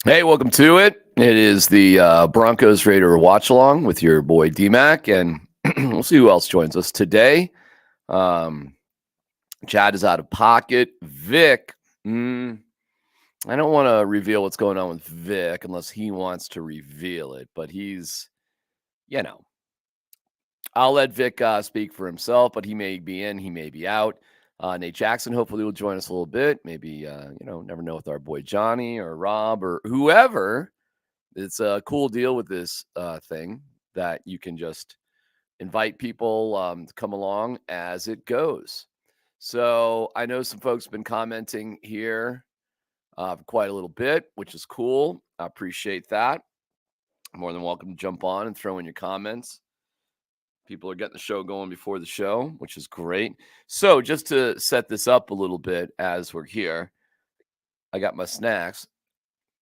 Hey, welcome to it. It is the Broncos Raider watch along with your boy DMAC, and we'll see who else joins us today. Um, Chad is out of pocket. Vic, I don't want to reveal what's going on with Vic unless he wants to reveal it, but he's, you know, I'll let Vic speak for himself, but he may be in, he may be out. Nate Jackson hopefully will join us a little bit. Maybe, never know with our boy Johnny or Rob or whoever. It's a cool deal with this thing that you can just invite people to come along as it goes. So I know some folks have been commenting here for quite a little bit, which is cool. I appreciate that. More than welcome to jump on and throw in your comments. People are getting the show going before the show, which is great. So just to set this up a little bit as we're here, I got my snacks,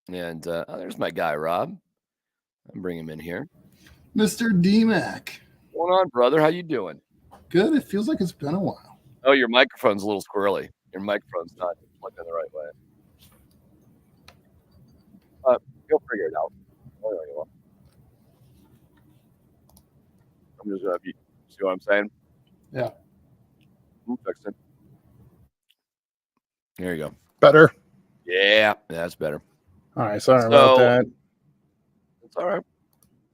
and there's my guy Rob. I'm bringing him in here. Mr. DMAC. What's going on, brother? How you doing? Good. It feels like it's been a while. Oh, your microphone's a little squirrely. Your microphone's not plugged in the right way. You'll figure it out. I'm just gonna see what I'm saying. Yeah. Fix it. There you go. Better. Yeah, that's better. All right. Sorry about that. It's all right.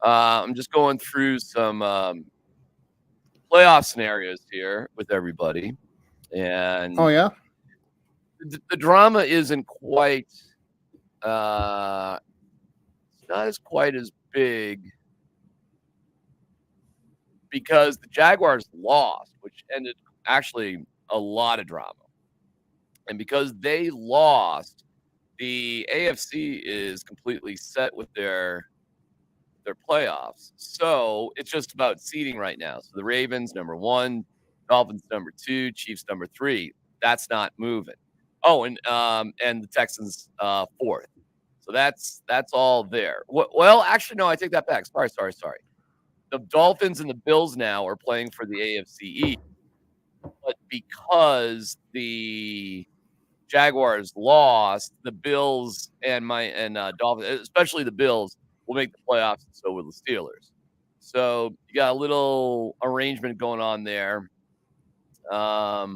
I'm just going through some playoff scenarios here with everybody, and Oh yeah. the drama isn't quite. It's not as quite as big because the Jaguars lost, which ended actually a lot of drama. And because they lost, the AFC is completely set with their playoffs. So it's just about seeding right now. So the Ravens number 1, Dolphins number 2, Chiefs number 3. That's not moving. Oh, and the Texans 4th. So that's all there. Well, actually, no, I take that back. Sorry. The Dolphins and the Bills now are playing for the AFC East, but because the Jaguars lost, the Bills and Dolphins, especially the Bills, will make the playoffs, and so will the Steelers. So you got a little arrangement going on there. But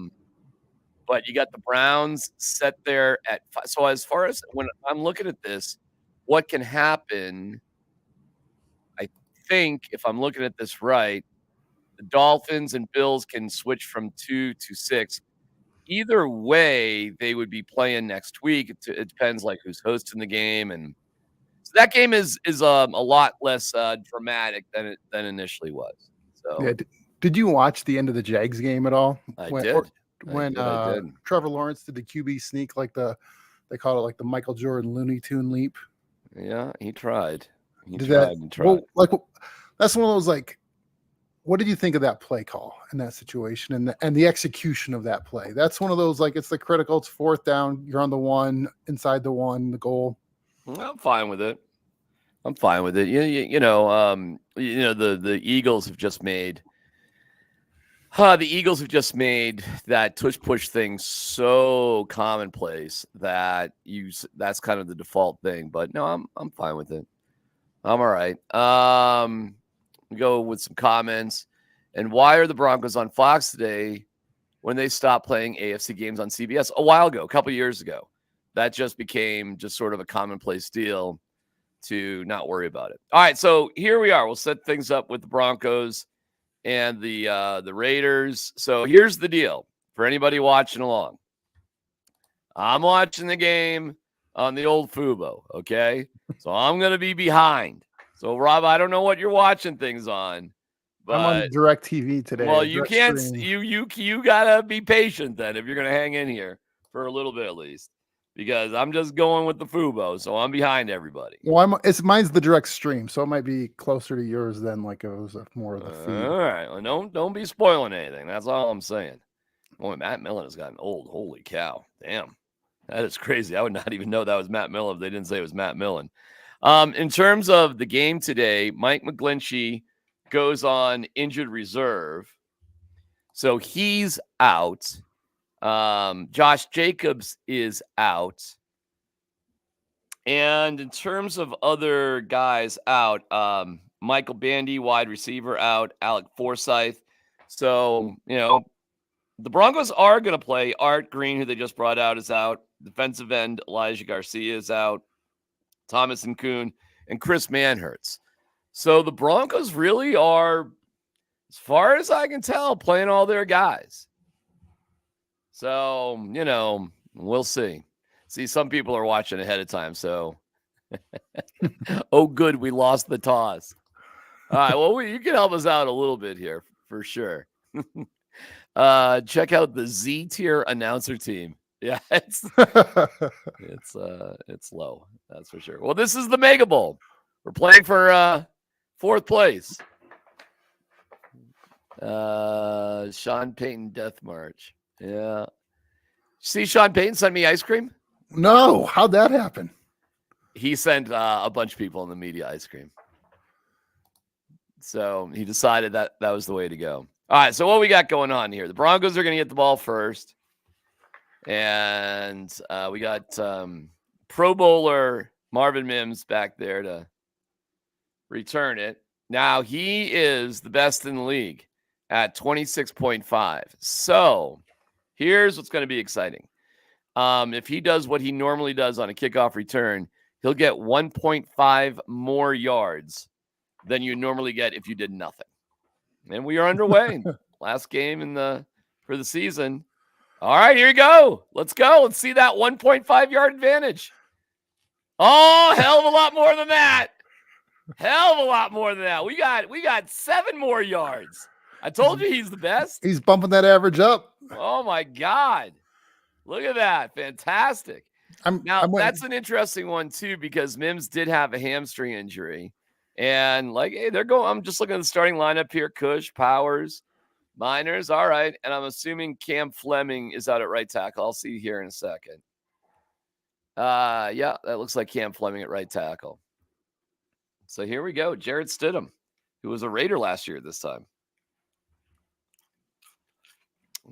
you got the Browns set there at 5. So as far as when I'm looking at this, what can happen? I think if I'm looking at this right, the Dolphins and Bills can switch from 2 to 6. Either way, they would be playing next week. It depends like who's hosting the game, and so that game is a lot less dramatic than it initially was. So Yeah. Did you watch the end of the Jags game at all? I When did. Trevor Lawrence did the QB sneak, like they call it like the Michael Jordan Looney Tune leap. Yeah, he tried. He Did tried. Well, that's one of those like. What did you think of that play call in that situation and the execution of that play? That's one of those like it's the critical. It's 4th down. You're on the 1 inside the 1, the goal. I'm fine with it. You know, the Eagles have just made. The Eagles have just made that tush push thing so commonplace that that's kind of the default thing. But no, I'm fine with it. I'm all right. Go with some comments. And why are the Broncos on Fox today when they stopped playing AFC games on CBS a while ago, a couple of years ago? That just became just sort of a commonplace deal to not worry about it. All right, so here we are. We'll set things up with the Broncos and the Raiders. So here's the deal for anybody watching along. I'm watching the game on the old Fubo, okay? So I'm going to be behind. So, Rob, I don't know what you're watching things on, but I'm on Direct TV today. Well, you can't. You gotta be patient then if you're gonna hang in here for a little bit at least, because I'm just going with the Fubo, so I'm behind everybody. Well, mine's the direct stream, so it might be closer to yours than like it was more of the feed. All right, well, don't be spoiling anything. That's all I'm saying. Boy, Matt Millen has gotten old. Holy cow! Damn, that is crazy. I would not even know that was Matt Millen if they didn't say it was Matt Millen. In terms of the game today, Mike McGlinchey goes on injured reserve, so he's out. Josh Jacobs is out. And in terms of other guys out, Michael Bandy, wide receiver, out. Alec Forsyth. So, the Broncos are going to play. Art Green, who they just brought out, is out. Defensive end Elijah Garcia is out. Thomas and Kuhn and Chris Manhertz. So the Broncos really are, as far as I can tell, playing all their guys. So, we'll see. See, some people are watching ahead of time, so oh, good, we lost the toss. All right, well, you can help us out a little bit here for sure. Check out the Z tier announcer team. Yeah, it's low, that's for sure. Well, this is the Mega Bowl. We're playing for fourth place. Sean Payton Death March. Yeah. See Sean Payton send me ice cream? No, how'd that happen? He sent a bunch of people in the media ice cream. So he decided that was the way to go. All right, so what we got going on here? The Broncos are going to get the ball first. And we got Pro Bowler Marvin Mims back there to return it. Now, he is the best in the league at 26.5. So here's what's going to be exciting. If he does what he normally does on a kickoff return, he'll get 1.5 more yards than you normally get if you did nothing. And we are underway. Last game for the season. All right, here we go. Let's go. Let's see that 1.5 yard advantage. Oh, hell of a lot more than that. Hell of a lot more than that. We got 7 more yards. I told you he's the best. He's bumping that average up. Oh my God. Look at that. Fantastic. That's an interesting one too, because Mims did have a hamstring injury. And I'm just looking at the starting lineup here. Cush, Powers, Miners. All right. And I'm assuming Cam Fleming is out at right tackle. I'll see here in a second. Yeah, that looks like Cam Fleming at right tackle. So here we go. Jarrett Stidham, who was a Raider last year this time.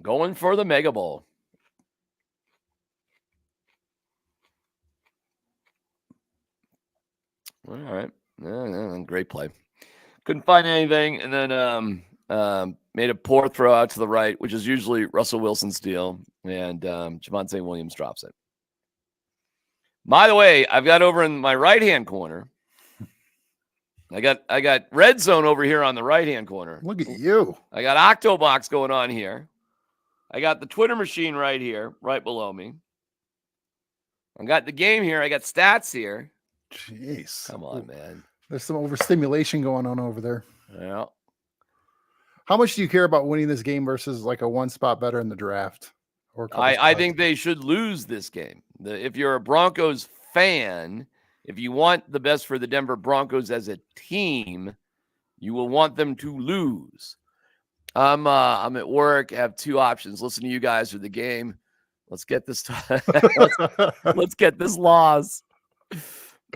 Going for the Mega Bowl. All right. Great play. Couldn't find anything, and then made a poor throw out to the right, which is usually Russell Wilson's deal, and Javonte Williams drops it. By the way, I've got over in my right-hand corner, I got Red Zone over here on the right-hand corner. Look at you. I got Octobox going on here. I got the Twitter machine right here, right below me. I got the game here. I got stats here. Jeez. Come on, man. There's some overstimulation going on over there. Yeah. How much do you care about winning this game versus like a one spot better in the draft? I think they should lose this game. If you're a Broncos fan, if you want the best for the Denver Broncos as a team, you will want them to lose. I'm at work. I have 2 options. Listen to you guys or the game. Let's get this. Let's get this loss.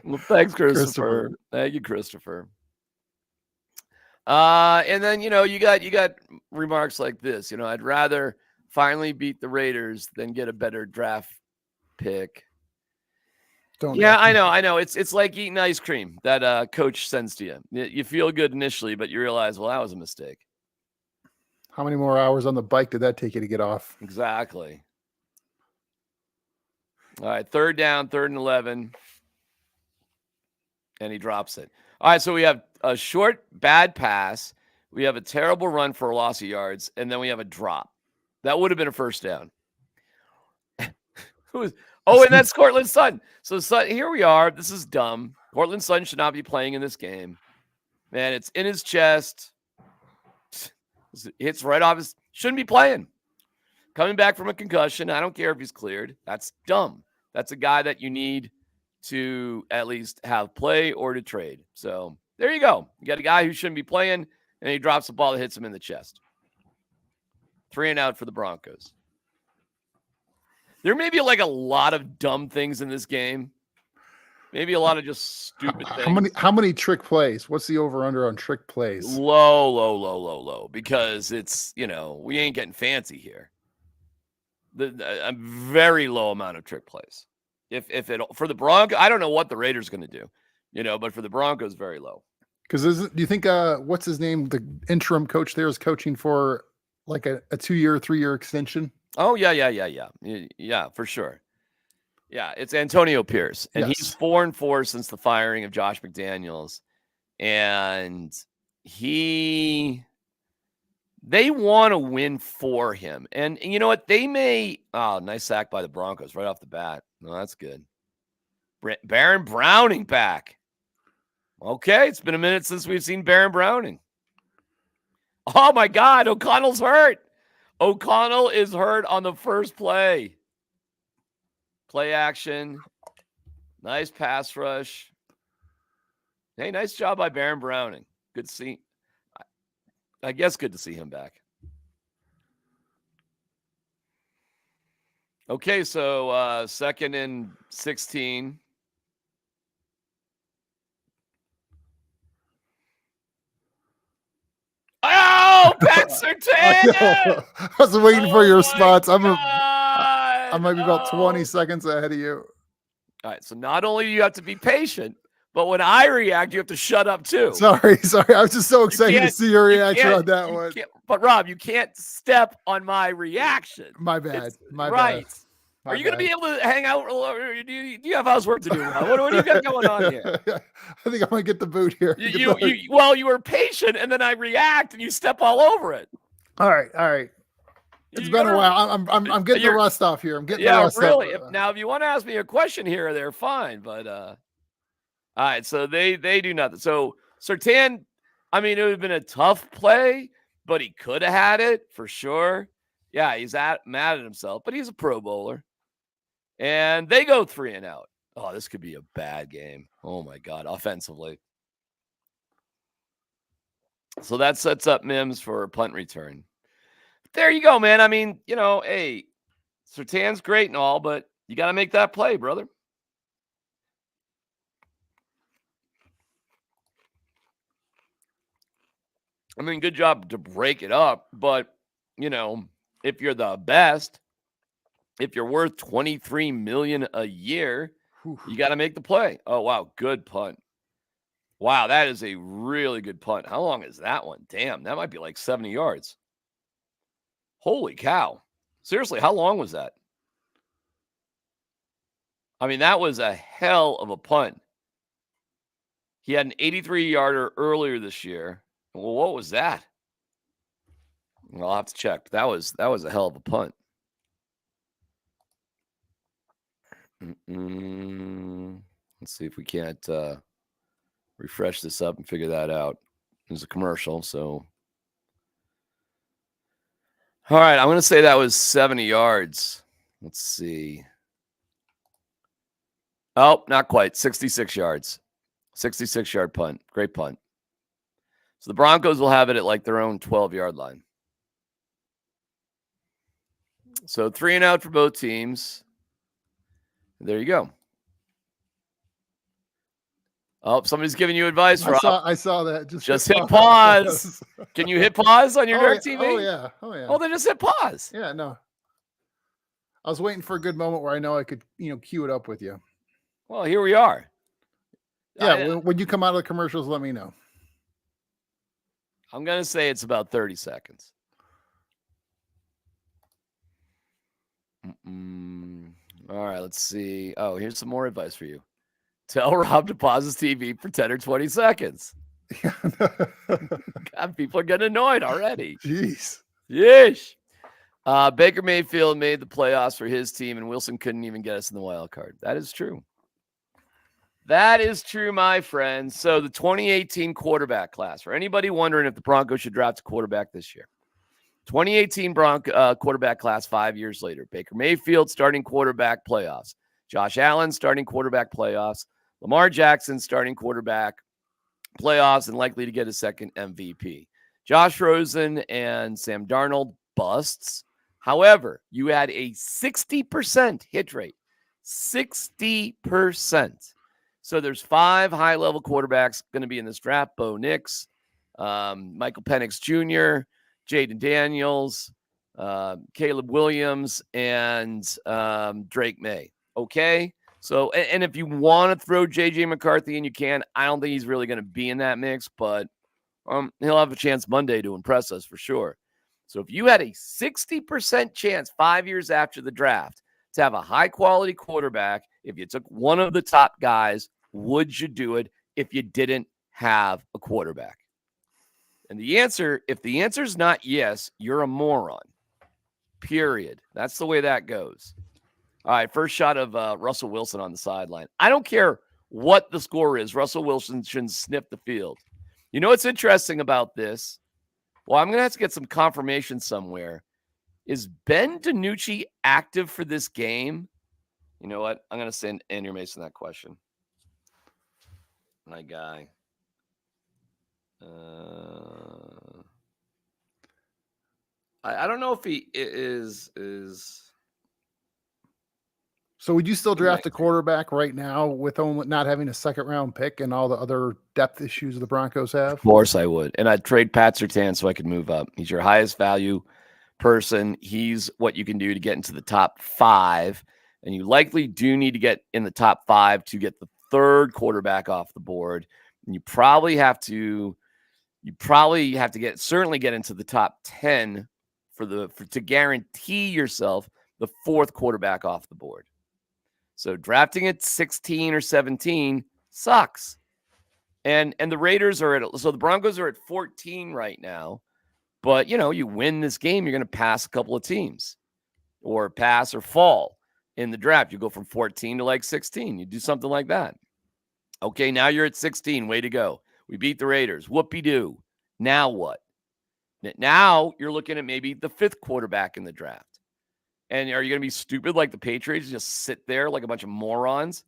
Well, thanks, Christopher. Thank you, Christopher. And then you got remarks like this. I'd rather finally beat the Raiders than get a better draft pick. I know. It's like eating ice cream that coach sends to you. You feel good initially, but you realize, well, that was a mistake. How many more hours on the bike did that take you to get off? Exactly. All right, 3rd down, 3rd and 11. And he drops it. All right, so we have a short, bad pass. We have a terrible run for a loss of yards, and then we have a drop. That would have been a first down. And that's Cortland Sutton. So here we are. This is dumb. Cortland Sutton should not be playing in this game. Man, it's in his chest. Hits right off his. Shouldn't be playing. Coming back from a concussion. I don't care if he's cleared. That's dumb. That's a guy that you need to at least have play or to trade. So there you go. You got a guy who shouldn't be playing, and he drops the ball that hits him in the chest. 3 and out for the Broncos. There may be like a lot of dumb things in this game. Maybe a lot of just stupid things. How many trick plays? What's the over-under on trick plays? Low. Because it's, we ain't getting fancy here. A very low amount of trick plays. If it for the Broncos, I don't know what the Raiders going to do, but for the Broncos, very low. Because do you think what's his name? The interim coach there is coaching for like a 2-year, 3-year extension. Oh yeah, for sure. Yeah, it's Antonio Pierce, and Yes. he's 4-4 since the firing of Josh McDaniels, and they want to win for him. And you know what? They may. Oh, nice sack by the Broncos right off the bat. No, that's good. Baron Browning back. Okay, it's been a minute since we've seen Baron Browning. Oh my God, O'Connell's hurt. O'Connell is hurt on the first play. Play action. Nice pass rush. Hey, nice job by Baron Browning. Good to see. I guess good to see him back. Okay, so 2nd and 16. Oh, Pat Surtain! I was waiting for your response. I might be about 20 No. seconds ahead of you. All right, so not only do you have to be patient, but when I react, you have to shut up too. Sorry. I was just so excited to see your reaction on that one. But Rob, you can't step on my reaction. My bad. My right. Bad. Are you going to be able to hang out? Or do you have housework to do? What do you got going on here? I think I might get the boot here. You were patient, and then I react, and you step all over it. All right. It's been a while. I'm getting the rust off here. I'm getting the rust really. off. Now, if you want to ask me a question here or there, fine. But all right, so they do nothing. So Surtain, I mean, it would have been a tough play, but he could have had it for sure. Yeah, he's mad at himself, but he's a Pro Bowler. And they go 3 and out. Oh, this could be a bad game. Oh, my God, offensively. So that sets up Mims for a punt return. There you go, man. I mean, hey, Surtain's great and all, but you got to make that play, brother. I mean, good job to break it up, but, if you're the best, if you're worth $23 million a year, you got to make the play. Oh, wow. Good punt. Wow. That is a really good punt. How long is that one? Damn. That might be like 70 yards. Holy cow. Seriously. How long was that? I mean, that was a hell of a punt. He had an 83-yarder earlier this year. Well, what was that? I'll have to check. That was a hell of a punt. Let's see if we can't refresh this up and figure that out. There's a commercial, so. All right, I'm going to say that was 70 yards. Let's see. Oh, not quite. 66 yards. 66-yard punt. Great punt. So the Broncos will have it at like their own 12-yard line. So 3 and out for both teams. There you go. Oh, somebody's giving you advice, Rob. I saw that. Just hit pause. Can you hit pause on your Direct TV? Oh, yeah. Oh, then just hit pause. Yeah, no. I was waiting for a good moment where I know I could, cue it up with you. Well, here we are. Yeah, when you come out of the commercials, let me know. I'm going to say it's about 30 seconds. All right, let's see. Oh, here's some more advice for you. Tell Rob to pause his TV for 10 or 20 seconds. God, people are getting annoyed already. Jeez. Yeesh. Baker Mayfield made the playoffs for his team, and Wilson couldn't even get us in the wild card. That is true. That is true, my friends. So the 2018 quarterback class, for anybody wondering if the Broncos should draft a quarterback this year, 2018 quarterback class 5 years later. Baker Mayfield starting quarterback playoffs. Josh Allen starting quarterback playoffs. Lamar Jackson starting quarterback playoffs and likely to get a second MVP. Josh Rosen and Sam Darnold busts. However, you had a 60% hit rate. 60%. So there's 5 high-level quarterbacks going to be in this draft. Bo Nix, Michael Penix Jr., Jaden Daniels, Caleb Williams, and Drake May. Okay? So, and if you want to throw J.J. McCarthy in, you can. I don't think he's really going to be in that mix, but he'll have a chance Monday to impress us for sure. So if you had a 60% chance 5 years after the draft to have a high-quality quarterback, if you took one of the top guys, would you do it if you didn't have a quarterback? And if the answer is not yes, you're a moron. Period. That's the way that goes. All right, first shot of Russell Wilson on the sideline. I don't care what the score is. Russell Wilson shouldn't sniff the field. You know what's interesting about this? Well, I'm going to have to get some confirmation somewhere. Is Ben DiNucci active for this game? You know what? I'm going to send Andrew Mason that question. My guy. I don't know if he is. So would you still draft a quarterback right now with only not having a second round pick and all the other depth issues the Broncos have? Of course I would. And I'd trade Pat Surtain so I could move up. He's your highest value person. He's what you can do to get into the top 5. And you likely do need to get in the top 5 to get the third quarterback off the board. And you probably have to certainly get into the top 10 to guarantee yourself the fourth quarterback off the board. So drafting at 16 or 17 sucks. And the Raiders so the Broncos are at 14 right now. But, you win this game, you're going to pass a couple of teams or pass or fall in the draft. You go from 14 to like 16. You do something like that. Okay, now you're at 16. Way to go. We beat the Raiders. Whoopee-doo. Now what? Now you're looking at maybe the 5th quarterback in the draft. And are you going to be stupid like the Patriots, just sit there like a bunch of morons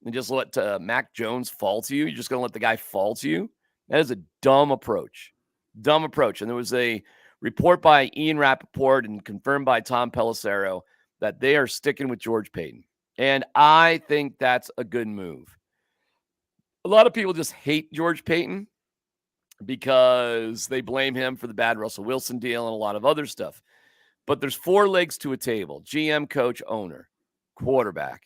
and just let Mac Jones fall to you? You're just going to let the guy fall to you? That is a dumb approach. Dumb approach. And there was a report by Ian Rappaport and confirmed by Tom Pelissero that they are sticking with George Paton. And I think that's a good move. A lot of people just hate George Paton because they blame him for the bad Russell Wilson deal and a lot of other stuff. But there's 4 legs to a table: GM, coach, owner, quarterback.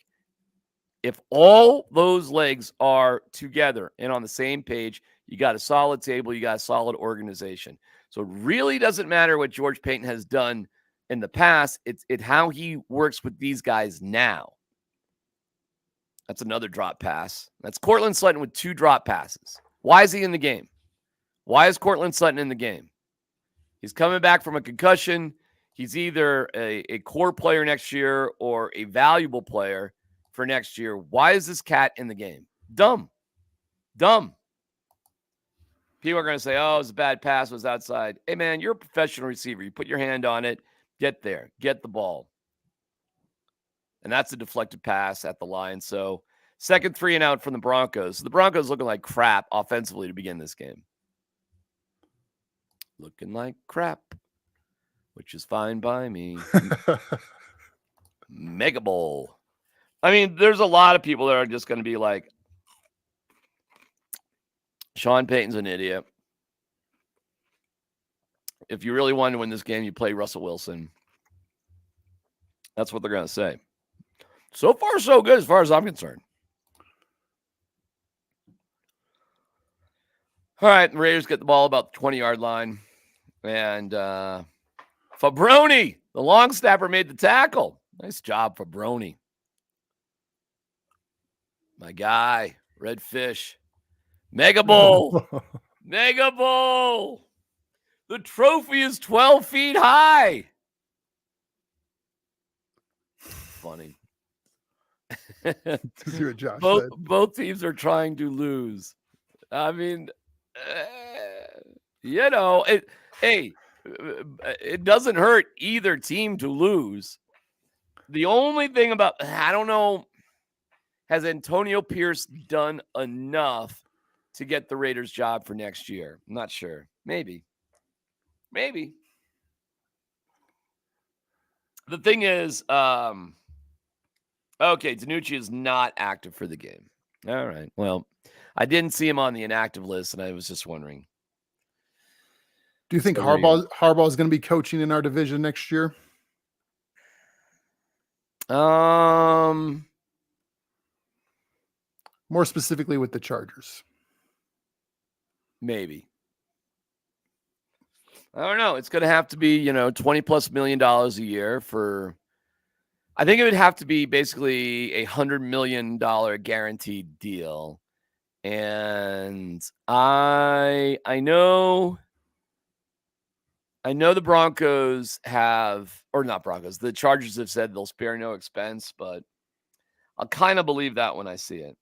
If all those legs are together and on the same page, you got a solid table, you got a solid organization. So it really doesn't matter what George Paton has done in the past. It's how he works with these guys now. That's another drop pass. That's Cortland Sutton with 2 drop passes. Why is he in the game? Why is Cortland Sutton in the game? He's coming back from a concussion. He's either a core player next year or a valuable player for next year. Why is this cat in the game? Dumb. People are going to say, oh, it was a bad pass, it was outside. Hey, man, you're a professional receiver. You put your hand on it, get there, get the ball. And that's a deflected pass at the line. So second 3 and out from the Broncos. The Broncos looking like crap offensively to begin this game. Looking like crap, which is fine by me. Mega Bowl. I mean, there's a lot of people that are just going to be like, Sean Payton's an idiot. If you really want to win this game, you play Russell Wilson. That's what they're going to say. So far, so good as far as I'm concerned. All right, the Raiders get the ball about the 20-yard line. And Fabroni, the long snapper, made the tackle. Nice job, Fabroni. My guy, Red Fish. Mega Bowl. Mega Bowl. The trophy is 12 feet high. Funny. Both teams are trying to lose. I mean, it doesn't hurt either team to lose. The only thing about, I don't know, has Antonio Pierce done enough to get the Raiders job for next year? I'm not sure. Maybe. The thing is, okay, DiNucci is not active for the game. All right. Well, I didn't see him on the inactive list, and I was just wondering. Do you think Harbaugh is going to be coaching in our division next year? More specifically with the Chargers. Maybe. I don't know. It's going to have to be, $20+ million a year for. I think it would have to be basically $100 million guaranteed deal. And I know the Broncos have, or not Broncos, the Chargers have said they'll spare no expense, but I'll kind of believe that when I see it.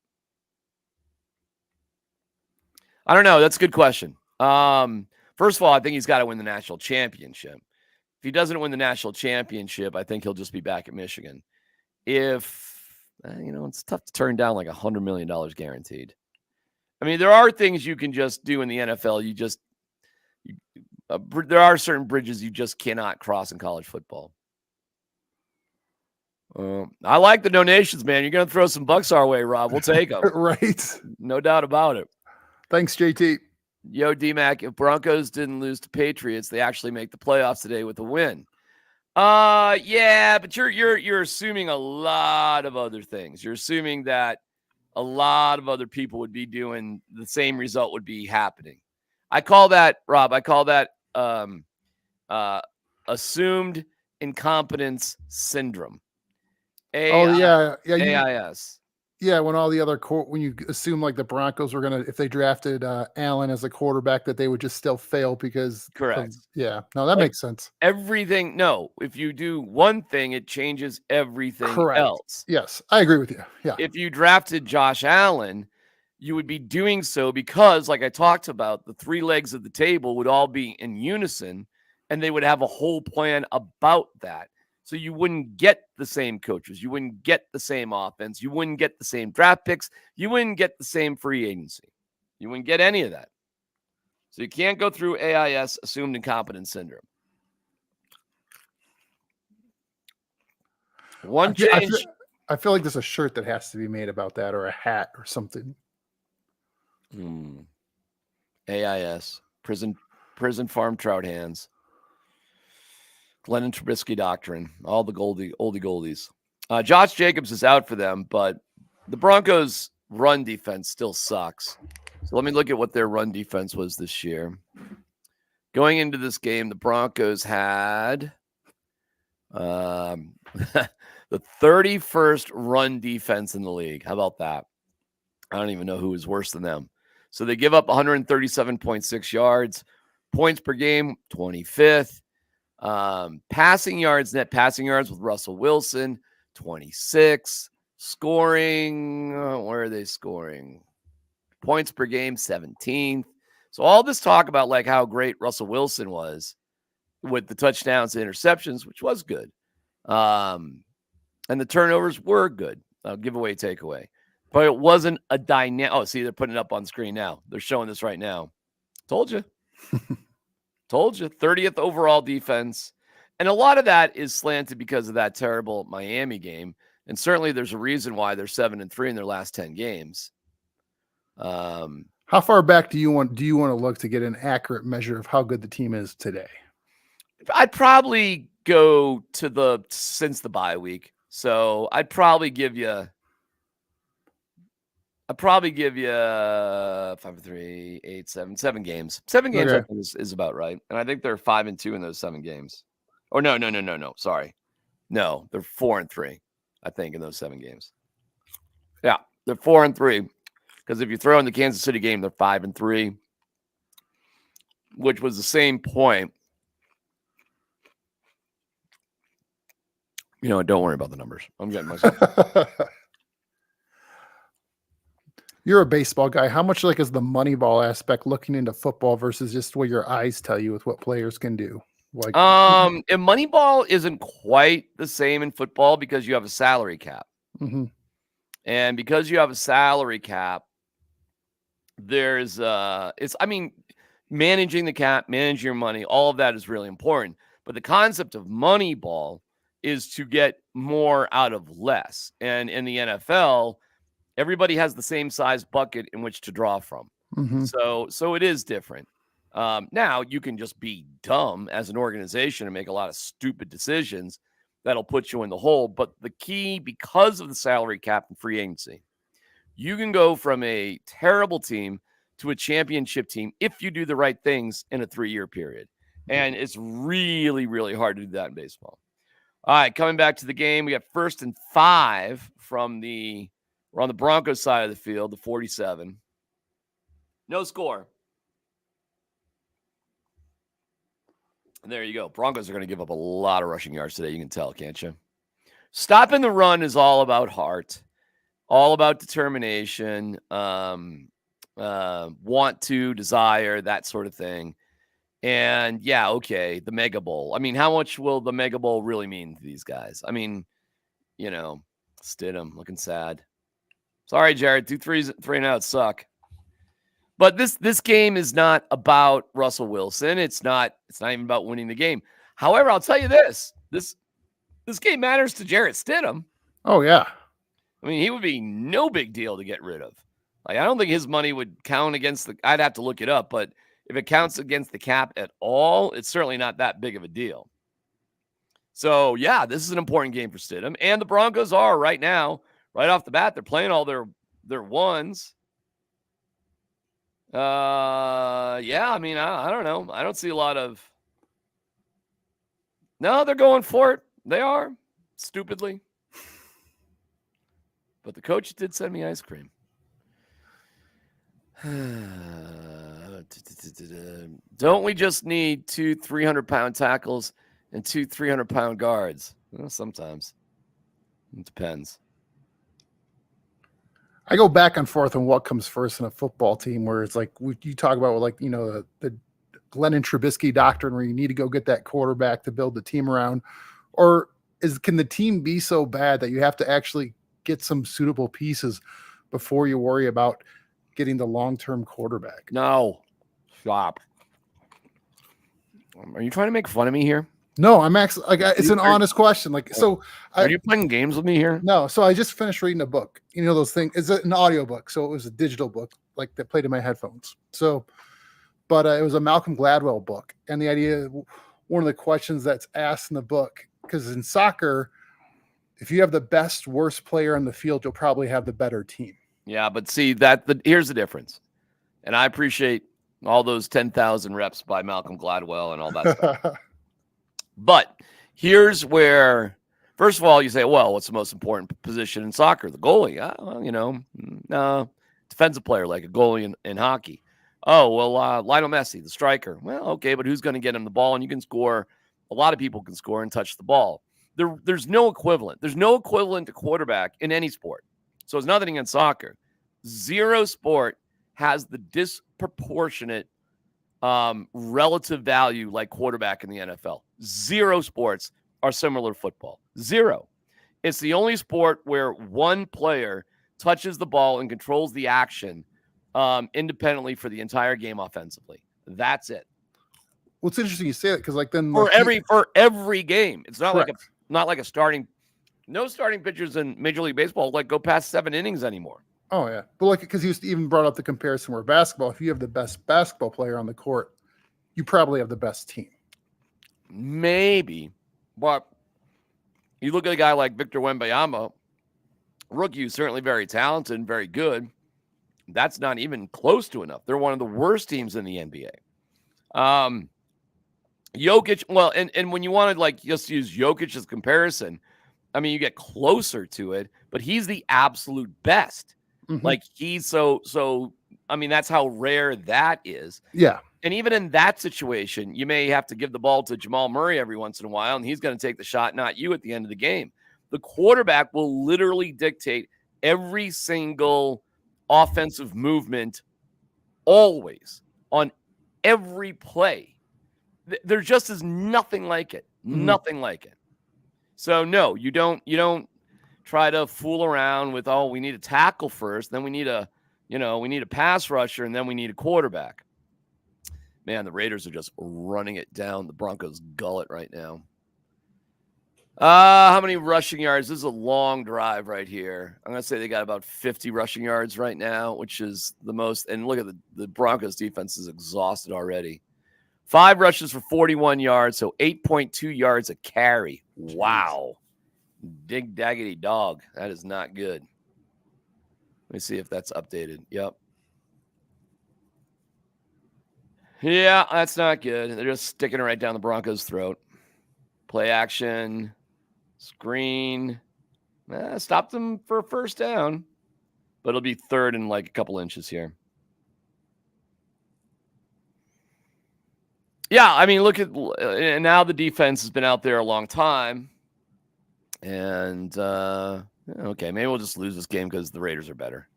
I don't know. That's a good question. First of all, I think he's got to win the national championship. If he doesn't win the national championship, I think he'll just be back at Michigan. If, it's tough to turn down like $100 million guaranteed. I mean, there are things you can just do in the NFL. There are certain bridges you just cannot cross in college football. I like the donations, man. You're going to throw some bucks our way, Rob. We'll take them. Right. No doubt about it. Thanks, JT. Yo, D-Mac, if Broncos didn't lose to Patriots, they actually make the playoffs today with a win. Yeah, but you're assuming a lot of other things. You're assuming that a lot of other people would be doing the same result would be happening. I call that, Rob, assumed incompetence syndrome. AIS. Yeah, when all the other when you assume like the Broncos were gonna, if they drafted Allen as a quarterback, that they would just still fail because correct. That makes sense. Everything. No, if you do one thing, it changes everything else. Yes, I agree with you. Yeah. If you drafted Josh Allen, you would be doing so because, like I talked about, the three legs of the table would all be in unison, and they would have a whole plan about that. So you wouldn't get the same coaches. You wouldn't get the same offense. You wouldn't get the same draft picks. You wouldn't get the same free agency. You wouldn't get any of that. So you can't go through AIS, assumed incompetence syndrome. One change. I feel like there's a shirt that has to be made about that, or a hat or something. AIS, prison farm trout hands. Glennon Trubisky doctrine, all the oldie goldies. Josh Jacobs is out for them, but the Broncos' run defense still sucks. So let me look at what their run defense was this year. Going into this game, the Broncos had the 31st run defense in the league. How about that? I don't even know who is worse than them. So they give up 137.6 yards. Points per game, 25th. Passing yards, net passing yards with Russell Wilson, 26. Scoring, where are they scoring? Points per game, 17th. So all this talk about like how great Russell Wilson was with the touchdowns and interceptions, which was good. And the turnovers were good. Giveaway, takeaway. But it wasn't a dynamic. Oh, see, they're putting it up on screen now. They're showing this right now. Told you. Told you. 30th overall defense. And a lot of that is slanted because of that terrible Miami game. And certainly there's a reason why they're 7-3 in their last 10 games. How far back do you want to look to get an accurate measure of how good the team is today? I'd probably go to since the bye week. So I'd probably give you 5, 3, 8, 7 games. 7 games, okay. I think is about right. And I think they're 5-2 in those 7 games. Oh, no. Sorry. No, they're 4-3, I think, in those 7 games. Yeah, they're 4-3. Because if you throw in the Kansas City game, they're 5-3, which was the same point. You know what? Don't worry about the numbers. I'm getting myself. You're a baseball guy. How much is the money ball aspect looking into football versus just what your eyes tell you with what players can do? And Moneyball isn't quite the same in football because you have a salary cap. Mm-hmm. And because you have a salary cap, there's managing the cap, managing your money, all of that is really important. But the concept of Moneyball is to get more out of less. And in the NFL, everybody has the same size bucket in which to draw from. Mm-hmm. So it is different. Now you can just be dumb as an organization and make a lot of stupid decisions that'll put you in the hole. But the key, because of the salary cap and free agency, You can go from a terrible team to a championship team if you do the right things in a 3-year period. And it's really, really hard to do that in baseball. All right, coming back to the game, we got 1st and 5 we're on the Broncos side of the field, the 47. No score. And there you go. Broncos are going to give up a lot of rushing yards today. You can tell, can't you? Stopping the run is all about heart, all about determination, want to, desire, that sort of thing. And yeah, okay, the Mega Bowl. I mean, how much will the Mega Bowl really mean to these guys? I mean, Stidham looking sad. Sorry, Jared. 2 3s, 3 and out suck. But this game is not about Russell Wilson. It's not even about winning the game. However, I'll tell you this game matters to Jarrett Stidham. Oh, yeah. I mean, he would be no big deal to get rid of. Like, I don't think his money would count against I'd have to look it up, but if it counts against the cap at all, it's certainly not that big of a deal. So, yeah, this is an important game for Stidham. And the Broncos are right now, right off the bat, they're playing all their ones. Yeah, I mean, I don't know. I don't see a lot of. No, they're going for it. They are, stupidly. But the coach did send me ice cream. Don't we just need 2 300-pound tackles and 2 300-pound guards? Well, sometimes. It depends. I go back and forth on what comes first in a football team, where it's like you talk about, like, the Glenn and Trubisky doctrine, where you need to go get that quarterback to build the team around, or can the team be so bad that you have to actually get some suitable pieces before you worry about getting the long-term quarterback? No, stop. Are you trying to make fun of me here? No, I'm actually it's an honest question. Are you playing games with me here? No. So I just finished reading a book. Those things. It's an audio book, so it was a digital book, like, that played in my headphones. So, but it was a Malcolm Gladwell book, and the idea, one of the questions that's asked in the book, because in soccer, if you have the best, worst player on the field, you'll probably have the better team. Yeah, but see here's the difference, and I appreciate all those 10,000 reps by Malcolm Gladwell and all that stuff. But here's where, first of all, you say, well, what's the most important position in soccer? The goalie. Defensive player, like a goalie in hockey. Oh, well, Lionel Messi, the striker. Well, okay, but who's going to get him the ball? And you can score. A lot of people can score and touch the ball. There's no equivalent. There's no equivalent to quarterback in any sport. So it's nothing in soccer. Zero sport has the disproportionate relative value like quarterback in the NFL. Zero sports are similar to football. Zero. It's the only sport where one player touches the ball and controls the action independently for the entire game offensively. That's it. Well, it's interesting you say that, because for every game, it's not like a starting. No starting pitchers in Major League Baseball go past 7 innings anymore. Oh, yeah. But because you even brought up the comparison where basketball, if you have the best basketball player on the court, you probably have the best team. Maybe. But you look at a guy like Victor Wembanyama, rookie who's certainly very talented and very good. That's not even close to enough. They're one of the worst teams in the NBA. Jokic, well, and when you want to just use Jokic as comparison, I mean, you get closer to it, but he's the absolute best. Mm-hmm. He's so I mean, that's how rare that is. Yeah. And even in that situation, you may have to give the ball to Jamal Murray every once in a while, and he's going to take the shot, not you, at the end of the game. The quarterback will literally dictate every single offensive movement always on every play. There just is nothing like it. Mm-hmm. Nothing like it. So no, you don't try to fool around with, we need a tackle first, then we need a pass rusher, and then we need a quarterback. Man, the Raiders are just running it down the Broncos' gullet right now. How many rushing yards? This is a long drive right here. I'm going to say they got about 50 rushing yards right now, which is the most. And look at the Broncos' defense is exhausted already. 5 rushes for 41 yards, so 8.2 yards a carry. Wow. Dig daggity dog. That is not good. Let me see if that's updated. Yep. Yeah, that's not good. They're just sticking it right down the Broncos' throat. Play action, screen. Stopped them for a first down, but it'll be third and like a couple inches here. Yeah, I mean, look at now the defense has been out there a long time. And, okay, maybe we'll just lose this game because the Raiders are better.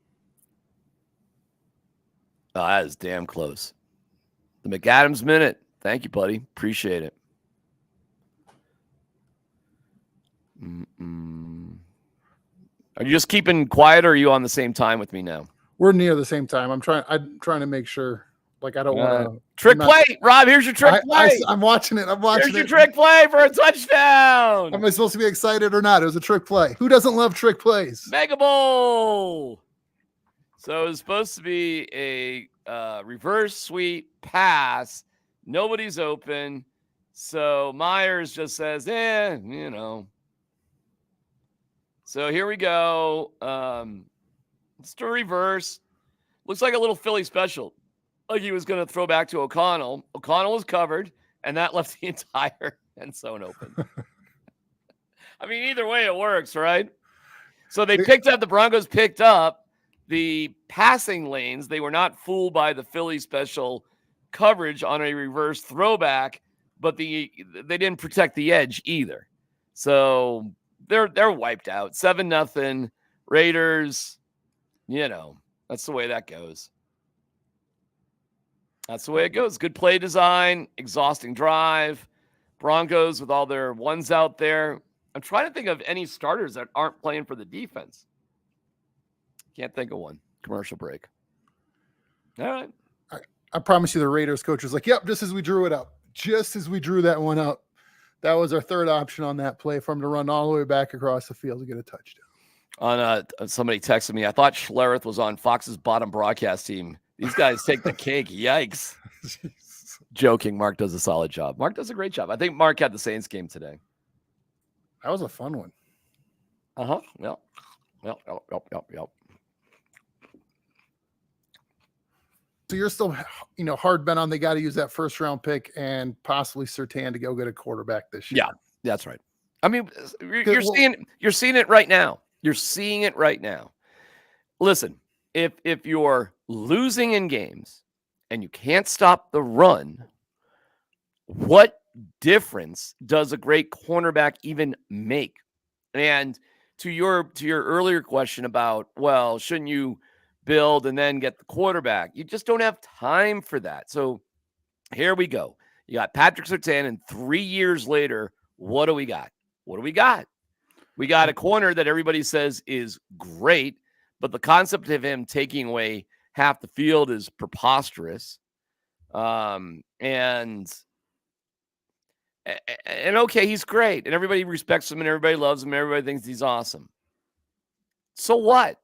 Oh, that is damn close. The McAdams minute. Thank you, buddy. Appreciate it. Are you just keeping quiet, or are you on the same time with me now? We're near the same time. I'm trying to make sure. Like, I don't want to trick play. Rob, here's your trick play. I'm watching it. Here's your trick play for a touchdown. Am I supposed to be excited or not? It was a trick play. Who doesn't love trick plays? Mega Bowl. So it was supposed to be a reverse sweep pass. Nobody's open. So Myers just says, you know. So here we go. It's a reverse. Looks like a little Philly special. Like he was going to throw back to O'Connell. O'Connell was covered, and that left the entire end zone open. I mean, either way, it works, right? So the Broncos picked up the passing lanes. They were not fooled by the Philly special coverage on a reverse throwback, but they didn't protect the edge either. So they're wiped out. 7-0 Raiders. You know, that's the way that goes. That's the way it goes. Good play design, exhausting drive. Broncos with all their ones out there. I'm trying to think of any starters that aren't playing for the defense. Can't think of one. Commercial break. All right. I promise you the Raiders coach was like, yep, just as we drew it up. Just as we drew that one up. That was our third option on that play for him to run all the way back across the field to get a touchdown. Somebody texted me, I thought Schlereth was on Fox's bottom broadcast team. These guys take the cake. Yikes. Joking. Mark does a solid job. Mark does a great job. I think Mark had the Saints game today. That was a fun one. Uh-huh. Yep. So you're still, hard bent on they got to use that first round pick and possibly Surtain to go get a quarterback this year. Yeah, that's right. I mean, you're seeing it right now. You're seeing it right now. Listen, if you're losing in games and you can't stop the run, what difference does a great cornerback even make? And to your earlier question about, well, shouldn't you build and then get the quarterback? You just don't have time for that. So here we go. You got Patrick Surtain, and 3 years later, what do we got? We got a corner that everybody says is great, but the concept of him taking away half the field is preposterous. And okay, he's great, and everybody respects him, and everybody loves him, and everybody thinks he's awesome. So what?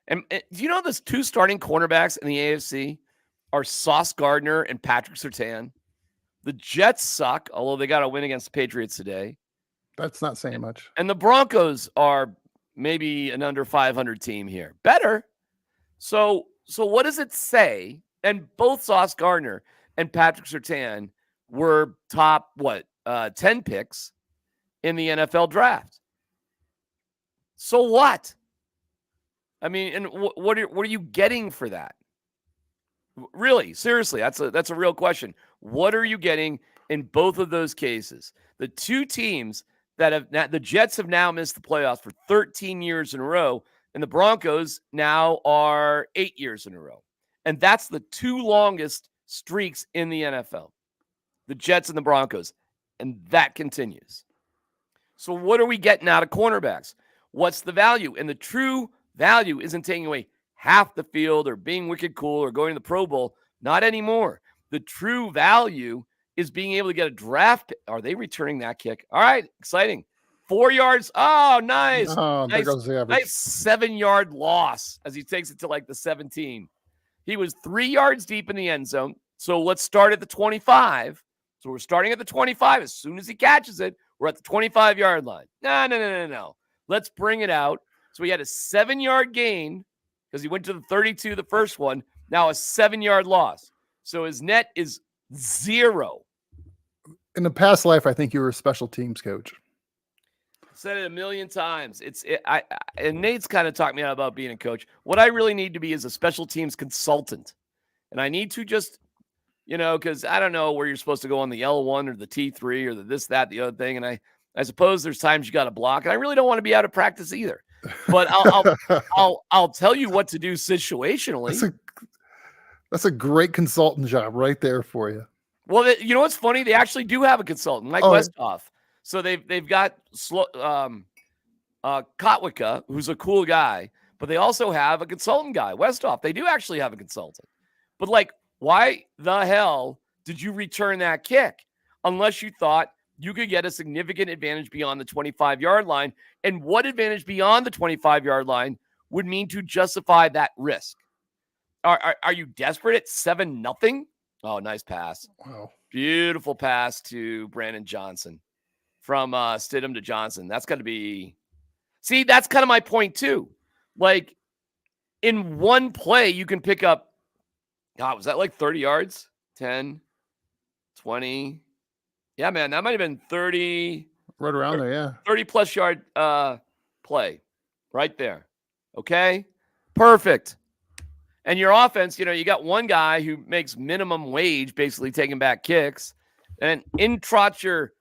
And do you know those two starting cornerbacks in the AFC are Sauce Gardner and Patrick Surtain? The Jets suck, although they got a win against the Patriots today. That's not saying much. And the Broncos are maybe an under 500 team here. Better. So what does it say? And both Sauce Gardner and Patrick Surtain were top, 10 picks in the NFL draft. So what? I mean, and what are you getting for that? Really, seriously, that's a real question. What are you getting in both of those cases? The two teams the Jets have now missed the playoffs for 13 years in a row, and the Broncos now are 8 years in a row. And that's the two longest streaks in the NFL, the Jets and the Broncos. And that continues. So what are we getting out of cornerbacks? What's the value? And the true value isn't taking away half the field or being wicked cool or going to the Pro Bowl. Not anymore. The true value is being able to get a draft pick. Are they returning that kick? All right, exciting. 4 yards. Oh, nice. Oh, there goes the average. Nice 7-yard loss as he takes it to like the 17. He was 3 yards deep in the end zone. So let's start at the 25. So we're starting at the 25. As soon as he catches it, we're at the 25-yard line. No. Let's bring it out. So he had a 7-yard gain because he went to the 32 the first one. Now a 7-yard loss. So his net is 0. In the past life, I think you were a special teams coach. I've said it a million times. And Nate's kind of talked me out about being a coach. What I really need to be is a special teams consultant. And I need to just, because I don't know where you're supposed to go on the L1 or the T3 or the this, that, the other thing. And I suppose there's times you got to block. And I really don't want to be out of practice either. But I'll tell you what to do situationally. That's a great consultant job right there for you. Well, you know what's funny? They actually do have a consultant, Mike Westhoff. So they've got Kotwicka, who's a cool guy, but they also have a consultant guy, Westhoff. They do actually have a consultant. But why the hell did you return that kick unless you thought you could get a significant advantage beyond the 25-yard line? And what advantage beyond the 25-yard line would mean to justify that risk? Are you desperate at 7-0? Oh, nice pass. Wow. Beautiful pass to Brandon Johnson from Stidham to Johnson. That's got to be – see, that's kind of my point too. In one play, you can pick up – God, was that 30 yards? 10, 20. Yeah, man, that might have been 30. Right around there, yeah. 30-plus yard play right there. Okay? Perfect. And your offense, you got one guy who makes minimum wage basically taking back kicks, and in trots your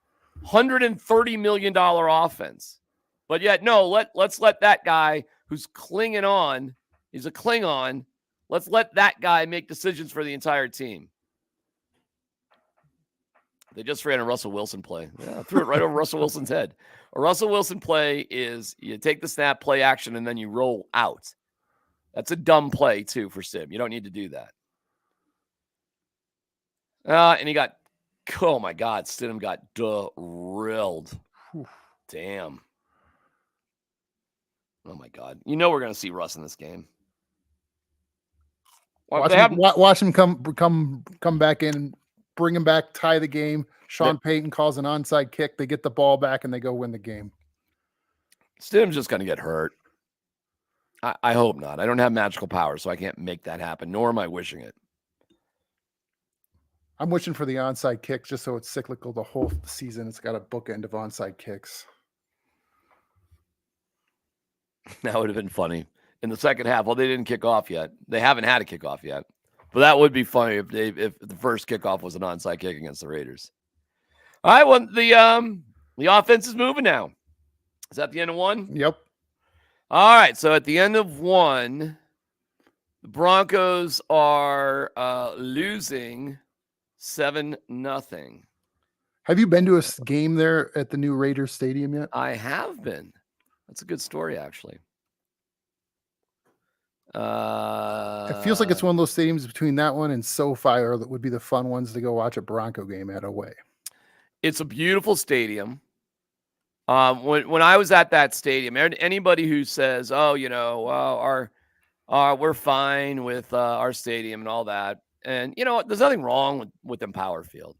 $130 million offense. But yet, no, let's let that guy who's clinging on, he's a Klingon, let's let that guy make decisions for the entire team. They just ran a Russell Wilson play. Yeah, threw it right over Russell Wilson's head. A Russell Wilson play is you take the snap, play action, and then you roll out. That's a dumb play, too, for Sim. You don't need to do that. And he got, oh, my God, Stidham got drilled. Damn. Oh, my God. We're going to see Russ in this game. Watch him come back in, bring him back, tie the game. Sean Payton calls an onside kick. They get the ball back, and they go win the game. Stidham's just going to get hurt. I hope not. I don't have magical power, so I can't make that happen, nor am I wishing it. I'm wishing for the onside kick just so it's cyclical the whole season. It's got a bookend of onside kicks. That would have been funny. In the second half, well, they didn't kick off yet. They haven't had a kickoff yet. But that would be funny if the first kickoff was an onside kick against the Raiders. All right, well, the offense is moving now. Is that the end of one? Yep. All right, so at the end of one, the Broncos are losing 7-0. Have you been to a game there at the new Raiders Stadium yet? I have been. That's a good story, actually. It feels like it's one of those stadiums between that one and SoFi, or that would be the fun ones to go watch a Bronco game at away. It's a beautiful stadium. When I was at that stadium, anybody who says, "Oh, we're fine with our stadium and all that," and there's nothing wrong with Empower Field.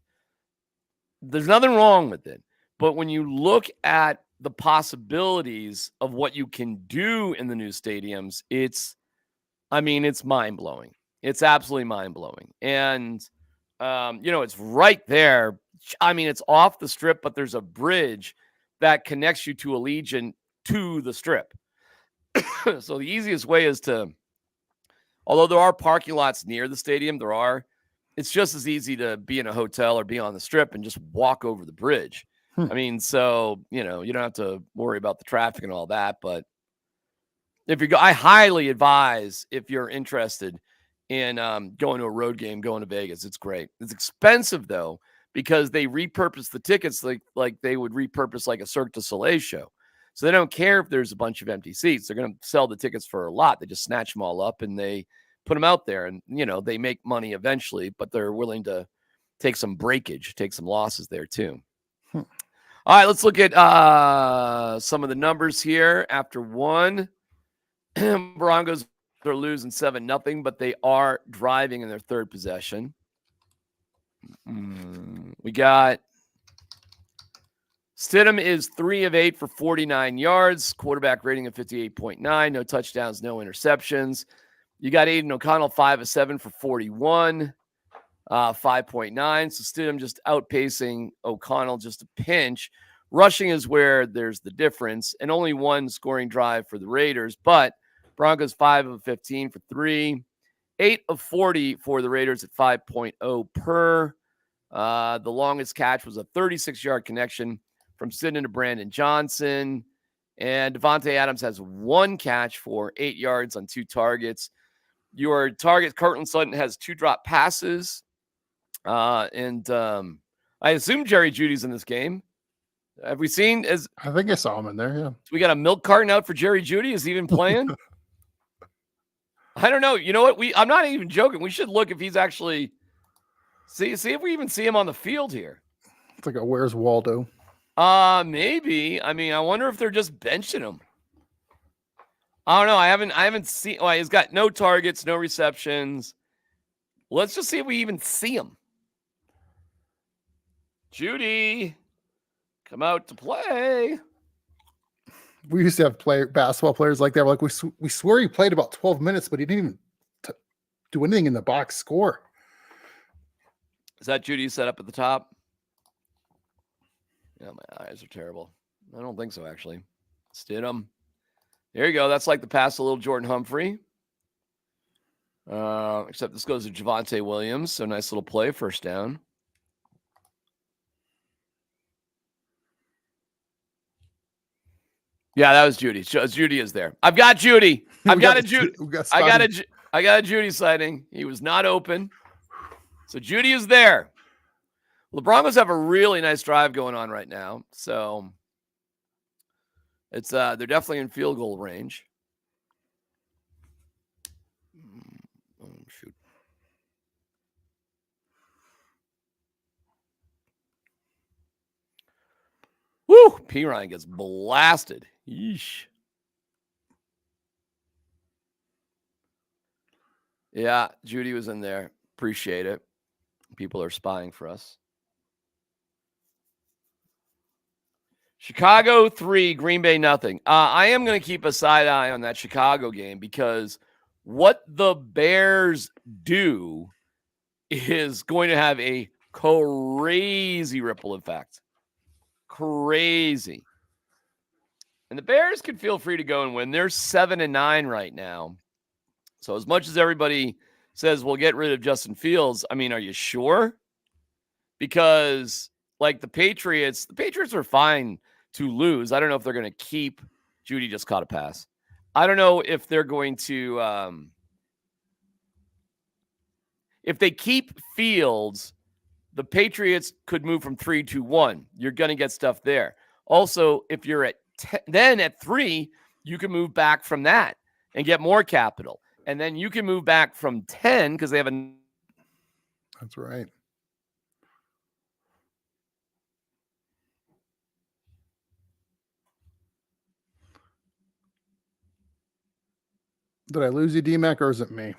There's nothing wrong with it, but when you look at the possibilities of what you can do in the new stadiums, it's mind blowing. It's absolutely mind blowing, and it's right there. It's off the strip, but there's a bridge that connects you to Allegiant to the strip. So the easiest way is although there are parking lots near the stadium, it's just as easy to be in a hotel or be on the strip and just walk over the bridge. So, you don't have to worry about the traffic and all that. But I highly advise, if you're interested in going to a road game, going to Vegas, it's great. It's expensive though, because they repurpose the tickets like they would repurpose like a Cirque du Soleil show. So they don't care if there's a bunch of empty seats. They're going to sell the tickets for a lot. They just snatch them all up and they put them out there, and they make money eventually, but they're willing to take some breakage, take some losses there too. All right, let's look at some of the numbers here. After one, Broncos are losing 7-0, but they are driving in their third possession. We got Stidham is 3 of 8 for 49 yards, quarterback rating of 58.9, no touchdowns, no interceptions. You got Aiden O'Connell 5 of 7 for 41, 5.9. So Stidham just outpacing O'Connell just a pinch. Rushing is where there's the difference, and only one scoring drive for the Raiders. But Broncos 5 of 15 for 3, 8 of 40 for the Raiders at 5.0 per. The longest catch was a 36-yard connection from Sidney to Brandon Johnson. And Devontae Adams has one catch for 8 yards on 2 targets. Your target, Cortland Sutton, has 2 drop passes. And I assume Jerry Jeudy's in this game. Have we seen? I think I saw him in there, yeah. We got a milk carton out for Jerry Jeudy. Is he even playing? I don't know. You know what? I'm not even joking. We should look if he's actually see if we even see him on the field here. It's like a Where's Waldo? Maybe. I mean, I wonder if they're just benching him. I don't know. I haven't seen. Well, he's got no targets, no receptions. Let's just see if we even see him. Jeudy, come out to play. We used to have basketball players like that. Like we swear he played about 12 minutes, but he didn't even do anything in the box score. Is that Jeudy set up at the top? Yeah, my eyes are terrible. I don't think so, actually. Stidham. There you go. That's like the pass to little Jordan Humphrey. Except this goes to Javonte Williams. So nice little play, first down. Yeah, that was Jeudy. Jeudy is there. I've got Jeudy. I got a Jeudy sighting. He was not open. So Jeudy is there. Well, the Broncos have a really nice drive going on right now. So it's they're definitely in field goal range. Oh, shoot. Woo! P. Ryan gets blasted. Yeesh. Yeah, Jeudy was in there. Appreciate it. People are spying for us. Chicago 3, Green Bay nothing. I am going to keep a side eye on that Chicago game because what the Bears do is going to have a crazy ripple effect. Crazy. And the Bears can feel free to go and win. They're 7-9 right now. So as much as everybody says we'll get rid of Justin Fields, I mean, are you sure? Because like the Patriots are fine to lose. I don't know if they're going to keep. Jeudy just caught a pass. I don't know if they're going to if they keep Fields, the Patriots could move from 3-1. You're going to get stuff there. Also, if you're at 10, then at 3, you can move back from that and get more capital. And then you can move back from 10 because they have a. That's right. Did I lose you, D-Mac, or is it me?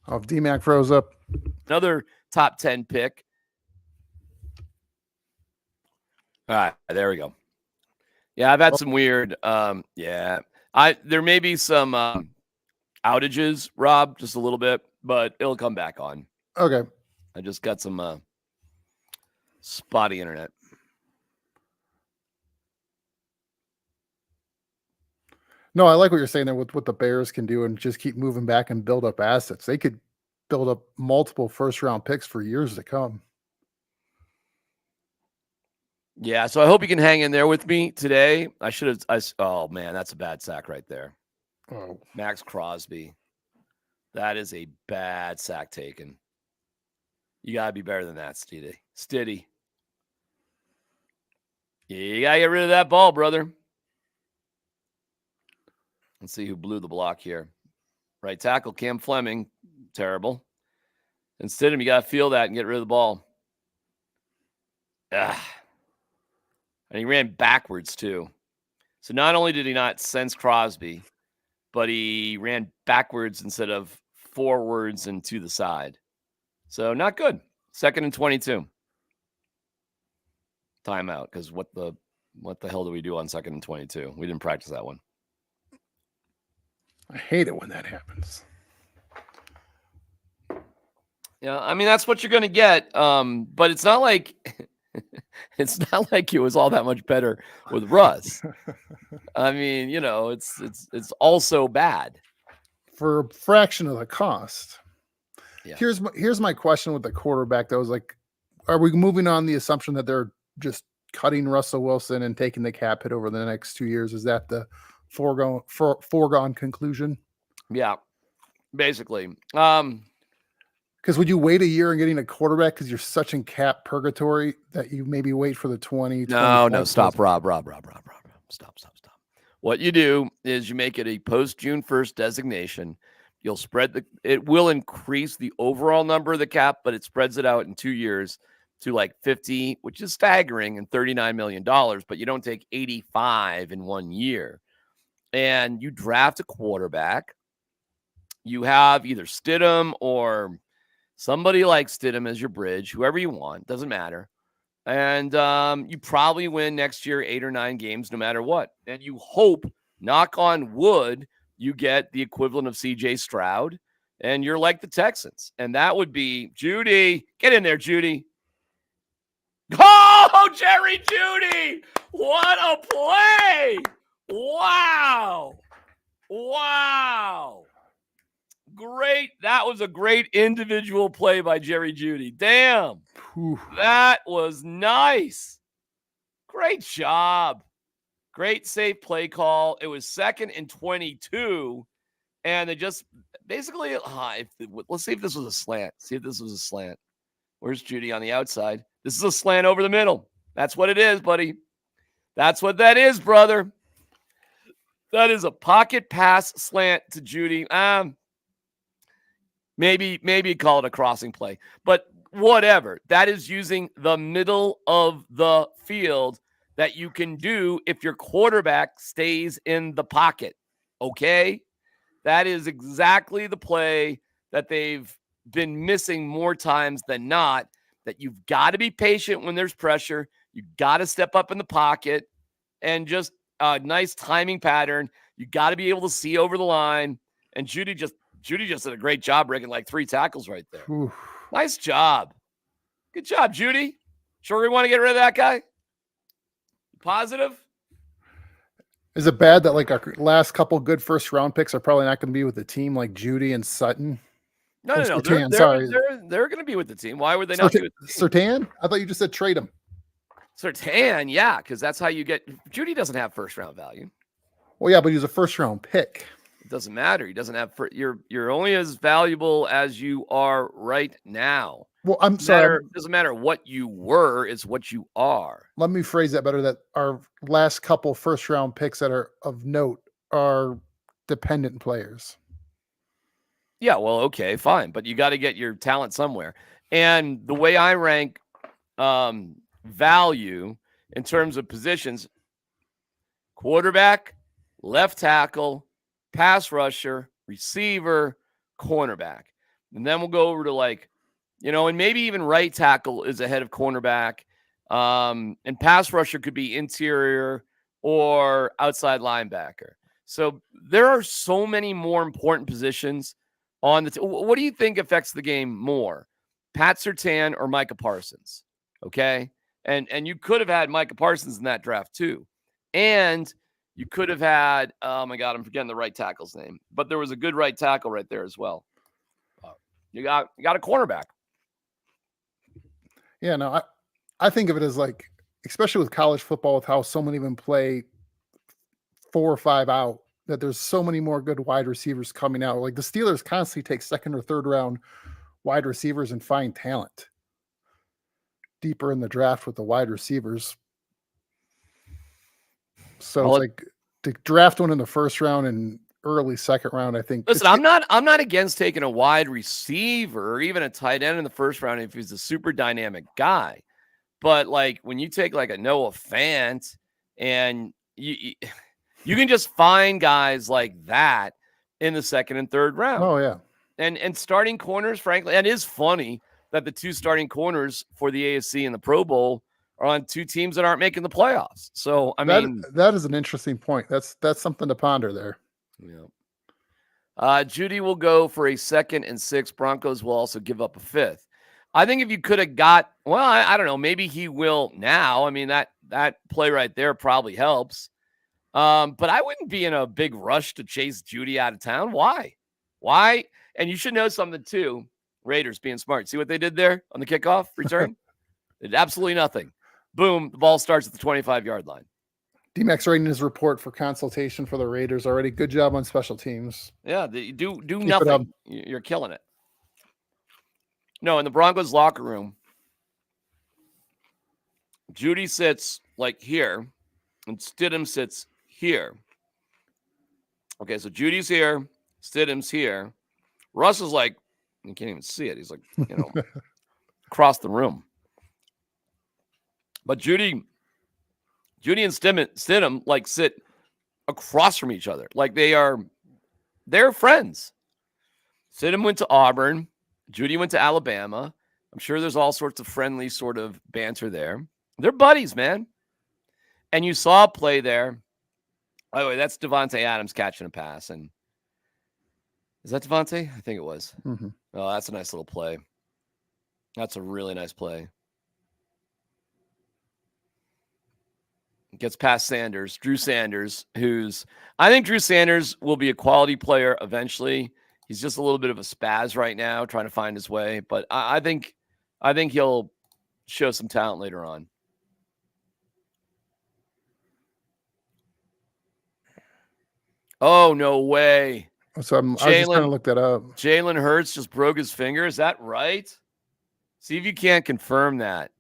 Oh, if D-Mac froze up. Another top 10 pick. All right, there we go. Yeah, I've had some weird. There may be some outages, Rob, just a little bit, but it'll come back on. Okay. I just got some spotty internet. No, I like what you're saying there with what the Bears can do and just keep moving back and build up assets. They could build up multiple first-round picks for years to come. Yeah, so I hope you can hang in there with me today. Oh, man, that's a bad sack right there. Oh. Max Crosby. That is a bad sack taken. You got to be better than that, Stiddy. You got to get rid of that ball, brother. Let's see who blew the block here. Right tackle, Cam Fleming. Terrible. And Stidham, you got to feel that and get rid of the ball. And he ran backwards, too. So not only did he not sense Crosby, but he ran backwards instead of forwards and to the side. So not good. 2nd and 22. Timeout, because what the hell do we do on 2nd and 22? We didn't practice that one. I hate it when that happens. Yeah, I mean that's what you're going to get. But it's not like it was all that much better with Russ. I mean, it's also bad for a fraction of the cost. Yeah. Here's my question with the quarterback. That was like, are we moving on the assumption that they're just cutting Russell Wilson and taking the cap hit over the next 2 years? Is that the foregone conclusion? Yeah, basically. Because would you wait a year and getting a quarterback because you're such in cap purgatory that you maybe wait for the 20? No, stop, Rob. Stop. What you do is you make it a post June 1st designation. You'll spread it will increase the overall number of the cap, but it spreads it out in 2 years to like 50, which is staggering, and $39 million, but you don't take 85 in 1 year. And you draft a quarterback. You have either Stidham or somebody like Stidham as your bridge, whoever you want, doesn't matter. And you probably win next year 8 or 9 games no matter what. And you hope, knock on wood, you get the equivalent of CJ Stroud, and you're like the Texans. And that would be Judy. Get in there, Judy. Oh, Jerry Judy. What a play. Wow. Great. That was a great individual play by Jerry Judy. Damn. That was nice. Great job. Great safe play call. It was 2nd and 22. And they just basically, let's see if this was a slant. Where's Judy on the outside? This is a slant over the middle. That's what it is, buddy. That's what that is, brother. That is a pocket pass slant to Judy. Maybe call it a crossing play, but whatever. That is using the middle of the field that you can do if your quarterback stays in the pocket. Okay? That is exactly the play that they've been missing more times than not, that you've got to be patient when there's pressure. You got to step up in the pocket and just a nice timing pattern. You got to be able to see over the line. And Judy just did a great job breaking like 3 tackles right there. Oof. Nice job. Good job, Judy. Sure we want to get rid of that guy? Positive? Is it bad that like our last couple good first round picks are probably not going to be with the team, like Judy and Sutton? No. Surtain, They're going to be with the team. Why would they not be with the team? Surtain? I thought you just said trade him. Surtain, yeah, because that's how you get. Judy doesn't have first round value. Well, yeah, but he's a first round pick. It doesn't matter. He doesn't have. You're only as valuable as you are right now. Well, I'm sorry. It doesn't matter what you were; it's what you are. Let me phrase that better. That our last couple first round picks that are of note are dependent players. Yeah, well, okay, fine, but you got to get your talent somewhere. And the way I rank value in terms of positions: quarterback, left tackle, pass rusher, receiver, cornerback. And then we'll go over to and maybe even right tackle is ahead of cornerback. And pass rusher could be interior or outside linebacker. So there are so many more important positions on the what do you think affects the game more? Pat Surtain or Micah Parsons? Okay? And you could have had Micah Parsons in that draft too. And you could have had, oh my God, I'm forgetting the right tackle's name, but there was a good right tackle right there as well. You got a cornerback. Yeah, no, I think of it as like, especially with college football, with how so many of them play 4 or 5 out, that there's so many more good wide receivers coming out. Like the Steelers constantly take 2nd or 3rd round wide receivers and find talent deeper in the draft with the wide receivers. So it's like to draft one in the 1st round and early 2nd round, I think. Listen, I'm not against taking a wide receiver or even a tight end in the 1st round if he's a super dynamic guy. But like when you take like a Noah Fant and You can just find guys like that in the second and third round. Oh, yeah. And starting corners, frankly, and it is funny that the two starting corners for the AFC and the Pro Bowl are on two teams that aren't making the playoffs. So, I mean, that is an interesting point. That's something to ponder there. Yeah. Judy will go for a 2nd and 6. Broncos will also give up a 5th. I think if you could have got, well, I don't know, maybe he will now. I mean, that play right there probably helps. But I wouldn't be in a big rush to chase Judy out of town. Why? And you should know something too. Raiders being smart. See what they did there on the kickoff return? They did absolutely nothing. Boom, the ball starts at the 25-yard line. D-Max writing his report for consultation for the Raiders already. Good job on special teams. Yeah, do nothing. You're killing it. No, in the Broncos locker room, Judy sits like here, and Stidham sits here. Okay, so Judy's here, Stidham's here. Russ is like, you can't even see it. He's like, across the room. But Judy and Stidham like sit across from each other. Like they're friends. Stidham went to Auburn. Judy went to Alabama. I'm sure there's all sorts of friendly sort of banter there. They're buddies, man. And you saw a play there. By the way, that's Devontae Adams catching a pass. And is that Devontae? I think it was. Mm-hmm. Oh, that's a nice little play. That's a really nice play. Gets past Sanders, Drew Sanders, I think Drew Sanders will be a quality player eventually. He's just a little bit of a spaz right now, trying to find his way. But I think he'll show some talent later on. Oh, no way. So I was just trying to look that up. Jalen Hurts just broke his finger. Is that right? See if you can't confirm that.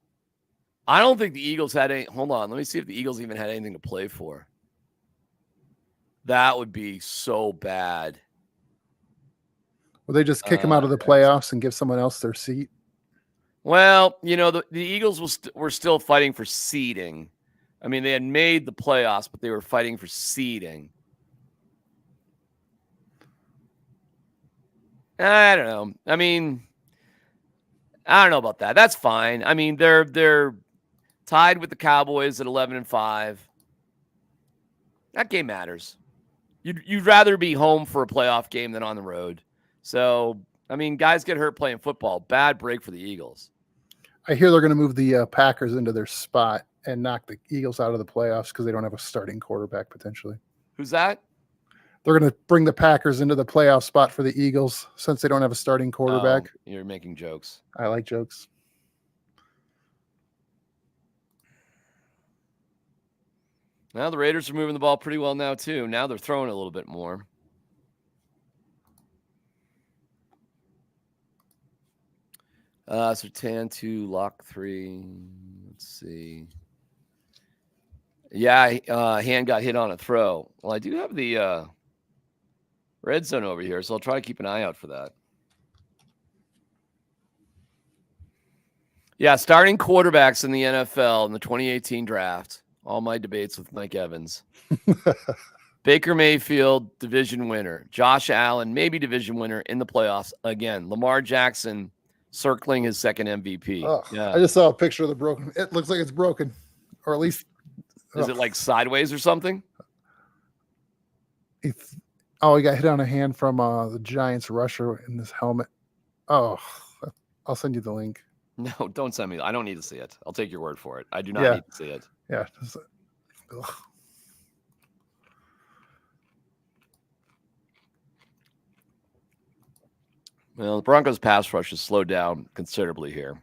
I don't think the Eagles had any. Hold on. Let me see if the Eagles even had anything to play for. That would be so bad. Will they just kick him out of the playoffs and give someone else their seat? Well, the Eagles were still fighting for seeding. I mean, they had made the playoffs, but they were fighting for seeding. I don't know. I mean, I don't know about that. That's fine. I mean, they're tied with the Cowboys at 11-5. That game matters. You'd rather be home for a playoff game than on the road. So, I mean, guys get hurt playing football. Bad break for the Eagles. I hear they're going to move the Packers into their spot and knock the Eagles out of the playoffs because they don't have a starting quarterback potentially. Who's that? They're going to bring the Packers into the playoff spot for the Eagles since they don't have a starting quarterback. Oh, you're making jokes. I like jokes. Now the Raiders are moving the ball pretty well now, too. Now they're throwing a little bit more. Sertan 2, lock 3. Let's see. Yeah, hand got hit on a throw. Well, I do have the red zone over here, so I'll try to keep an eye out for that. Yeah, starting quarterbacks in the NFL in the 2018 draft. All my debates with Mike Evans. Baker Mayfield, division winner. Josh Allen, maybe division winner in the playoffs again. Lamar Jackson circling his second MVP. Oh, yeah. I just saw a picture of the broken. It looks like it's broken, or at least. Is it like sideways or something? He got hit on a hand from the Giants rusher in this helmet. Oh, I'll send you the link. No, don't send me. I don't need to see it. I'll take your word for it. I do not need to see it. Yeah. Well, the Broncos pass rush has slowed down considerably here.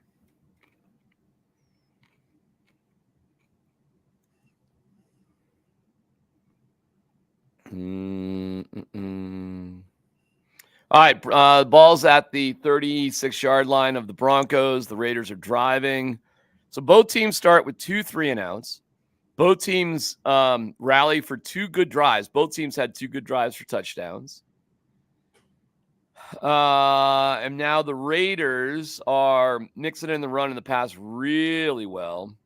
All right, ball's at the 36-yard line of the Broncos. The Raiders are driving. So both teams start with 2 3-and-outs. Both teams rally for 2 good drives. Both teams had 2 good drives for touchdowns. And now the Raiders are mixing in the run and the pass really well.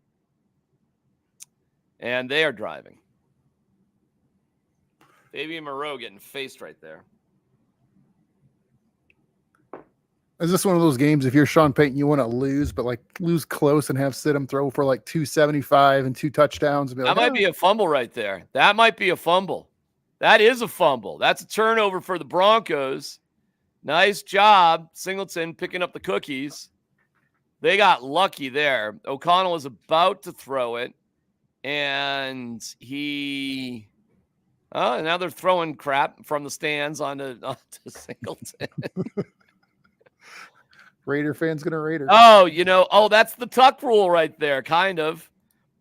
And they are driving. Fabian Moreau getting faced right there. Is this one of those games, if you're Sean Payton, you want to lose, but like lose close and have Stidham throw for like 275 and 2 touchdowns? And be like, That might be a fumble right there. That might be a fumble. That is a fumble. That's a turnover for the Broncos. Nice job, Singleton, picking up the cookies. They got lucky there. O'Connell was about to throw it, and now they're throwing crap from the stands onto Singleton. Raider fans gonna Raider. That's the tuck rule right there, kind of.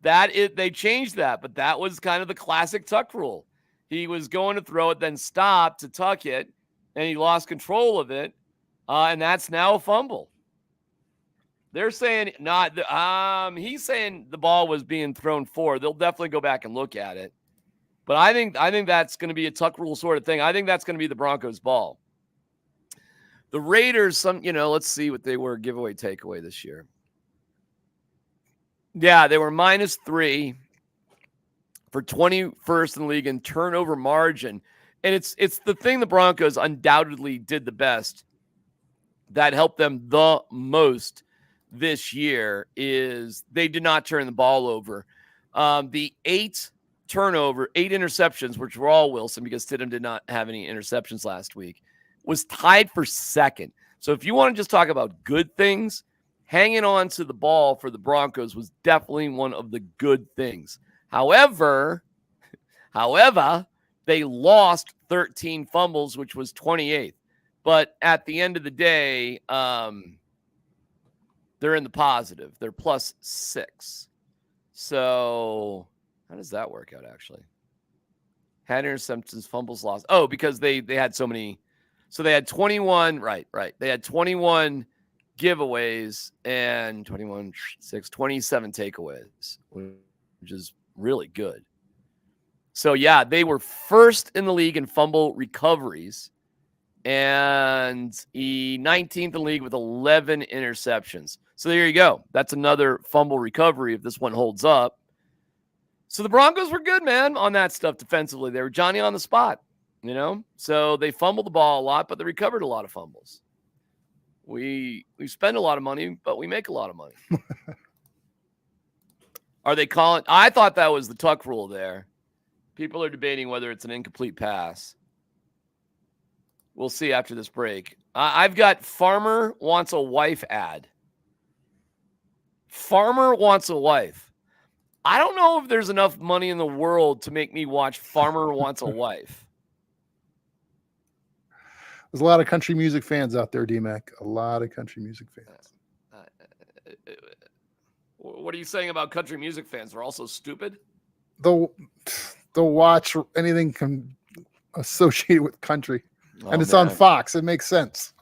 They changed that, but that was kind of the classic tuck rule. He was going to throw it, then stopped to tuck it, and he lost control of it, and that's now a fumble. They're saying he's saying the ball was being thrown forward. They'll definitely go back and look at it. But I think that's going to be a tuck rule sort of thing. I think that's going to be the Broncos' ball. The Raiders, let's see what they were giveaway takeaway this year. Yeah, they were -3 for 21st in the league in turnover margin. And it's the thing the Broncos undoubtedly did the best that helped them the most this year is they did not turn the ball over. The 8 interceptions, which were all Wilson because Stidham did not have any interceptions last week, was tied for second. So if you want to just talk about good things, hanging on to the ball for the Broncos was definitely one of the good things. However, they lost 13 fumbles, which was 28th. But at the end of the day, they're in the positive. They're +6. So how does that work out, actually? Had interceptions, fumbles, lost. Oh, because they had so many. So they had 21, right. They had 21 giveaways and 27 takeaways, which is really good. So, yeah, they were first in the league in fumble recoveries and 19th in the league with 11 interceptions. So there you go. That's another fumble recovery if this one holds up. So the Broncos were good, man, on that stuff defensively. They were Johnny on the spot, So they fumbled the ball a lot, but they recovered a lot of fumbles. We spend a lot of money, but we make a lot of money. Are they calling? I thought that was the tuck rule there. People are debating whether it's an incomplete pass. We'll see after this break. I've got Farmer wants a wife ad. Farmer wants a wife. I don't know if there's enough money in the world to make me watch Farmer wants a wife. There's a lot of country music fans out there, D-Mac. A lot of country music fans. What are you saying about country music fans? They're also stupid? They'll watch anything associated with country. And it's on Fox. It makes sense.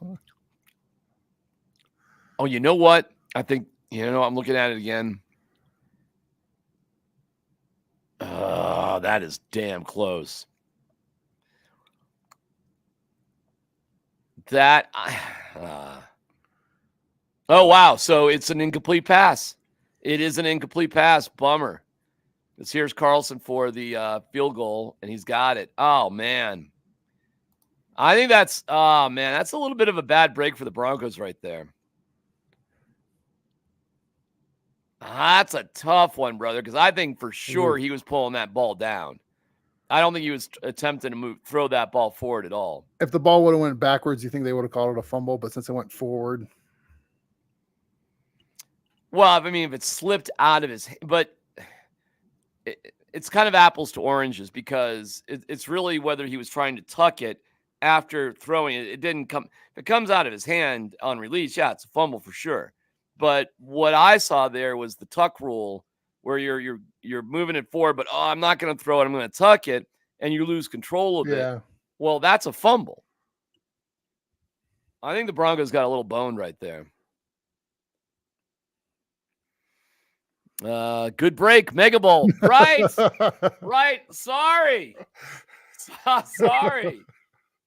Oh, you know what? I think, I'm looking at it again. That is damn close. Oh, wow. So it's an incomplete pass. It is an incomplete pass. Bummer. Here's Carlson for the field goal, and he's got it. Oh, man. I think that's a little bit of a bad break for the Broncos right there. That's a tough one, brother, because I think for sure he was pulling that ball down. I don't think he was attempting to throw that ball forward at all. If the ball would have went backwards, you think they would have called it a fumble? But since it went forward, well, if it slipped out of his, but it's kind of apples to oranges because it's really whether he was trying to tuck it after throwing it. It didn't come. If it comes out of his hand on release, yeah, it's a fumble for sure. But what I saw there was the tuck rule, where you're moving it forward, but I'm not going to throw it. I'm going to tuck it, and you lose control of it. Well, that's a fumble. I think the Broncos got a little bone right there. Good break, Mega Bowl. Right. Right. Sorry.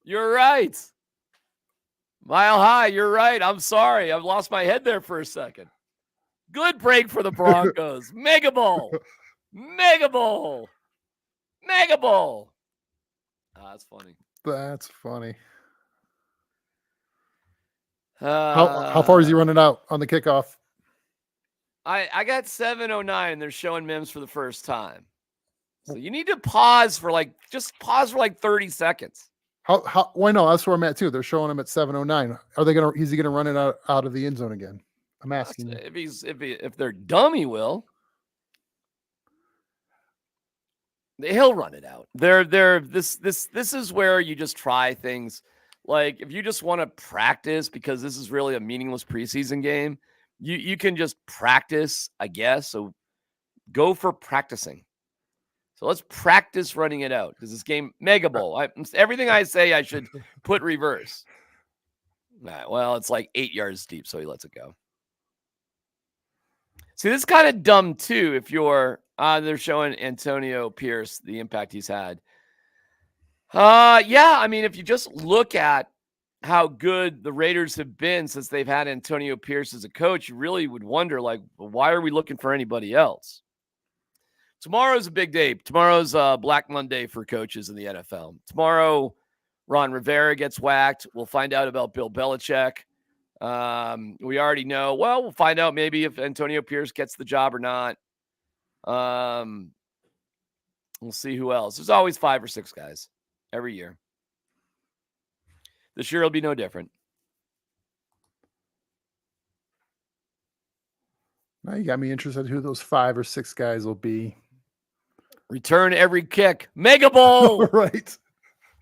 You're right. Mile High, you're right. I'm sorry. I've lost my head there for a second. Good break for the Broncos. Mega Bowl. That's funny. That's funny. How far is he running out on the kickoff? I got 7:09. They're showing Mims for the first time. So you need to pause for just pause for 30 seconds. How? Why no? That's where I'm at too. They're showing him at 7:09. Are they gonna? Is he gonna run it out of the end zone again? I'm asking you. If they're dumb, he will. He'll run it out. This is where you just try things. Like if you just want to practice because this is really a meaningless preseason game, you can just practice, I guess. So go for practicing. So let's practice running it out because this game, Mega Bowl. Everything I say, I should put reverse. Right, well, it's 8 yards deep, so he lets it go. See, this is kind of dumb too. If you're, they're showing Antonio Pierce the impact he's had. Yeah, I mean, if you just look at how good the Raiders have been since they've had Antonio Pierce as a coach, you really would wonder, why are we looking for anybody else? Tomorrow's a big day. Tomorrow's Black Monday for coaches in the NFL. Tomorrow, Ron Rivera gets whacked. We'll find out about Bill Belichick. We already know. Well, we'll find out maybe if Antonio Pierce gets the job or not. We'll see who else. There's always 5 or 6 guys every year. This year will be no different. Now you got me interested in who those 5 or 6 guys will be. Return every kick. Mega Bowl. Right.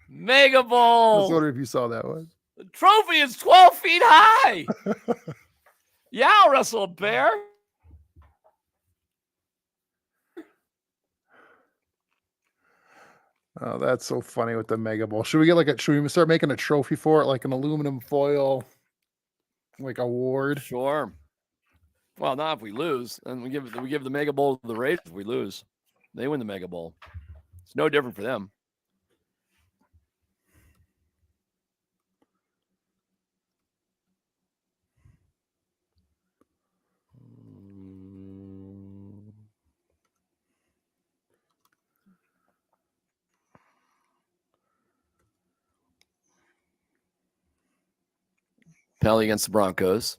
Mega Bowl. I was wondering if you saw that one. The trophy is 12 feet high. Yeah, I'll wrestle a bear. Oh, that's so funny with the Mega Bowl. Should we start making a trophy for it, like an aluminum foil, award? Sure. Well, not if we lose. And we give the Mega Bowl to the Raiders if we lose. They win the Mega Bowl. It's no different for them. Penalty against the Broncos.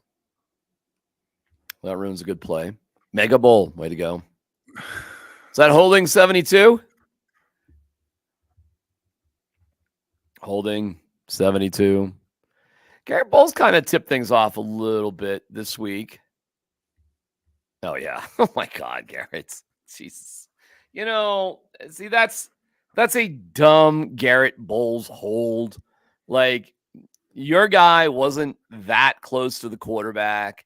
That ruins a good play. Mega Bowl. Way to go. Is that holding 72? Holding 72. Garrett Bowles kind of tipped things off a little bit this week. Oh, yeah. Oh, my God, Garrett. Jesus. See, that's a dumb Garrett Bowles hold. Your guy wasn't that close to the quarterback.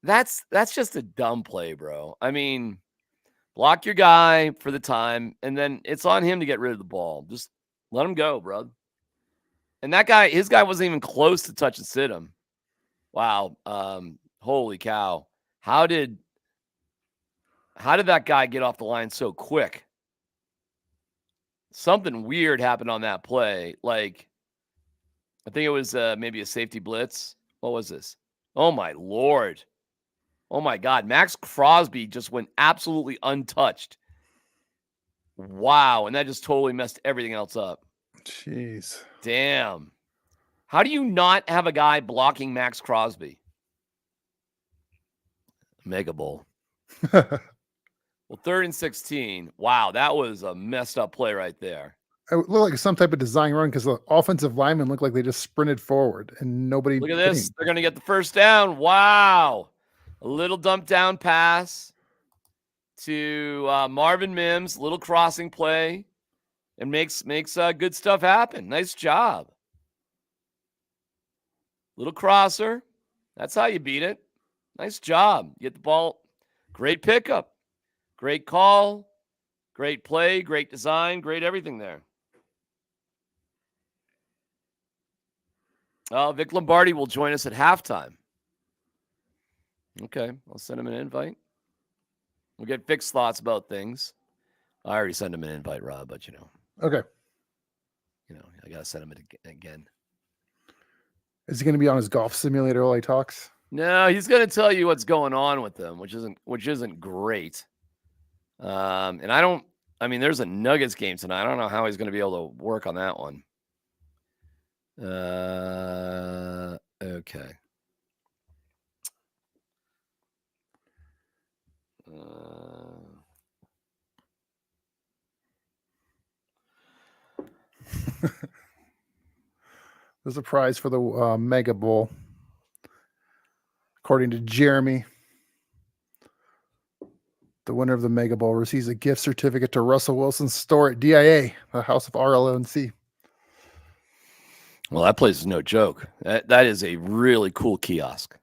That's just a dumb play, bro. I mean, block your guy for the time, and then it's on him to get rid of the ball. Just let him go, bro. And his guy wasn't even close to touch and sit him. Wow. Holy cow. How did that guy get off the line so quick? Something weird happened on that play. I think it was maybe a safety blitz. What was this? Oh, my Lord. Oh, my God. Max Crosby just went absolutely untouched. Wow. And that just totally messed everything else up. Jeez. Damn. How do you not have a guy blocking Max Crosby? Mega Bowl. Well, 3rd and 16. Wow, that was a messed up play right there. It looked like some type of design run because the offensive linemen looked like they just sprinted forward and nobody. Look at this. They're going to get the first down. Wow. A little dump down pass to Marvin Mims. Little crossing play. And makes good stuff happen. Nice job. Little crosser. That's how you beat it. Nice job. Get the ball. Great pickup. Great call. Great play. Great design. Great everything there. Vic Lombardi will join us at halftime. Okay. I'll send him an invite. We'll get Vic's thoughts about things. I already sent him an invite, Rob, but Okay. I got to send him it again. Is he going to be on his golf simulator while he talks? No, he's going to tell you what's going on with them, which isn't great. And I I mean, there's a Nuggets game tonight. I don't know how he's going to be able to work on that one. Okay. There's a prize for the Mega Bowl. According to Jeremy, the winner of the Mega Bowl receives a gift certificate to Russell Wilson's store at DIA, the House of RLNC. Well, that place is no joke. That is a really cool kiosk.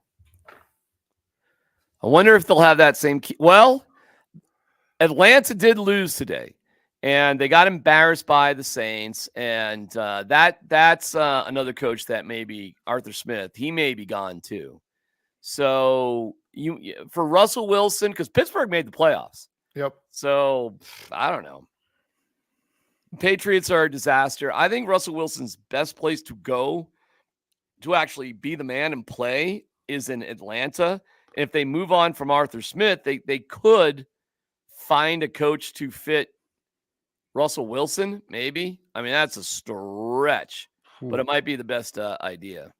I wonder if they'll have that same well, Atlanta did lose today, and they got embarrassed by the Saints, and that's another coach that maybe Arthur Smith, he may be gone too. So for Russell Wilson, because Pittsburgh made the playoffs. Yep. So I don't know. Patriots are a disaster. I think Russell Wilson's best place to go to actually be the man and play is in Atlanta. If they move on from Arthur Smith, they could find a coach to fit Russell Wilson, maybe. I mean, that's a stretch, but it might be the best idea.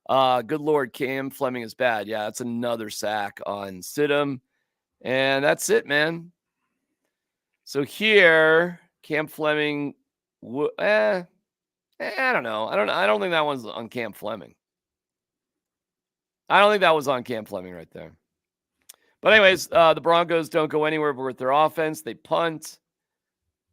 Good Lord, Cam Fleming is bad. Yeah, that's another sack on Stidham. And that's it, man. So here, Cam Fleming, I don't know. I don't think that one's on Cam Fleming. I don't think that was on Cam Fleming right there. But anyways, the Broncos don't go anywhere with their offense. They punt.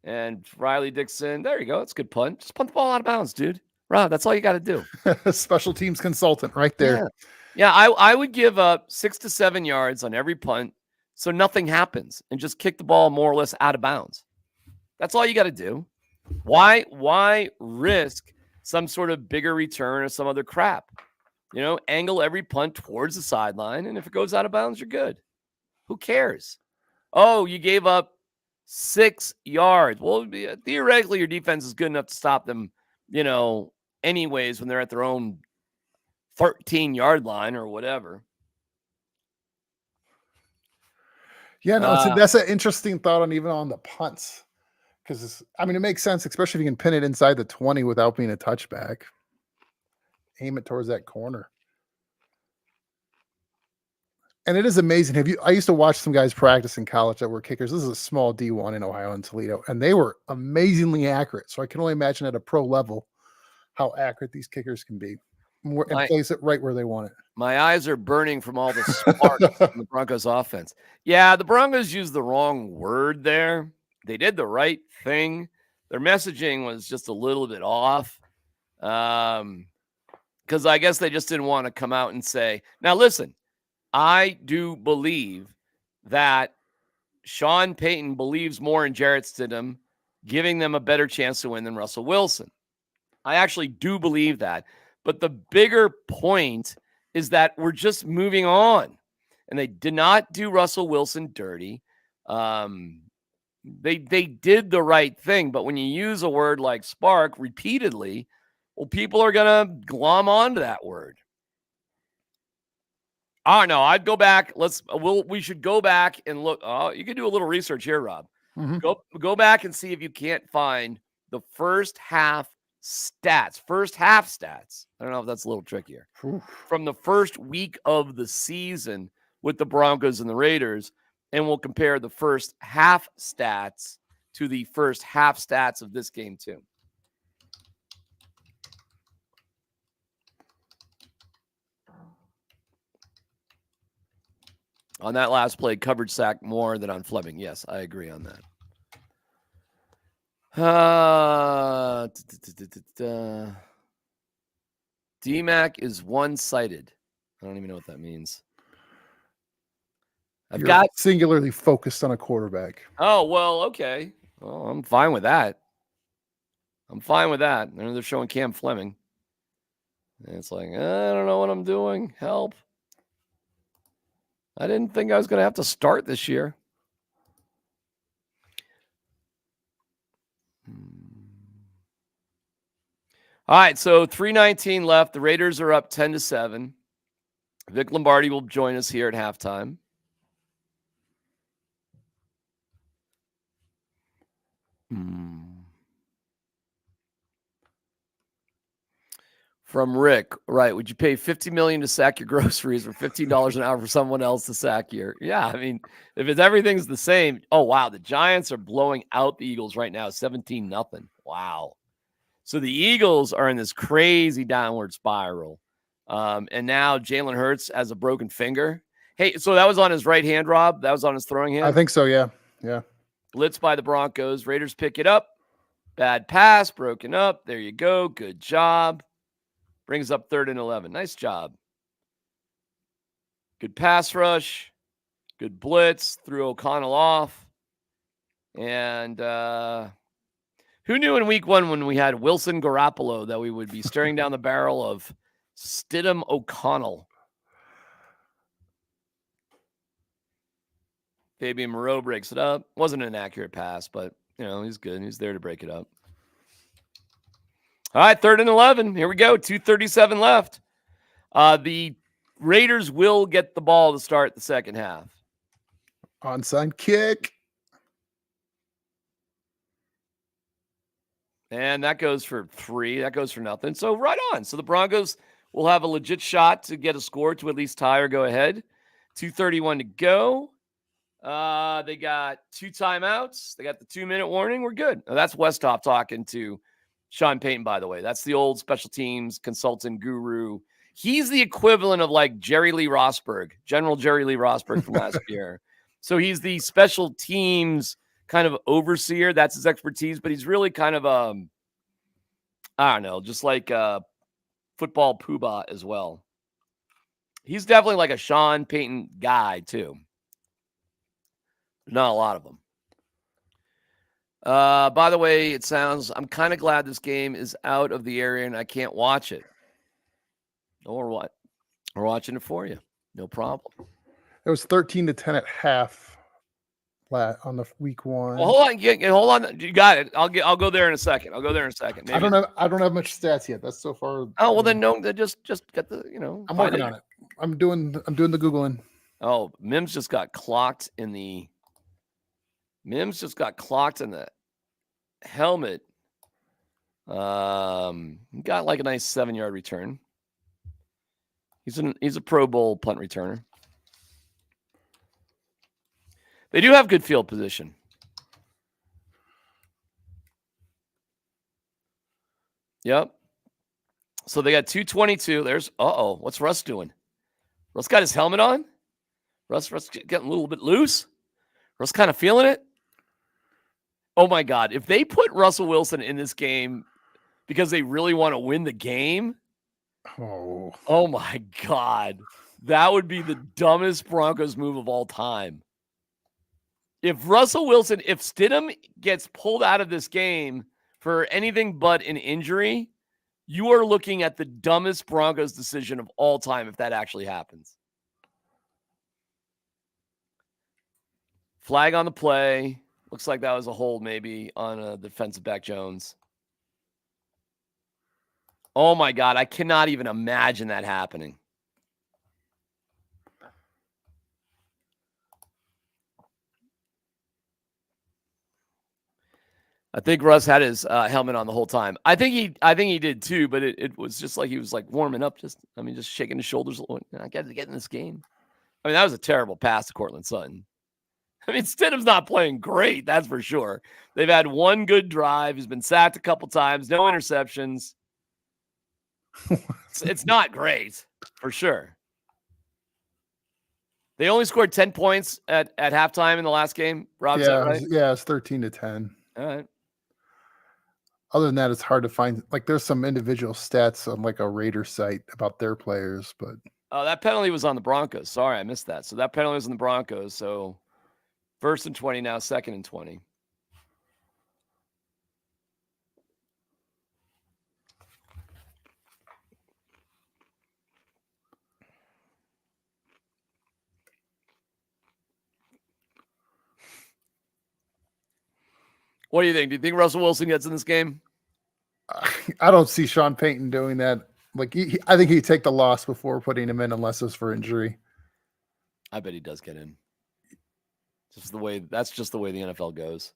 And Riley Dixon, there you go. That's a good punt. Just punt the ball out of bounds, dude. Rob, that's all you got to do. Special teams consultant right there. Yeah, I would give up 6 to 7 yards on every punt so nothing happens and just kick the ball more or less out of bounds. That's all you got to do. Why risk some sort of bigger return or some other crap? Angle every punt towards the sideline, and if it goes out of bounds, you're good. Who cares? Oh, you gave up 6 yards. Well, theoretically, your defense is good enough to stop them, anyways, when they're at their own 13-yard line or whatever. Yeah, no, that's an interesting thought on the punts. Because, it makes sense, especially if you can pin it inside the 20 without being a touchback. Aim it towards that corner. And it is amazing. I used to watch some guys practice in college that were kickers. This is a small D1 in Ohio and Toledo, and they were amazingly accurate. So I can only imagine at a pro level how accurate these kickers can be and place it right where they want it. My eyes are burning from all the sparks from the Broncos offense. Yeah, the Broncos used the wrong word there. They did the right thing. Their messaging was just a little bit off. Because I guess they just didn't want to come out and say, now listen, I do believe that Sean Payton believes more in Jarrett Stidham, giving them a better chance to win than Russell Wilson. I actually do believe that. But the bigger point is that we're just moving on. And they did not do Russell Wilson dirty. They did the right thing. But when you use a word like spark repeatedly, well, people are going to glom onto that word. I don't know. I'd go back. We should go back and look. Oh, you can do a little research here, Rob. Mm-hmm. Go back and see if you can't find the first half stats. I don't know if that's a little trickier. Oof. From the first week of the season with the Broncos and the Raiders, and we'll compare the first half stats to the first half stats of this game too. On that last play, coverage sack more than on Fleming. Yes, I agree on that. DMAC is one-sided. I don't even know what that means. I've got singularly focused on a quarterback. Oh, well, okay. Well, I'm fine with that. And they're showing Cam Fleming. And it's like, I don't know what I'm doing. Help. I didn't think I was going to have to start this year. All right, so 3:19 left. The Raiders are up 10-7. Vic Lombardi will join us here at halftime. From Rick, right? Would you pay $50 million to sack your groceries or $15 an hour for someone else to sack your? Yeah, I mean, if it's everything's the same. Oh wow, the Giants are blowing out the Eagles right now, 17-0. Wow. So the Eagles are in this crazy downward spiral, and now Jalen Hurts has a broken finger. Hey, so that was on his right hand, Rob. That was on his throwing hand. I think so. Yeah. Yeah. Blitz by the Broncos. Raiders pick it up. Bad pass, broken up. There you go. Good job. Brings up 3rd and 11. Nice job. Good pass rush. Good blitz. Threw O'Connell off. And who knew in week 1 when we had Wilson Garoppolo that we would be staring down the barrel of Stidham O'Connell? Fabian Moreau breaks it up. Wasn't an accurate pass, but, he's good. He's there to break it up. All right, 3rd and 11. Here we go. 2:37 left. The Raiders will get the ball to start the second half. Onside kick. And that goes for 3. That goes for nothing. So right on. So the Broncos will have a legit shot to get a score to at least tie or go ahead. 2:31 to go. They got 2 timeouts. They got the 2-minute warning. We're good. Now, that's Westhoff talking to Sean Payton, by the way. That's the old special teams consultant guru. He's the equivalent of like Jerry Lee Rosberg, General Jerry Lee Rosberg from last year. So he's the special teams kind of overseer. That's his expertise, but he's really kind of I don't know, just like a football poobah as well. He's definitely like a Sean Payton guy too. Not a lot of them. By the way, I'm kind of glad this game is out of the area and I can't watch it. Or what? We're watching it for you. No problem. It was 13-10 at half on the week 1. Well, hold on. You got it. I'll go there in a second. Maybe. I don't have much stats yet. That's so far. Oh, well then no, just get the, I'm working on it. I'm doing the Googling. Oh, Mims just got clocked in the helmet. Got like a nice 7-yard return. He's a Pro Bowl punt returner. They do have good field position. Yep. So they got 2:22. There's what's Russ doing? Russ got his helmet on. Russ getting a little bit loose. Russ kind of feeling it. Oh my God! If they put Russell Wilson in this game because they really want to win the game, oh my God, that would be the dumbest Broncos move of all time. If Stidham gets pulled out of this game for anything but an injury, you are looking at the dumbest Broncos decision of all time if that actually happens. Flag on the play. Looks like that was a hold maybe on a defensive back Jones. Oh my God, I cannot even imagine that happening. I think Russ had his helmet on the whole time. I think he did too, but it was just like he was like warming up, just shaking his shoulders a little. I got to get in this game. I mean, that was a terrible pass to Cortland Sutton. I mean, Stidham's not playing great, that's for sure. They've had one good drive. He's been sacked a couple times, no interceptions. It's not great, for sure. They only scored 10 points at halftime in the last game. Rob, is that right? Yeah, it's 13-10. All right. Other than that, it's hard to find. Like, there's some individual stats on like a Raider site about their players, but that penalty was on the Broncos. Sorry, I missed that. So that penalty was on the Broncos. So 1st and 20 now, 2nd and 20. What do you think? Do you think Russell Wilson gets in this game? I don't see Sean Payton doing that. Like, I think he'd take the loss before putting him in unless it's for injury. I bet he does get in. That's just the way the NFL goes.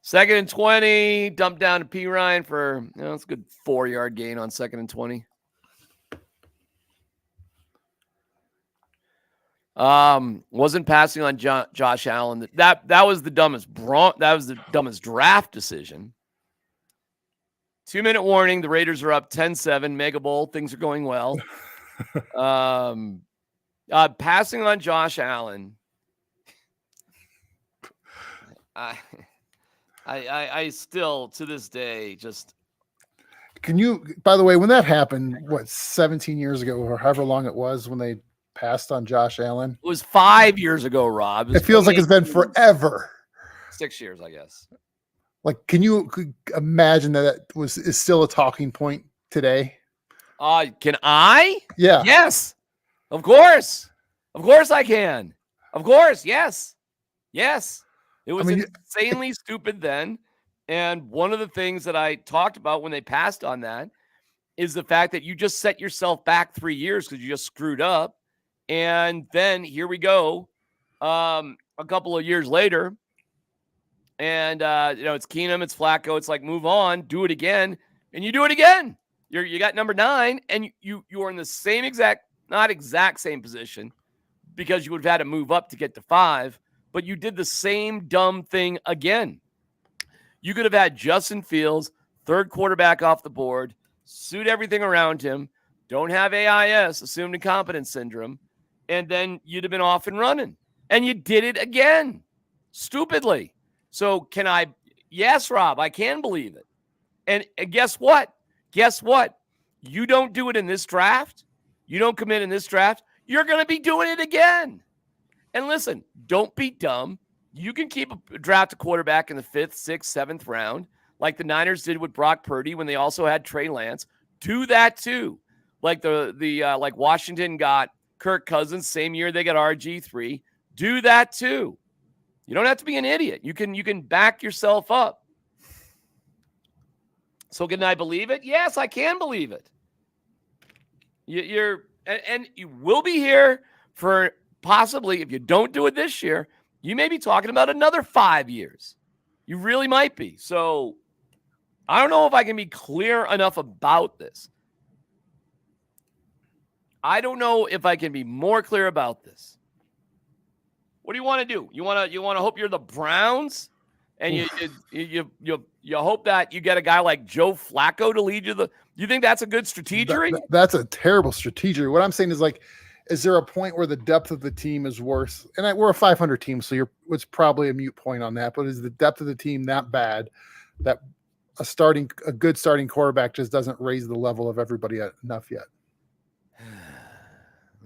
2nd and 20, dump down to P. Ryan for, it's a good 4-yard gain on 2nd and 20. Wasn't passing on Josh Allen. That was the dumbest draft decision. 2-minute warning. The Raiders are up 10-7. Mega Bowl. Things are going well. Passing on Josh Allen. I still, to this day, just. Can you, by the way, when that happened, 17 years ago or however long it was when they passed on Josh Allen? It was 5 years ago, Rob. It feels like it's been forever. 6 years, I guess. Like, can you imagine that is still a talking point today? Can I? Yeah. Yes. Of course. Of course I can. Of course. Yes. Yes. It was insanely stupid then. And one of the things that I talked about when they passed on that is the fact that you just set yourself back 3 years because you just screwed up. And then here we go a couple of years later. And, it's Keenum, it's Flacco. It's like, move on, do it again. And you do it again. You got number 9, and you are in the not exact same position because you would have had to move up to get to 5, but you did the same dumb thing again. You could have had Justin Fields, 3rd quarterback off the board, suit everything around him, don't have AIS, assumed incompetence syndrome, and then you'd have been off and running. And you did it again, stupidly. So yes, Rob, I can believe it. And guess what? You don't do it in this draft. You don't commit in this draft. You're going to be doing it again. And listen, don't be dumb. You can draft a quarterback in the 5th, 6th, 7th round, like the Niners did with Brock Purdy when they also had Trey Lance. Do that too. Like like Washington got Kirk Cousins, same year they got RG3. Do that too. You don't have to be an idiot. You can back yourself up. So can I believe it? Yes, I can believe it. And you will be here for possibly, if you don't do it this year, you may be talking about another 5 years. You really might be. So I don't know if I can be clear enough about this. I don't know if I can be more clear about this. What do you want to do? You want to hope you're the Browns, and you hope that you get a guy like Joe Flacco to lead you. You think that's a good strategy? That's a terrible strategy. What I'm saying is, like, is there a point where the depth of the team is worse? And we're a 500 team, so it's probably a mute point on that. But is the depth of the team that bad that a good starting quarterback just doesn't raise the level of everybody enough yet?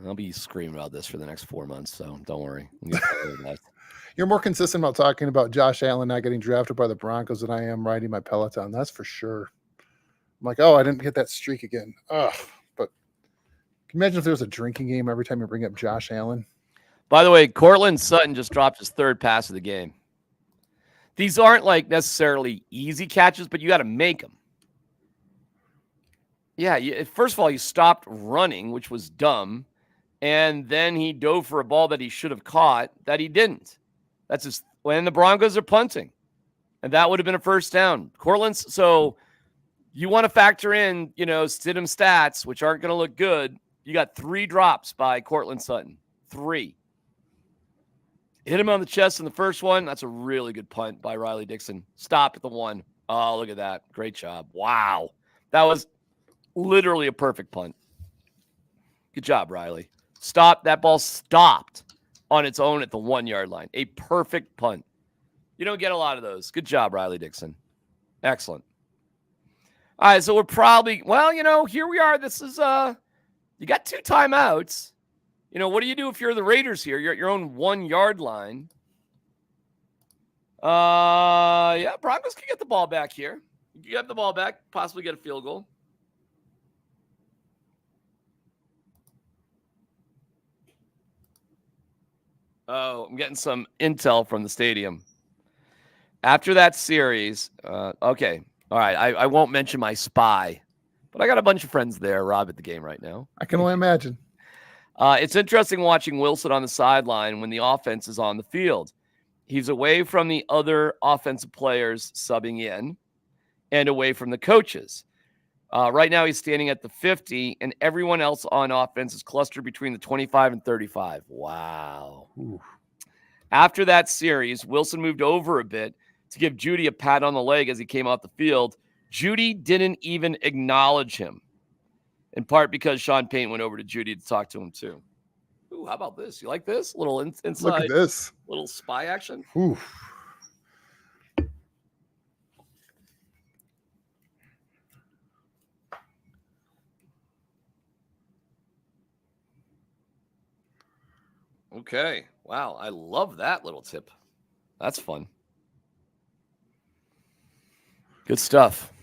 I'll be screaming about this for the next 4 months, so don't worry. You're more consistent about talking about Josh Allen not getting drafted by the Broncos than I am riding my Peloton. That's for sure. I'm like, I didn't get that streak again. Ugh. But can you imagine if there was a drinking game every time you bring up Josh Allen? By the way, Cortland Sutton just dropped his 3rd pass of the game. These aren't like necessarily easy catches, but you got to make them. Yeah, first of all, he stopped running, which was dumb. And then he dove for a ball that he should have caught that he didn't. When the Broncos are punting. And that would have been a first down. Cortland's, so you want to factor in, Stidham stats, which aren't going to look good. You got 3 drops by Cortland Sutton. 3. Hit him on the chest in the first one. That's a really good punt by Riley Dixon. Stopped at the 1. Oh, look at that. Great job. Wow. That was literally a perfect punt. Good job, Riley. That ball stopped on its own at the 1-yard line. A perfect punt. You don't get a lot of those. Good job, Riley Dixon. Excellent. All right, so we're probably, here we are. This is, you got 2 timeouts. What do you do if you're the Raiders here? You're at your own 1-yard line. Broncos can get the ball back here. You get the ball back, possibly get a field goal. Oh, I'm getting some intel from the stadium. After that series, okay. All right, I won't mention my spy, but I got a bunch of friends there, Rob, at the game right now. I can only imagine. It's interesting watching Wilson on the sideline when the offense is on the field. He's away from the other offensive players subbing in and away from the coaches. Right now, he's standing at the 50, and everyone else on offense is clustered between the 25 and 35. Wow. Ooh. After that series, Wilson moved over a bit to give Judy a pat on the leg as he came off the field. Judy didn't even acknowledge him, in part because Sean Payton went over to Judy to talk to him too. Ooh, how about this? You like this? Little inside. Look at this. Little spy action. Ooh. Okay. Wow. I love that little tip. That's fun. Good stuff.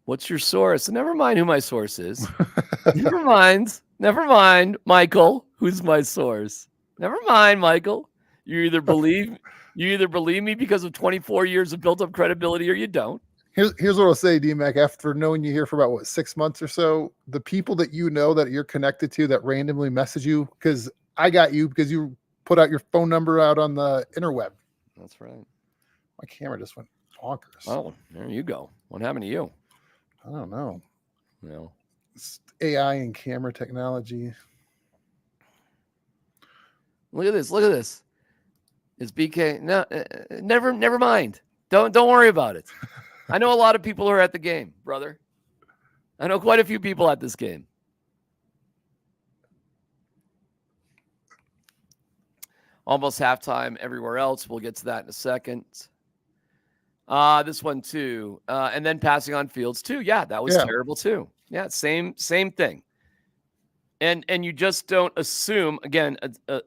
What's your source? Never mind who my source is. Never mind, Michael, who's my source. Never mind, Michael. You either believe me because of 24 years of built-up credibility, or you don't. Here's what I'll say, D-Mac. After knowing you here for about 6 months or so, the people that you know that you're connected to that randomly message you, because I got you because you put out your phone number out on the interweb. That's right. My camera just went bonkers. Oh, there you go. What happened to you? I don't know. No. It's AI and camera technology. Look at this. Is BK? No, never mind. Don't worry about it. I know a lot of people who are at the game, brother. I know quite a few people at this game. Almost halftime everywhere else. We'll get to that in a second. This one too. And then passing on Fields too. Yeah, that was terrible too. Yeah, same thing. And you just don't assume, again,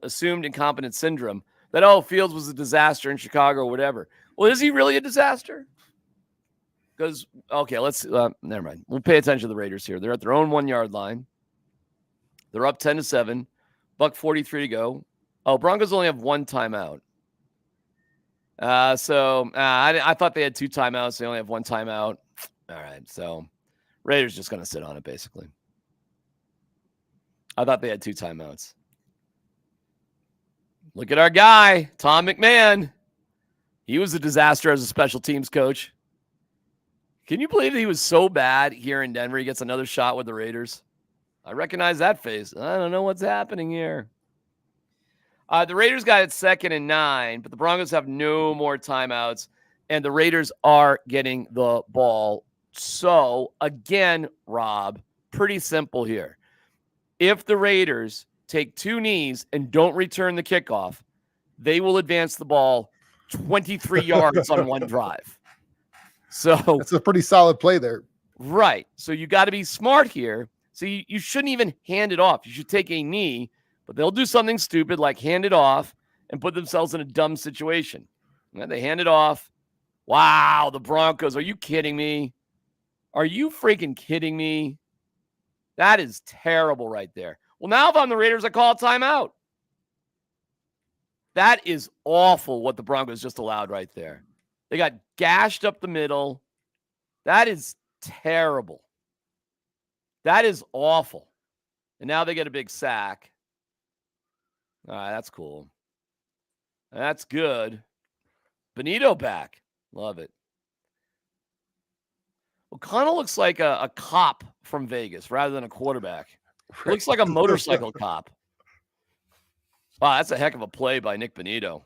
assumed incompetence syndrome, that, Fields was a disaster in Chicago or whatever. Well, is he really a disaster? Because, okay, never mind. We'll pay attention to the Raiders here. They're at their own 1 yard line. They're up 10-7. $1:43 to go. Oh, Broncos only have one timeout. I thought they had two timeouts. They only have one timeout. All right, so Raiders just going to sit on it, basically. I thought they had two timeouts. Look at our guy, Tom McMahon. He was a disaster as a special teams coach. Can you believe that he was so bad here in Denver? He gets another shot with the Raiders. I recognize that face. I don't know what's happening here. The Raiders got it 2nd and 9, but the Broncos have no more timeouts, and the Raiders are getting the ball. So, again, Rob, pretty simple here. If the Raiders take 2 knees and don't return the kickoff, they will advance the ball 23 yards on one drive. So that's a pretty solid play there. Right. So you got to be smart here. So you shouldn't even hand it off. You should take a knee, but they'll do something stupid like hand it off and put themselves in a dumb situation. And they hand it off. Wow, the Broncos. Are you kidding me? Are you freaking kidding me? That is terrible right there. Well, now if I'm the Raiders, I call a timeout. That is awful what the Broncos just allowed right there. They got gashed up the middle. That is terrible. That is awful. And now they get a big sack. All right, that's cool. That's good. Benito back. Love it. O'Connell looks like a cop from Vegas rather than a quarterback. He looks like a motorcycle cop. Wow, that's a heck of a play by Nick Benito.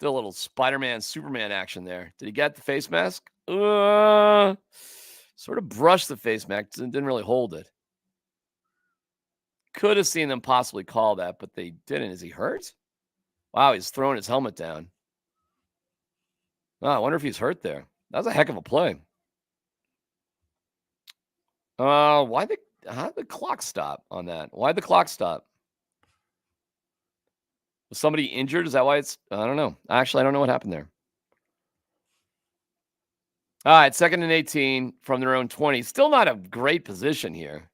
Did a little Spider-Man, Superman action there. Did he get the face mask? Sort of brushed the face mask. Didn't really hold it. Could have seen them possibly call that, but they didn't. Is he hurt? Wow, he's throwing his helmet down. Oh, I wonder if he's hurt there. That was a heck of a play. How did the clock stop on that? Why'd the clock stop? Was somebody injured? Is that why it's... I don't know. Actually, I don't know what happened there. All right, 2nd and 18 from their own 20. Still not a great position here.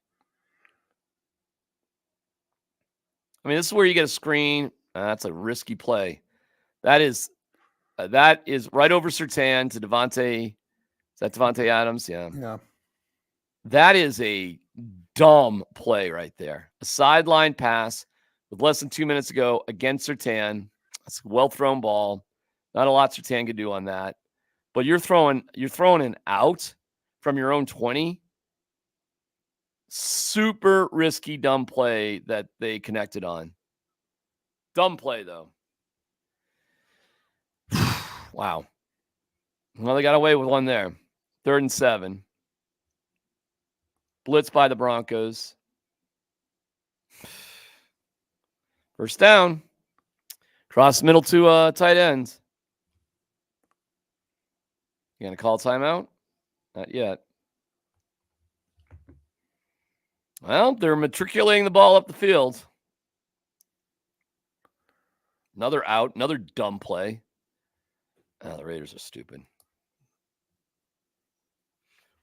I mean, this is where you get a screen. That's a risky play. That is right over Surtain to Devontae. Is that Devontae Adams? Yeah. Yeah. That is a dumb play right there. A sideline pass with less than 2 minutes ago against Surtain. It's a well-thrown ball. Not a lot Surtain could do on that. But you're throwing an out from your own 20. Super risky, dumb play that they connected on. Dumb play, though. Wow. Well, they got away with one there. 3rd and 7. Blitz by the Broncos. First down. Cross middle to tight ends. You going to call timeout? Not yet. Well, they're matriculating the ball up the field. Another out. Another dumb play. Oh, the Raiders are stupid.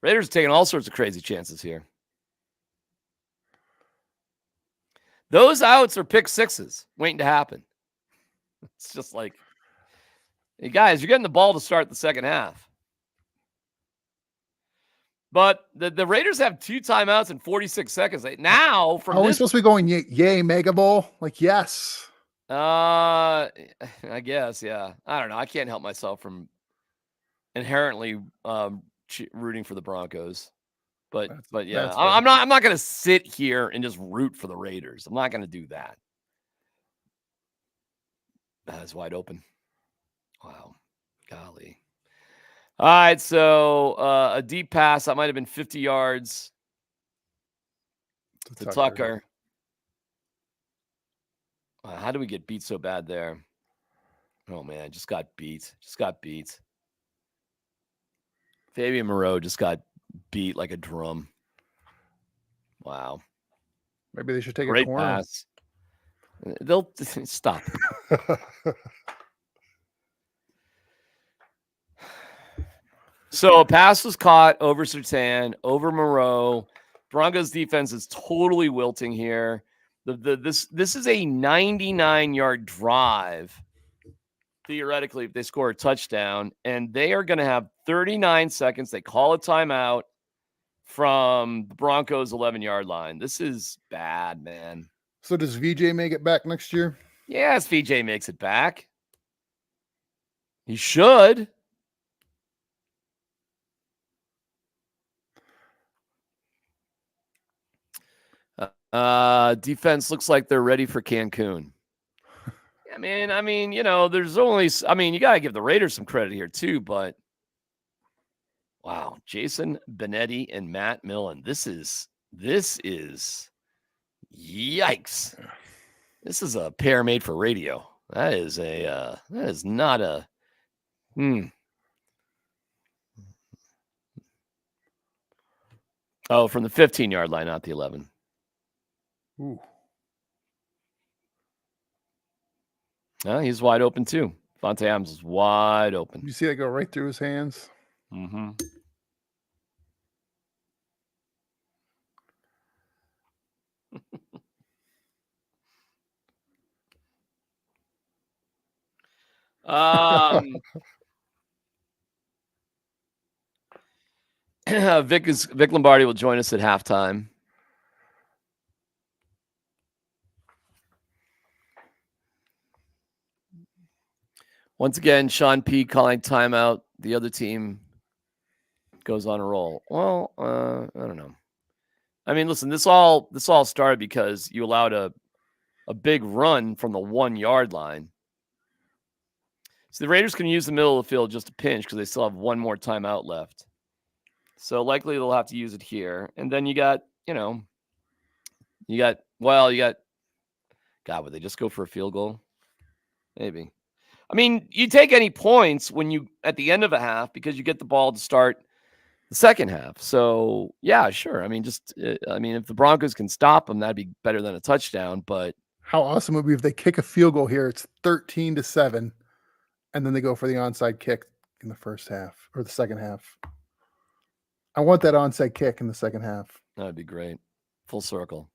Raiders are taking all sorts of crazy chances here. Those outs are pick sixes waiting to happen. It's just like, hey, guys, you're getting the ball to start the second half. But the Raiders have 2 timeouts in 46 seconds. Now, from are we supposed to be going yay Mega Bowl? Like, yes. I guess, yeah. I don't know. I can't help myself from inherently rooting for the Broncos. But yeah, I'm not going to sit here and just root for the Raiders. I'm not going to do that. That is wide open. Wow. Golly. All right, so a deep pass. That might have been 50 yards to Tucker. How do we get beat so bad there? Oh, man, just got beat. Fabian Moreau just got beat like a drum. Wow. Maybe they should take a corner. Pass. They'll stop. So a pass was caught over Surtain, over Moreau. Broncos defense is totally wilting here. This is a 99-yard drive, theoretically, if they score a touchdown, and they are going to have 39 seconds. They call a timeout from the Broncos' 11-yard line. This is bad, man. So does VJ make it back next year? Yes, VJ makes it back. He should. Defense looks like they're ready for Cancun. I mean, there's only, you got to give the Raiders some credit here too, but wow, Jason Benetti and Matt Millen. This is yikes. This is a pair made for radio. That is not a, Oh, from the 15-yard line, not the 11. Ooh. He's wide open too. Vontae Adams is wide open. You see that go right through his hands? Mm-hmm. Vic Lombardi will join us at halftime. Once again, Sean P calling timeout. The other team goes on a roll. Well, I don't know. I mean, listen, this all started because you allowed a big run from the 1-yard line. So the Raiders can use the middle of the field just to pinch because they still have one more timeout left. So likely they'll have to use it here. And then you got, God, would they just go for a field goal? Maybe. I mean, you take any points when you at the end of a half because you get the ball to start the second half. So, yeah, sure. I mean, if the Broncos can stop them, that'd be better than a touchdown. But how awesome would it be if they kick a field goal here? It's 13-7, and then they go for the onside kick in the first half or the second half. I want that onside kick in the second half. That'd be great. Full circle.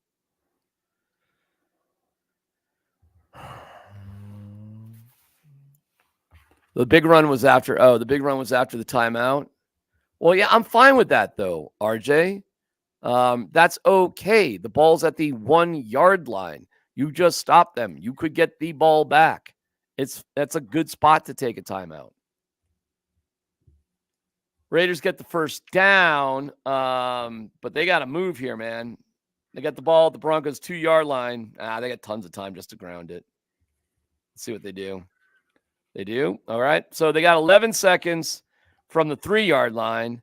The big run was after the timeout. Well, yeah, I'm fine with that though, RJ. That's okay. The ball's at the 1-yard line. You just stop them. You could get the ball back. That's a good spot to take a timeout. Raiders get the first down, but they got to move here, man. They got the ball at the Broncos 2-yard line. They got tons of time just to ground it. Let's see what they do. They do. All right. So they got 11 seconds from the 3-yard line,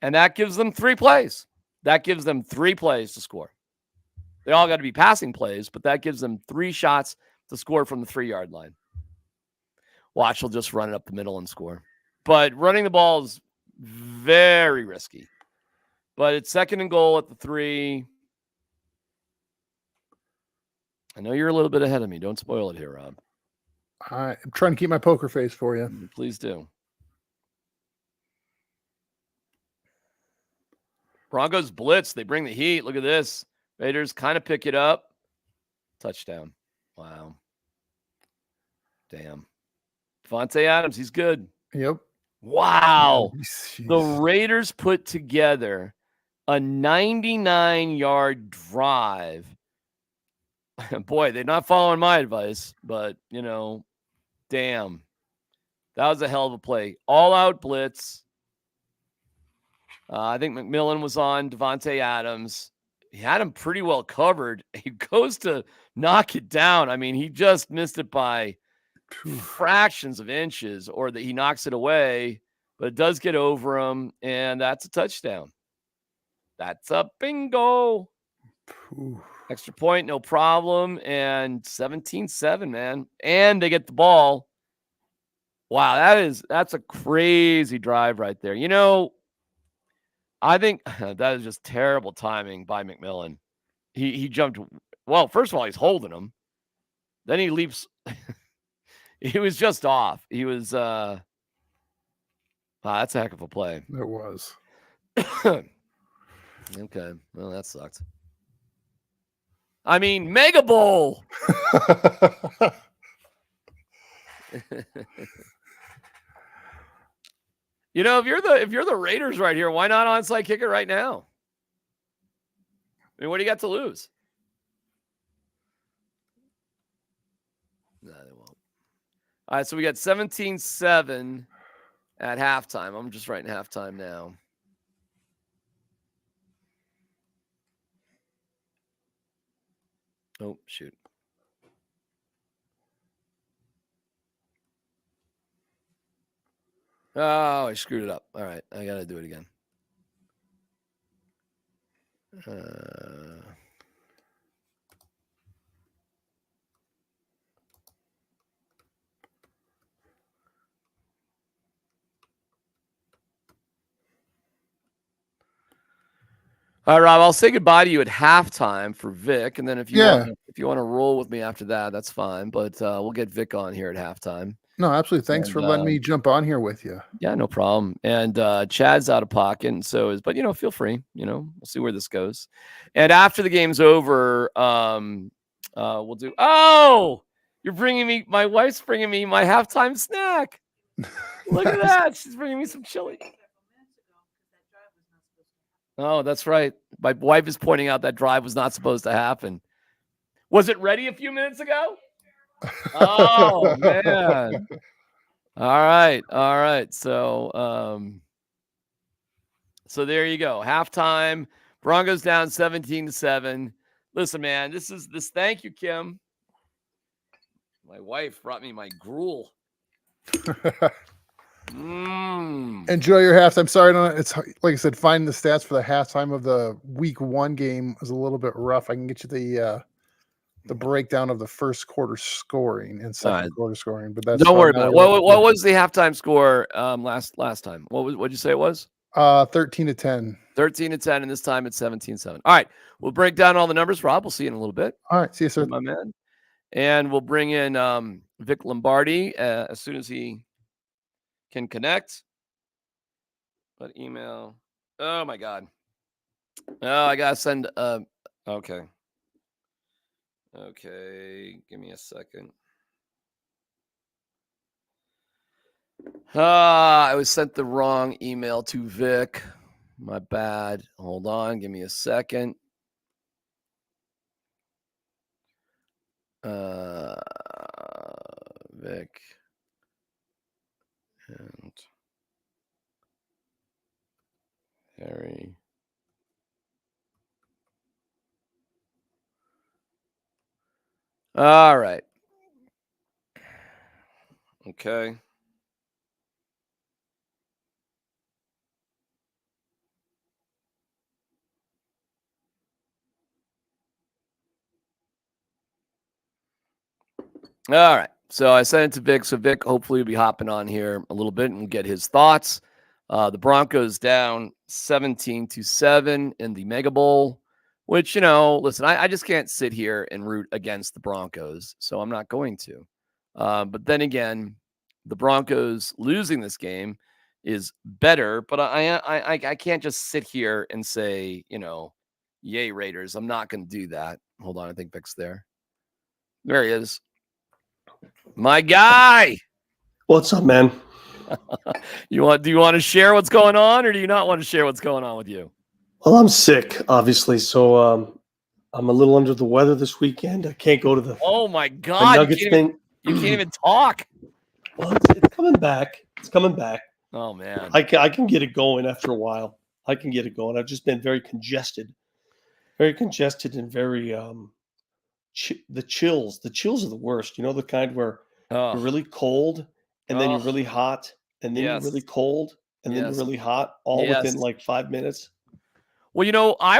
and that gives them 3 plays. That gives them 3 plays to score. They all got to be passing plays, but that gives them 3 shots to score from the 3-yard line. Watch, will just run it up the middle and score. But running the ball is very risky. But it's 2nd and goal at the 3. I know you're a little bit ahead of me. Don't spoil it here, Rob. I'm trying to keep my poker face for you. Please do. Broncos blitz. They bring the heat. Look at this. Raiders kind of pick it up. Touchdown. Wow. Damn. Devontae Adams, he's good. Yep. Wow. Jeez. The Raiders put together a 99-yard drive. Boy, they're not following my advice, but, damn. That was a hell of a play. All-out blitz. I think McMillan was on Devontae Adams. He had him pretty well covered. He goes to knock it down. I mean, he just missed it by fractions of inches, or that he knocks it away, but it does get over him, and that's a touchdown. That's a bingo. Extra point, no problem, and 17-7, man. And they get the ball. Wow, that's a crazy drive right there. I think that is just terrible timing by McMillan. He jumped. Well, first of all, he's holding him. Then he leaps. He was just off. He was. Wow, that's a heck of a play. It was. Okay, well, that sucked. I mean, Mega Bowl. If you're the Raiders right here, why not onside kick it right now? I mean, what do you got to lose? No, they won't. All right, so we got 17-7 at halftime. I'm just writing halftime now. Oh, shoot. Oh, I screwed it up. All right, I got to do it again. All right, Rob, I'll say goodbye to you at halftime for Vic, and then if you want to roll with me after that, that's fine. But we'll get Vic on here at halftime. No, absolutely. Thanks for letting me jump on here with you. Yeah, no problem. And Chad's out of pocket, and so is. But feel free. We'll see where this goes. And after the game's over, we'll do. Oh, you're bringing me. My wife's bringing me my halftime snack. Look at that. She's bringing me some chili. Oh, that's right. My wife is pointing out that drive was not supposed to happen. Was it ready a few minutes ago? Oh, man. All right. So there you go. Halftime. Broncos down 17-7. Listen, man, this. Thank you, Kim. My wife brought me my gruel. Enjoy your halftime. Sorry, it's like I said, finding the stats for the halftime of the week 1 game was a little bit rough. I can get you the breakdown of the first quarter scoring and second quarter scoring, but that's don't worry about it. What was the halftime score last time? What'd you say it was? 13-10. 13-10, and this time it's 17-7. All right, we'll break down all the numbers. Rob, we'll see you in a little bit. All right, see you, sir, my man. And we'll bring in Vic Lombardi as soon as he can connect. But email. Oh my God. Oh, I gotta send. Okay. Give me a second. I was sent the wrong email to Vic. My bad. Hold on. Give me a second. Vic. All right. Okay. All right. So I sent it to Vic. So Vic hopefully will be hopping on here a little bit and get his thoughts. The Broncos down 17-7 in the Mega Bowl, which, listen, I just can't sit here and root against the Broncos. So I'm not going to. But then again, the Broncos losing this game is better. But I can't just sit here and say, yay, Raiders. I'm not going to do that. Hold on. I think Vic's there. There he is. My guy. What's up, man? Do you want to share what's going on, or do you not want to share what's going on with you? Well, I'm sick, obviously, so I'm a little under the weather this weekend. I can't go to the Oh my God, Nuggets thing. You can't even talk. Well, it's coming back. It's coming back. Oh man, I can get it going after a while. I can get it going. I've just been very congested and very the chills. The chills are the worst. You know, the kind where you're really cold and then you're really hot and then you're really cold and then you're really hot, all within like 5 minutes. Well, I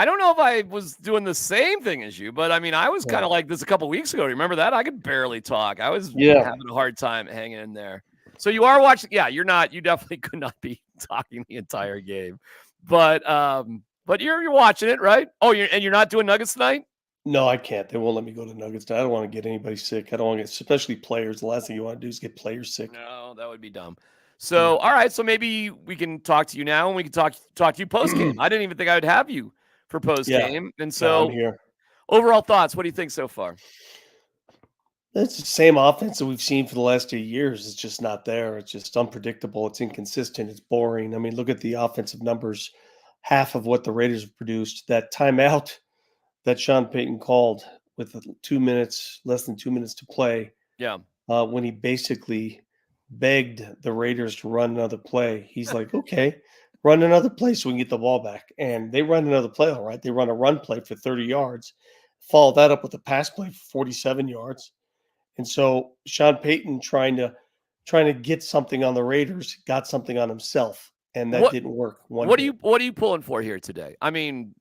don't know if I was doing the same thing as you, but I mean, I was kind of like this a couple weeks ago. Remember that? I could barely talk. I was having a hard time hanging in there. So you are watching. Yeah, you definitely could not be talking the entire game, but you're watching it, right? Oh, you're not doing Nuggets tonight? No, I can't. They won't let me go to Nuggets tonight. I don't want to get anybody sick. I don't want to get, especially players. The last thing you want to do is get players sick. No, that would be dumb. So, all right. So maybe we can talk to you now, and we can talk to you post game. I didn't even think I would have you for post game, and so I'm here. Overall thoughts. What do you think so far? It's the same offense that we've seen for the last 2 years. It's just not there. It's just unpredictable. It's inconsistent. It's boring. I mean, look at the offensive numbers. Half of what the Raiders have produced. That timeout that Sean Payton called with less than 2 minutes to play. Yeah. When he basically begged the Raiders to run another play. He's like, okay, run another play so we can get the ball back. And they run another play, all right. They run a run play for 30 yards, follow that up with a pass play for 47 yards. And so Sean Payton trying to get something on the Raiders, got something on himself, and that didn't work. What are you pulling for here today? I mean,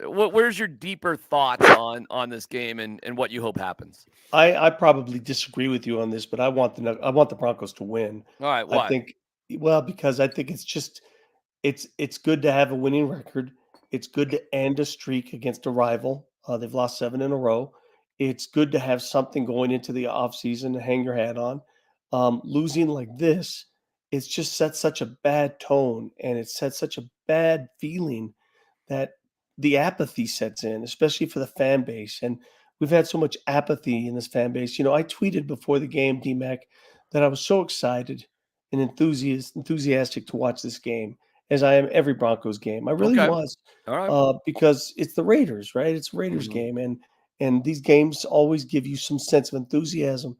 where's your deeper thoughts on this game and what you hope happens? I probably disagree with you on this, but I want the Broncos to win. All right, why? I think because I think it's good to have a winning record. It's good to end a streak against a rival. They've lost 7 in a row. It's good to have something going into the offseason to hang your hat on. Losing like this, it's just set such a bad tone and it sets such a bad feeling that the apathy sets in, especially for the fan base. And we've had so much apathy in this fan base. You know, I tweeted before the game, DMAC, that I was so excited and enthusiastic to watch this game as I am every Broncos game. I really was. All right. Because it's the Raiders, right? It's a Raiders game. And these games always give you some sense of enthusiasm.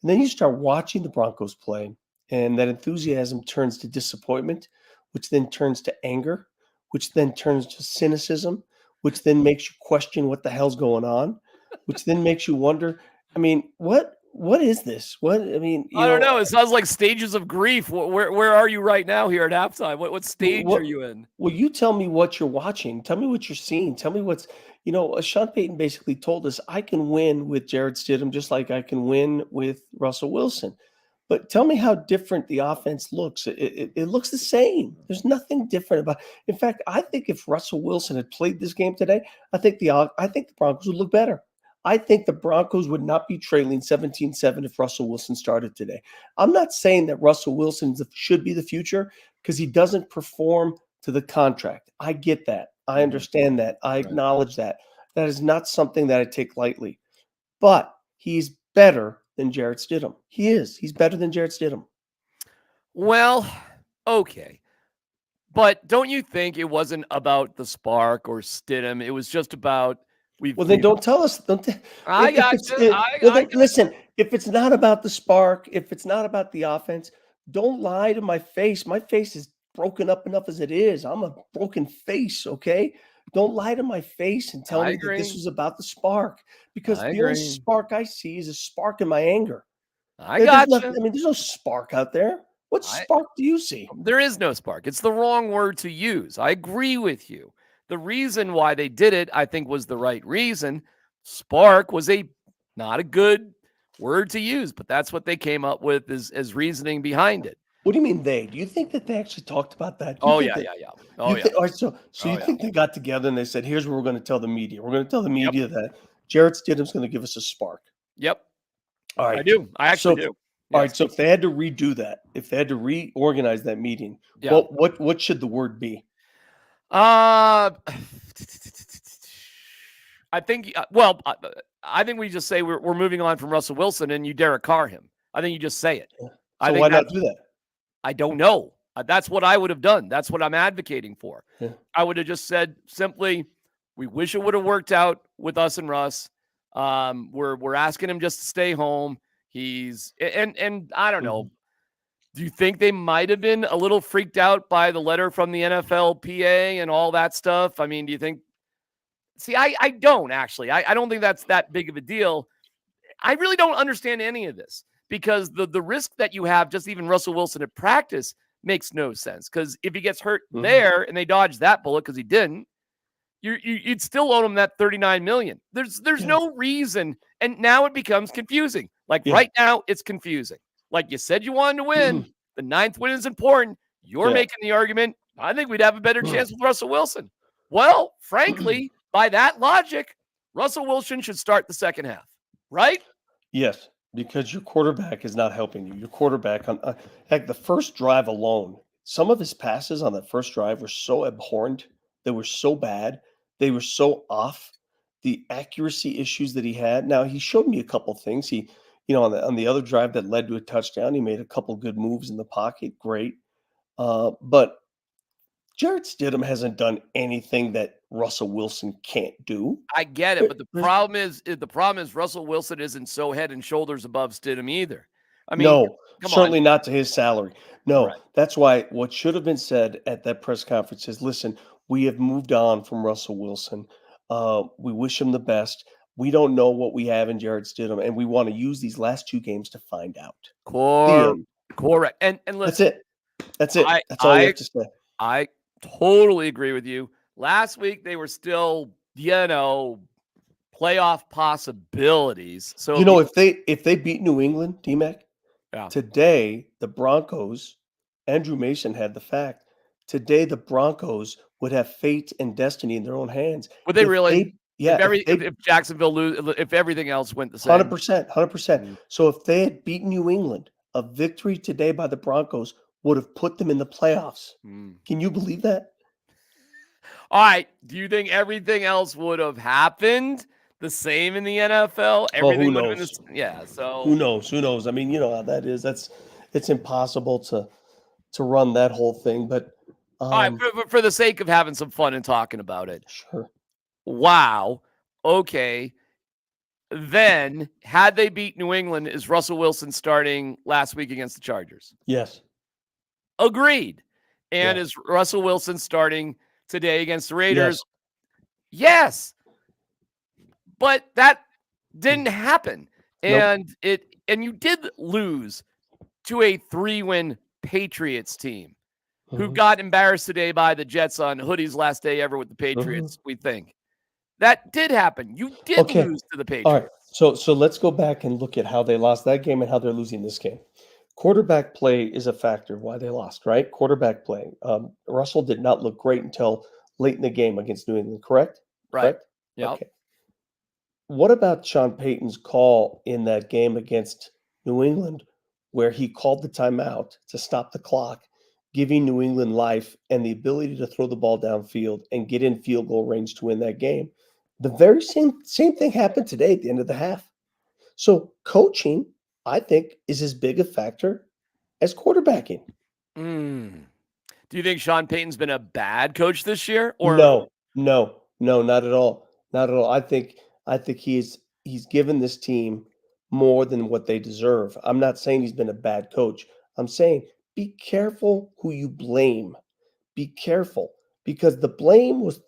And then you start watching the Broncos play, and that enthusiasm turns to disappointment, which then turns to anger, which then turns to cynicism, which then makes you question what the hell's going on, which then makes you wonder, I mean, what is this? I don't know. It sounds like stages of grief. Where are you right now here at halftime? What stage are you in? Well, you tell me what you're watching. Tell me what you're seeing. Tell me what's, Sean Payton basically told us, I can win with Jarrett Stidham just like I can win with Russell Wilson. But tell me how different the offense looks. It looks the same. There's nothing different about it. In fact, I think if Russell Wilson had played this game today, I think the Broncos would look better. I think the Broncos would not be trailing 17-7 if Russell Wilson started today. I'm not saying that Russell Wilson should be the future because he doesn't perform to the contract. I get that. I understand that. I acknowledge that. That is not something that I take lightly. But he's better than Jarrett Stidham. He is. He's better than Jarrett Stidham. Well, okay. But don't you think it wasn't about the spark or Stidham? It was just about then don't tell us. Listen, if it's not about the spark, if it's not about the offense, don't lie to my face. My face is broken up enough as it is. I'm a broken face, okay? Don't lie to my face and tell I me that this agree. was about the spark, because I the only agree. spark I see is a spark in my anger. I There's nothing. gotcha. I mean, there's no spark out there. What I spark do you see? There is no spark. It's the wrong word to use. I agree with you. The reason why they did it, I think, was the right reason. Spark was not a good word to use, but that's what they came up with as reasoning behind it. What do you mean they? Do you think that they actually talked about that? Do you Oh think yeah, that yeah, yeah. you Oh yeah. think? All right, so Oh you yeah. think they got together and they said, "Here's what we're going to tell the media. We're going to tell the Yep. media that Jarrett Stidham's going to give us a spark." Yep. All I right. do. I So, actually do. all right. Yes. So if they had to redo that, if they had to reorganize that meeting, Yeah. what should the word be? Uh I think I think we just say we're moving on from Russell Wilson and you Derek Carr him. I think you just say it. I So think why not that's do that? I don't know. That's what I would have done. That's what I'm advocating for. Yeah. I would have just said simply, we wish it would have worked out with us and Russ. We're asking him just to stay home. He's and I don't know. Mhm. Do you think they might have been a little freaked out by the letter from the NFLPA and all that stuff? I mean, do you think? See, I don't actually. I don't think that's that big of a deal. I really don't understand any of this because the risk that you have, just even Russell Wilson at practice, makes no sense. Because if he gets hurt Mhm. there and they dodge that bullet because he didn't, you'd still owe him that $39 million. There's Yeah. no reason, and now it becomes confusing. Like Yeah. right now, it's confusing. Like you said, you wanted to win. The ninth win is important. You're Yeah. making the argument. I think we'd have a better chance with Russell Wilson. Well, frankly, by that logic, Russell Wilson should start the second half, right? Yes, because your quarterback is not helping you. Your quarterback on heck, the first drive alone, some of his passes on that first drive were so abhorrent. They were so bad. They were so off. The accuracy issues that he had. Now he showed me a couple things. He, on the other drive that led to a touchdown, he made a couple good moves in the pocket. Great, but Jarrett Stidham hasn't done anything that Russell Wilson can't do. I get it, There- but the there's- problem is Russell Wilson isn't so head and shoulders above Stidham either. I mean, No, come on. certainly not to his salary. No, Right. that's why what should have been said at that press conference is, listen, we have moved on from Russell Wilson. We wish him the best. We don't know what we have in Jared Stidham, and we want to use these last two games to find out. The end. Correct. And That's listen, it. That's it. I That's all you I have to say. I totally agree with you. Last week they were still, playoff possibilities. So If they beat New England, D-Mac, yeah. today the Broncos, Andrew Mason had the fact. Today the Broncos would have fate and destiny in their own hands. Would they If really? yeah, If Jacksonville if everything else went the same. 100%, 100%. Mm. So if they had beaten New England, a victory today by the Broncos would have put them in the playoffs. Mm. Can you believe that? All right. Do you think everything else would have happened the same in the NFL? Everything would have been knows? yeah. So Who knows? Who knows? I mean, you know how that is. It's impossible to run that whole thing. But all right, for the sake of having some fun and talking about it. sure. Wow. Okay. Then, had they beat New England, is Russell Wilson starting last week against the Chargers? Yes. Agreed. And Yeah. is Russell Wilson starting today against the Raiders? Yes. But that didn't happen. Nope. And you did lose to a 3-win Patriots team who Mhm. got embarrassed today by the Jets on Hoodie's last day ever with the Patriots, we think. That did happen. You did Okay. lose to the Patriots. All right. So let's go back and look at how they lost that game and how they're losing this game. Quarterback play is a factor why they lost, right? Quarterback play. Russell did not look great until late in the game against New England, correct? Right. Correct? Yep. Okay. What about Sean Payton's call in that game against New England where he called the timeout to stop the clock, giving New England life and the ability to throw the ball downfield and get in field goal range to win that game? The very same thing happened today at the end of the half. So coaching, I think, is as big a factor as quarterbacking. Do you think Sean Payton's been a bad coach this year? Or No, not at all. Not at all. I think he's given this team more than what they deserve. I'm not saying he's been a bad coach. I'm saying be careful who you blame. Be careful because the blame was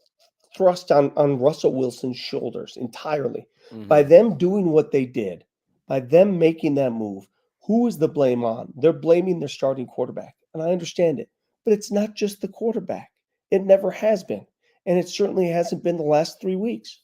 thrust on Russell Wilson's shoulders entirely. By Mhm. them doing what they did, by them making that move, who is the blame on? They're blaming their starting quarterback. And I understand it. But it's not just the quarterback. It never has been. And it certainly hasn't been the last 3 weeks.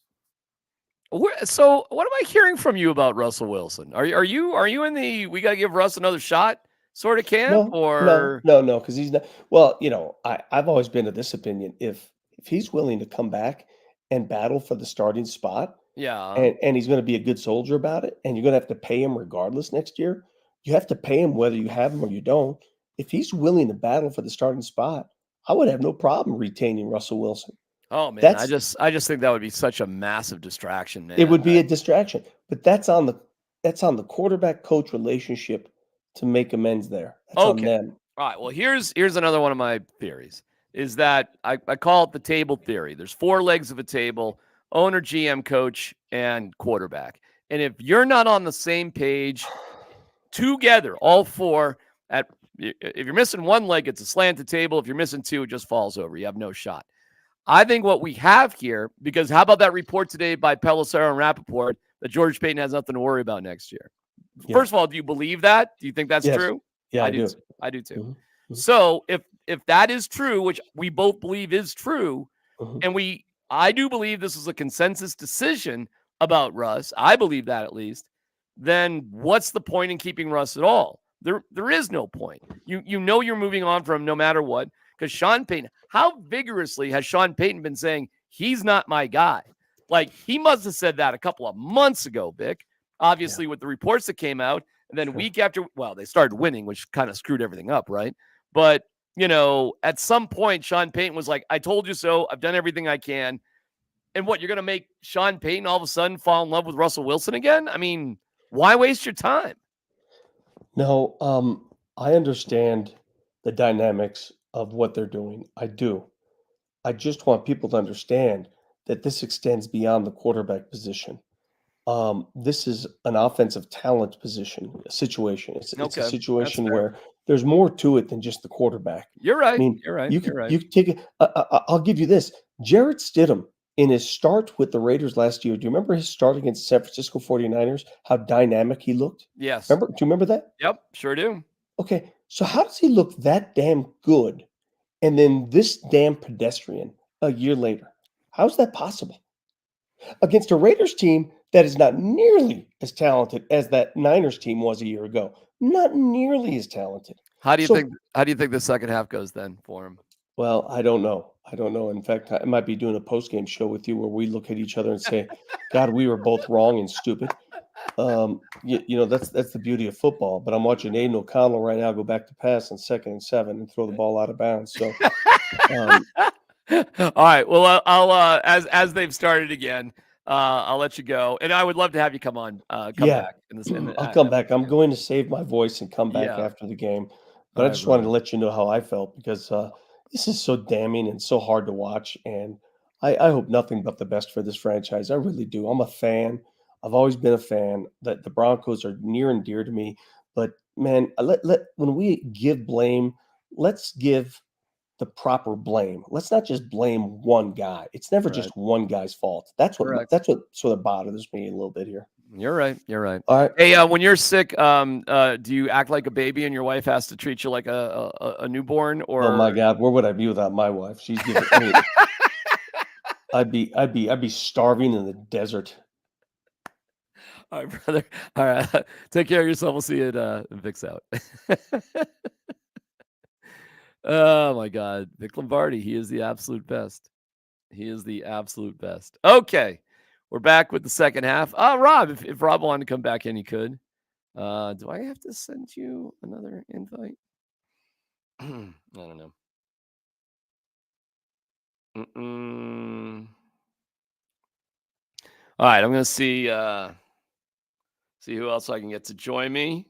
So, what am I hearing from you about Russell Wilson? Are you in the we got to give Russ another shot sort of camp, or No, because he's not. Well, I've always been of this opinion. If he's willing to come back and battle for the starting spot, yeah? and he's going to be a good soldier about it, and you're going to have to pay him regardless next year. You have to pay him whether you have him or you don't. If he's willing to battle for the starting spot, I would have no problem retaining Russell Wilson. Oh man, I That's just think that would be such a massive distraction, It man. would be a distraction, but that's on the quarterback coach relationship to make amends there. That's on Okay. them. All right. Well, here's another one of my theories is that I call it the table theory. There's four legs of a table: owner, GM, coach, and quarterback. And if you're not on the same page together, all four, if you're missing one leg, it's a slanted table. If you're missing two, it just falls over. You have no shot. I think what we have here, because how about that report today by Pelissero and Rappaport that George Payton has nothing to worry about next year? Yeah. First of all, do you believe that? Do you think that's Yes. true? Yeah, I I do. do. I do too. Mhm, mhm, So if that is true, which we both believe is true, mhm. and I do believe this is a consensus decision about Russ. I believe that at least. Then what's the point in keeping Russ at all? There is no point. You know you're moving on from him no matter what. Because Sean Payton, how vigorously has Sean Payton been saying he's not my guy? Like he must have said that a couple of months ago, Vic. Yeah, Obviously, with the reports that came out, and then sure. week after, well, they started winning, which kind of screwed everything up, right? But at some point, Sean Payton was like, I told you so. I've done everything I can. And what, you're going to make Sean Payton all of a sudden fall in love with Russell Wilson again? I mean, why waste your time? No, I understand the dynamics of what they're doing. I do. I just want people to understand that this extends beyond the quarterback position. This is an offensive talent situation. It's a Okay, that's situation fair. where there's more to it than just the quarterback. You're I right. mean, You're right. you You're could right. you could take it. I'll give you this. Jarrett Stidham in his start with the Raiders last year. Do you remember his start against the San Francisco 49ers? How dynamic he looked? Yes. Remember? Do you remember that? Yep. Sure do. Okay, so how does he look that damn good and then this damn pedestrian a year later? How's that possible? Against a Raiders team that is not nearly as talented as that Niners team was a year ago. Not nearly as talented. How do you So, think? How do you think the second half goes then for him? well, I don't know. I don't know. In fact, I might be doing a post-game show with you where we look at each other and say, "God, we were both wrong and stupid." That's the beauty of football. But I'm watching Aiden O'Connell right now go back to pass on 2nd and 7 and throw the ball out of bounds. So, um, All right. Well, I'll as they've started again, I'll let you go, and I would love to have you come yeah, back in this. In the, I'll come back. after the I'm game. going to save my voice and come back Yeah. after the game. All But I right, just wanted brother. to let you know how I felt because this is so damning and so hard to watch. And I hope nothing but the best for this franchise. I really do. I'm a fan. I've always been a fan. That the Broncos are near and dear to me. But man, when we give blame, let's give the proper blame. Let's not just blame one guy. It's never Right. just one guy's fault. That's what Correct. that's what sort of bothers me a little bit here. You're right. You're right. All right. Hey, when you're sick, do you act like a baby and your wife has to treat you like a newborn, Oh my or? God, where would I be without my wife? She's giving. I mean, I'd be starving in the desert. All right, brother. All right. Take care of yourself. We'll see you at Vic's out. Oh my God, Vic Lombardi. He is the absolute best. He is the absolute best. Okay, we're back with the second half. Rob, if Rob wanted to come back in, he could. Do I have to send you another invite? I don't know. All right, I'm gonna see who else I can get to join me.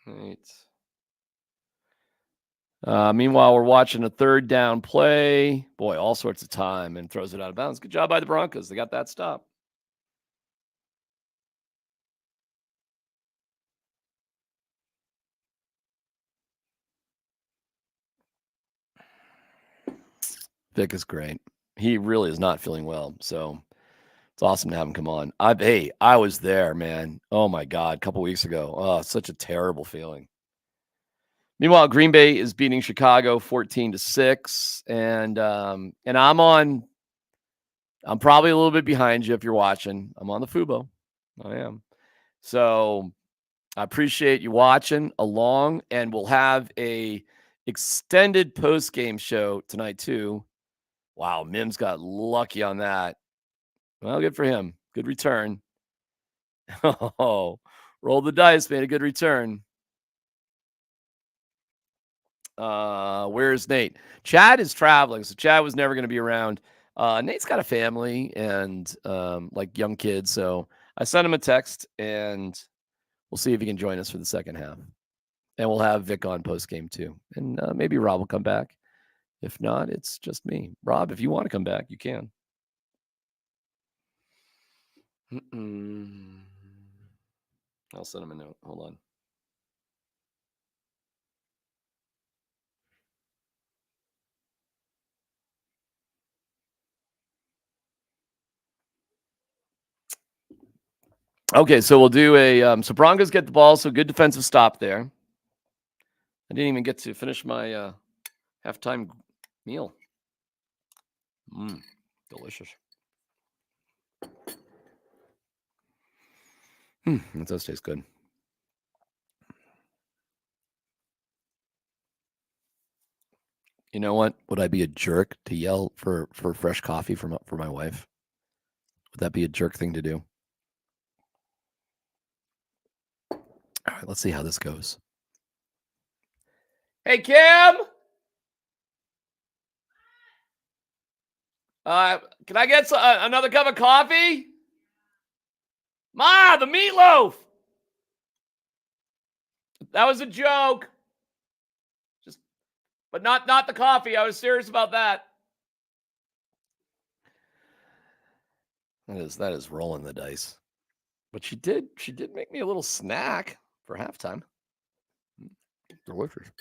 Right. Meanwhile, we're watching a third down play. Boy, all sorts of time and throws it out of bounds. Good job by the Broncos. They got that stop. Vic Vic is great. He really is not feeling well, so it's awesome to have him come on. I was there, man. Oh my God, a couple weeks ago. Oh, such a terrible feeling. Meanwhile, Green Bay is beating Chicago 14-6, and I'm probably a little bit behind you if you're watching. I'm on the Fubo. I am. So I appreciate you watching along, and we'll have a extended post-game show tonight too. Wow, Mims got lucky on that. Well, good for him. Good return. Oh, roll the dice, made a good return. Where's Nate? Chad is traveling, so Chad was never going to be around. Nate's got a family and like young kids, so I sent him a text, and we'll see if he can join us for the second half. And we'll have Vic on post game too, and maybe Rob will come back. If not, it's just me. Rob, if you want to come back, you can. I'll send him a note. Hold on. Okay, so we'll do a so Broncos get the ball, so good defensive stop there. I didn't even get to finish my halftime meal. Delicious. That does taste good. You know what? Would I be a jerk to yell for fresh coffee for my wife? Would that be a jerk thing to do? All right, let's see how this goes. Hey, Kim! Can I get another cup of coffee? Ma, the meatloaf! That was a joke. But not the coffee. I was serious about that. That is rolling the dice. But she did make me a little snack for halftime. Delicious.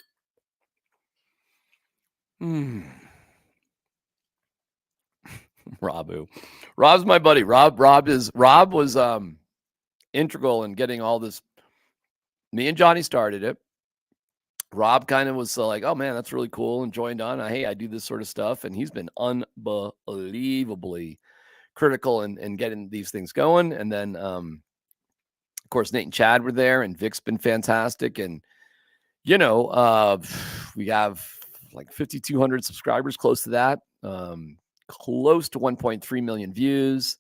Rob's my buddy. Rob was integral in getting all this. Me and Johnny started it. Rob kind of was like, oh man, that's really cool, and joined on. Hey, I do this sort of stuff, and he's been unbelievably critical in getting these things going. And then of course Nate and Chad were there, and Vic's been fantastic. And we have like 5,200 subscribers, close to that, close to 1.3 million views,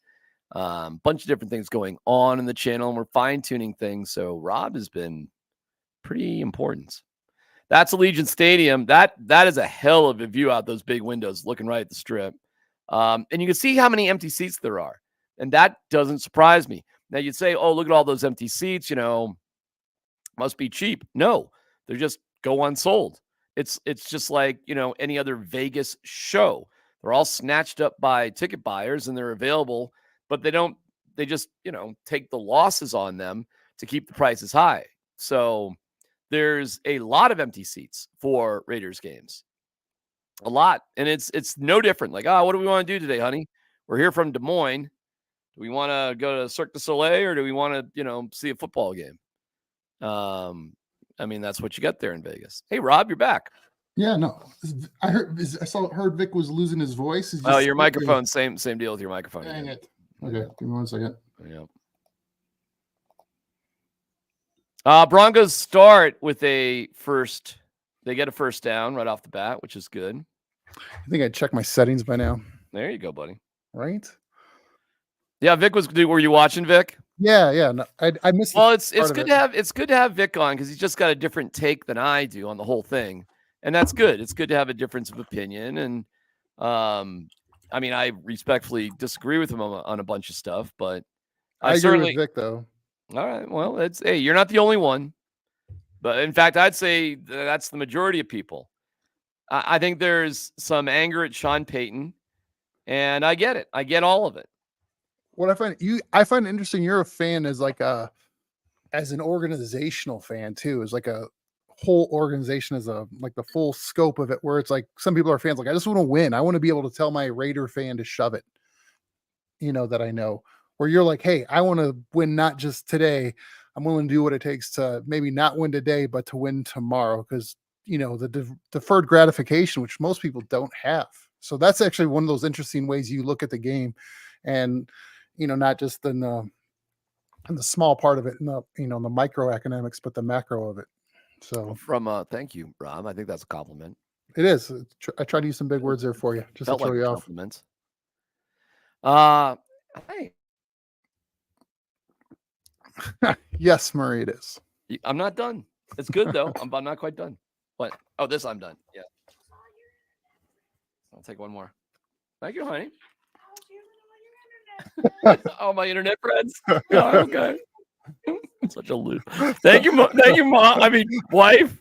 bunch of different things going on in the channel, and we're fine-tuning things. So Rob has been pretty important. That's Allegiant Stadium. That is a hell of a view out those big windows looking right at the strip. And you can see how many empty seats there are. And that doesn't surprise me. Now you'd say, oh, look at all those empty seats, must be cheap. No, they're just go unsold. It's just like, any other Vegas show. They're all snatched up by ticket buyers and they're available, but they just take the losses on them to keep the prices high. So there's a lot of empty seats for Raiders games. A lot. And it's no different. Like, what do we want to do today, honey? We're here from Des Moines. Do we want to go to Cirque du Soleil, or do we want to, see a football game? That's what you got there in Vegas. Hey, Rob, you're back. Yeah, no. I heard Vic was losing his voice. Your microphone, same deal with your microphone. Dang it. Okay, give me 1 second. Yeah. Broncos start with a first. They get a first down right off the bat, which is good. I think I checked my settings by now. There you go, buddy. Right? Yeah, Vic were you watching Vic? Yeah. No, I missed. Well, it's good to have Vic on because he's just got a different take than I do on the whole thing, and that's good. It's good to have a difference of opinion, and I respectfully disagree with him on a bunch of stuff, but I agree with Vic though. All right. Well, you're not the only one. But in fact, I'd say that's the majority of people. I think there's some anger at Sean Payton, and I get it. I get all of it. What I find interesting, you're a fan as an organizational fan too, as like a whole organization as like the full scope of it, where it's like some people are fans, like, I just want to win. I want to be able to tell my Raider fan to shove it, that I know, where you're like, hey, I want to win, not just today. I'm willing to do what it takes to maybe not win today, but to win tomorrow. Because, the deferred gratification, which most people don't have. So that's actually one of those interesting ways you look at the game, and, not just in the small part of it, in the, the microeconomics, but the macro of it. So thank you, Rob. I think that's a compliment. It is. I tried to use some big words there for you, just Felt to throw like you off. compliments. Hey. Yes, Murray, it is. I'm not done. It's good though. I'm not quite done. What? Oh, this I'm done. Yeah. I'll take one more. Thank you, honey. Oh, my internet friends. Oh, okay. Such a loser. Thank you, thank you, mom. I mean, wife.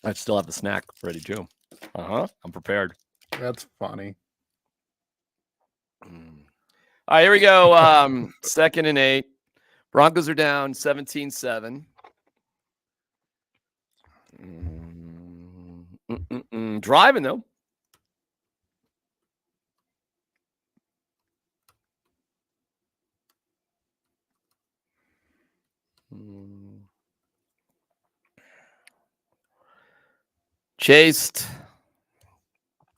I still have the snack ready too. I'm prepared. That's funny. All right, here we go. 2nd and 8. Broncos are down 17-7. Driving though. Chased.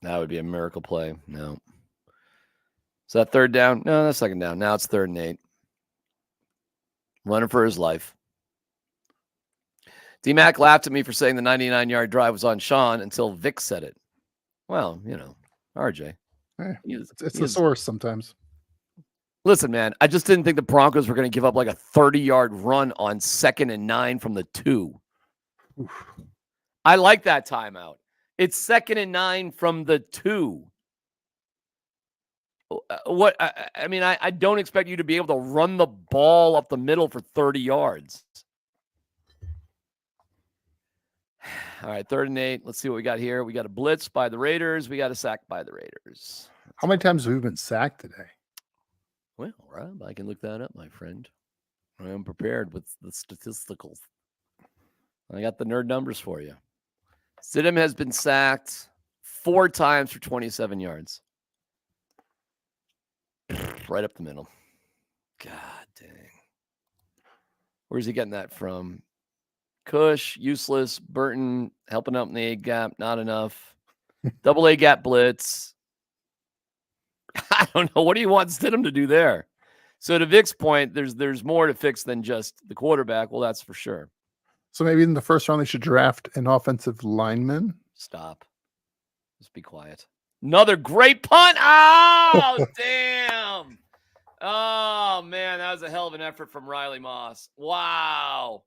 That would be a miracle play. No. Is that 3rd down? No, that's 2nd down. Now it's 3rd and 8. Running for his life. D-Mac laughed at me for saying the 99-yard drive was on Sean until Vic said it. Well, RJ. Hey, it's the source sometimes. Listen, man, I just didn't think the Broncos were going to give up like a 30-yard run on 2nd and 9 from the 2. Oof. I like that timeout. It's 2nd and 9 from the 2. What? I mean, I don't expect you to be able to run the ball up the middle for 30 yards. All right, 3rd and 8. Let's see what we got here. We got a blitz by the Raiders. We got a sack by the Raiders. How many times have we been sacked today? Well, Rob, I can look that up, my friend. I am prepared with the statisticals. I got the nerd numbers for you. Stidham has been sacked 4 times for 27 yards. Right up the middle. God dang. Where's he getting that from? Cush, useless. Burton, helping out in the A gap, not enough. Double A gap blitz. I don't know. What do you want Stidham to do there? So to Vic's point, there's more to fix than just the quarterback. Well, that's for sure. So maybe in the 1st round, they should draft an offensive lineman. Stop. Just be quiet. Another great punt. Oh, damn. Oh, man. That was a hell of an effort from Riley Moss. Wow.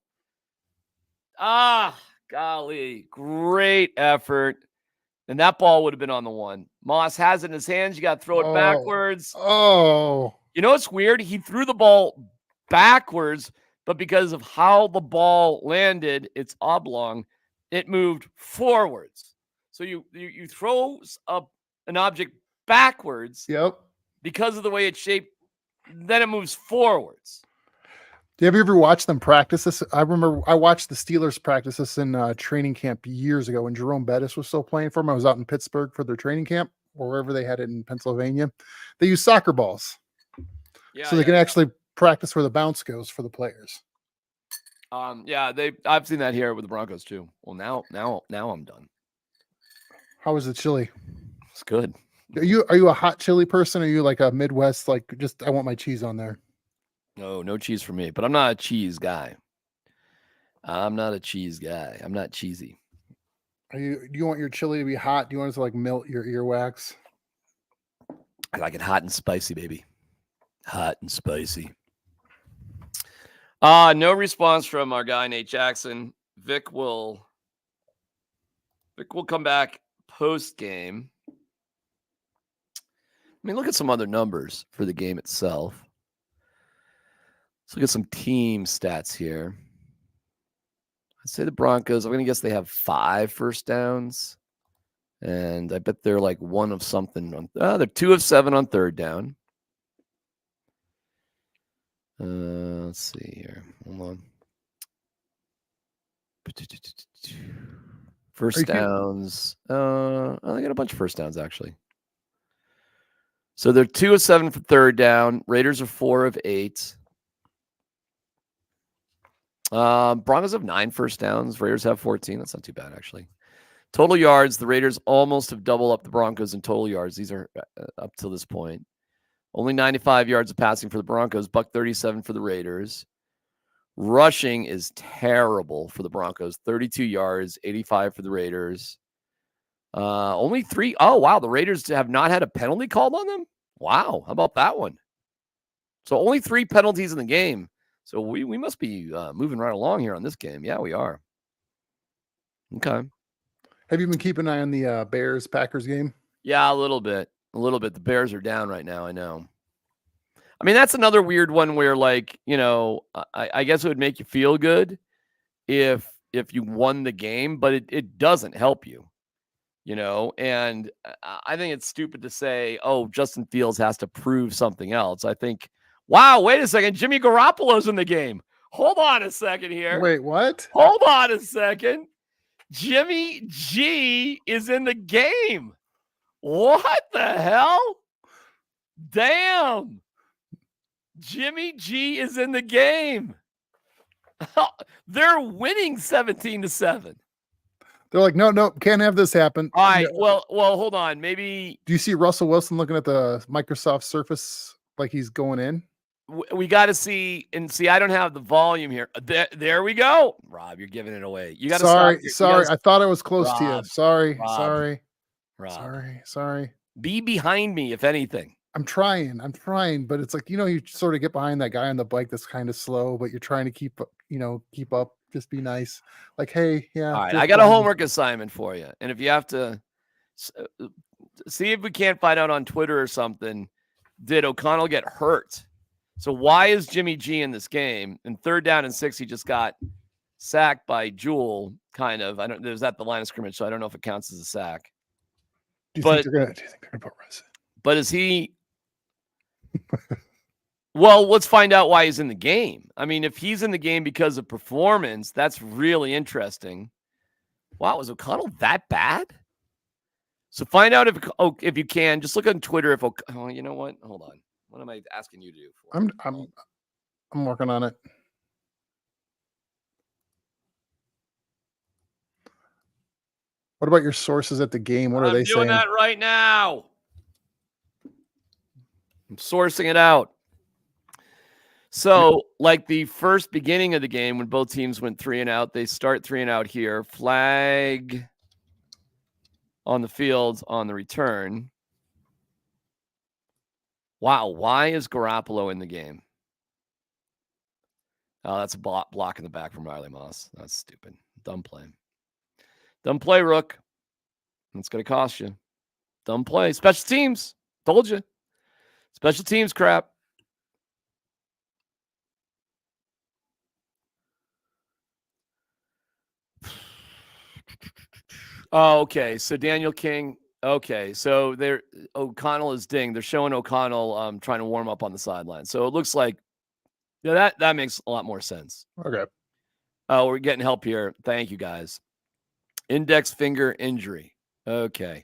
Golly. Great effort. And that ball would have been on the 1. Moss has it in his hands. You got to throw it backwards. Oh. You know what's weird? He threw the ball backwards, but because of how the ball landed, it's oblong, it moved forwards. So you throw an object backwards. Yep. Because of the way it's shaped, then it moves forwards. Have you ever watched them practice this? I remember I watched the Steelers practice this in training camp years ago when Jerome Bettis was still playing for them. I was out in Pittsburgh for their training camp, or wherever they had it in Pennsylvania. They use soccer balls. So they can actually practice where the bounce goes for the players. I've seen that here with the Broncos too. Well, now I'm done. How was the chili? It's good. Are you a hot chili person? Or are you like a Midwest, like just I want my cheese on there? No cheese for me, but I'm not a cheese guy. I'm not cheesy. Do you want your chili to be hot? Do you want it to like melt your earwax? I like it hot and spicy, baby. Hot and spicy. No response from our guy Nate Jackson. Vic will come back post game. I mean, look at some other numbers for the game itself. Let's look at some team stats here. I'd say the Broncos, I'm going to guess they have 5 first downs. And I bet they're like 1 of something. They're 2 of 7 on 3rd down. Let's see here. Hold on. First downs. They got a bunch of first downs, actually. So they're 2 of 7 for third down. Raiders are 4 of 8. Broncos have 9 first downs. Raiders have 14. That's not too bad, actually. Total yards, the Raiders almost have doubled up the Broncos in total yards. These are up to this point. Only 95 yards of passing for the Broncos, $137 for the Raiders. Rushing is terrible for the Broncos. 32 yards, 85 for the Raiders. Only 3. Oh, wow. The Raiders have not had a penalty called on them? Wow. How about that one? So only 3 penalties in the game. So we must be moving right along here on this game. Yeah, we are. Okay. Have you been keeping an eye on the Bears-Packers game? Yeah, a little bit. A little bit. The Bears are down right now, I know. I mean, that's another weird one where, like, you know, I guess it would make you feel good if you won the game, but it doesn't help you, you know? And I think it's stupid to say, oh, Justin Fields has to prove something else. I think, wow, wait a second. Jimmy Garoppolo's in the game. Hold on a second here. Wait, what? Hold on a second. Jimmy G is in the game. What the hell? Damn. Jimmy G is in the game. They're winning 17-7. They're like, no, can't have this happen. All right. Well, hold on. Maybe. Do you see Russell Wilson looking at the Microsoft Surface like he's going in? We got to see. I don't have the volume here. There we go. Rob, you're giving it away. You got to Sorry. I thought I was close to you. Sorry. Rob. Sorry. Be behind me, if anything. I'm trying, but it's like, you sort of get behind that guy on the bike that's kind of slow, but you're trying to keep up, just be nice. Like, hey, yeah. All right, I got a homework assignment for you. And if you have to see if we can't find out on Twitter or something, did O'Connell get hurt? So why is Jimmy G in this game? And 3rd down and 6, he just got sacked by Jewel, kind of. There's at the line of scrimmage, so I don't know if it counts as a sack. Do you think they're gonna put Russ in? But is he? Well, let's find out why he's in the game. I mean, if he's in the game because of performance, that's really interesting. Wow, was O'Connell that bad? So find out if you can. Just look on Twitter. You know what? Hold on. What am I asking you to do? I'm working on it. What about your sources at the game? What are they saying? I'm doing that right now. I'm sourcing it out. So, like the first beginning of the game, when both teams went 3 and out, they start 3 and out here. Flag on the field on the return. Wow, why is Garoppolo in the game? Oh, that's a block in the back from Riley Moss. That's stupid. Dumb play. Dumb play, Rook. It's going to cost you. Dumb play. Special teams. Told you. Special teams crap. Oh, okay. So Daniel King. Okay. So O'Connell is ding. They're showing O'Connell trying to warm up on the sideline. So it looks like that makes a lot more sense. Okay. Oh, we're getting help here. Thank you, guys. Index finger injury. Okay.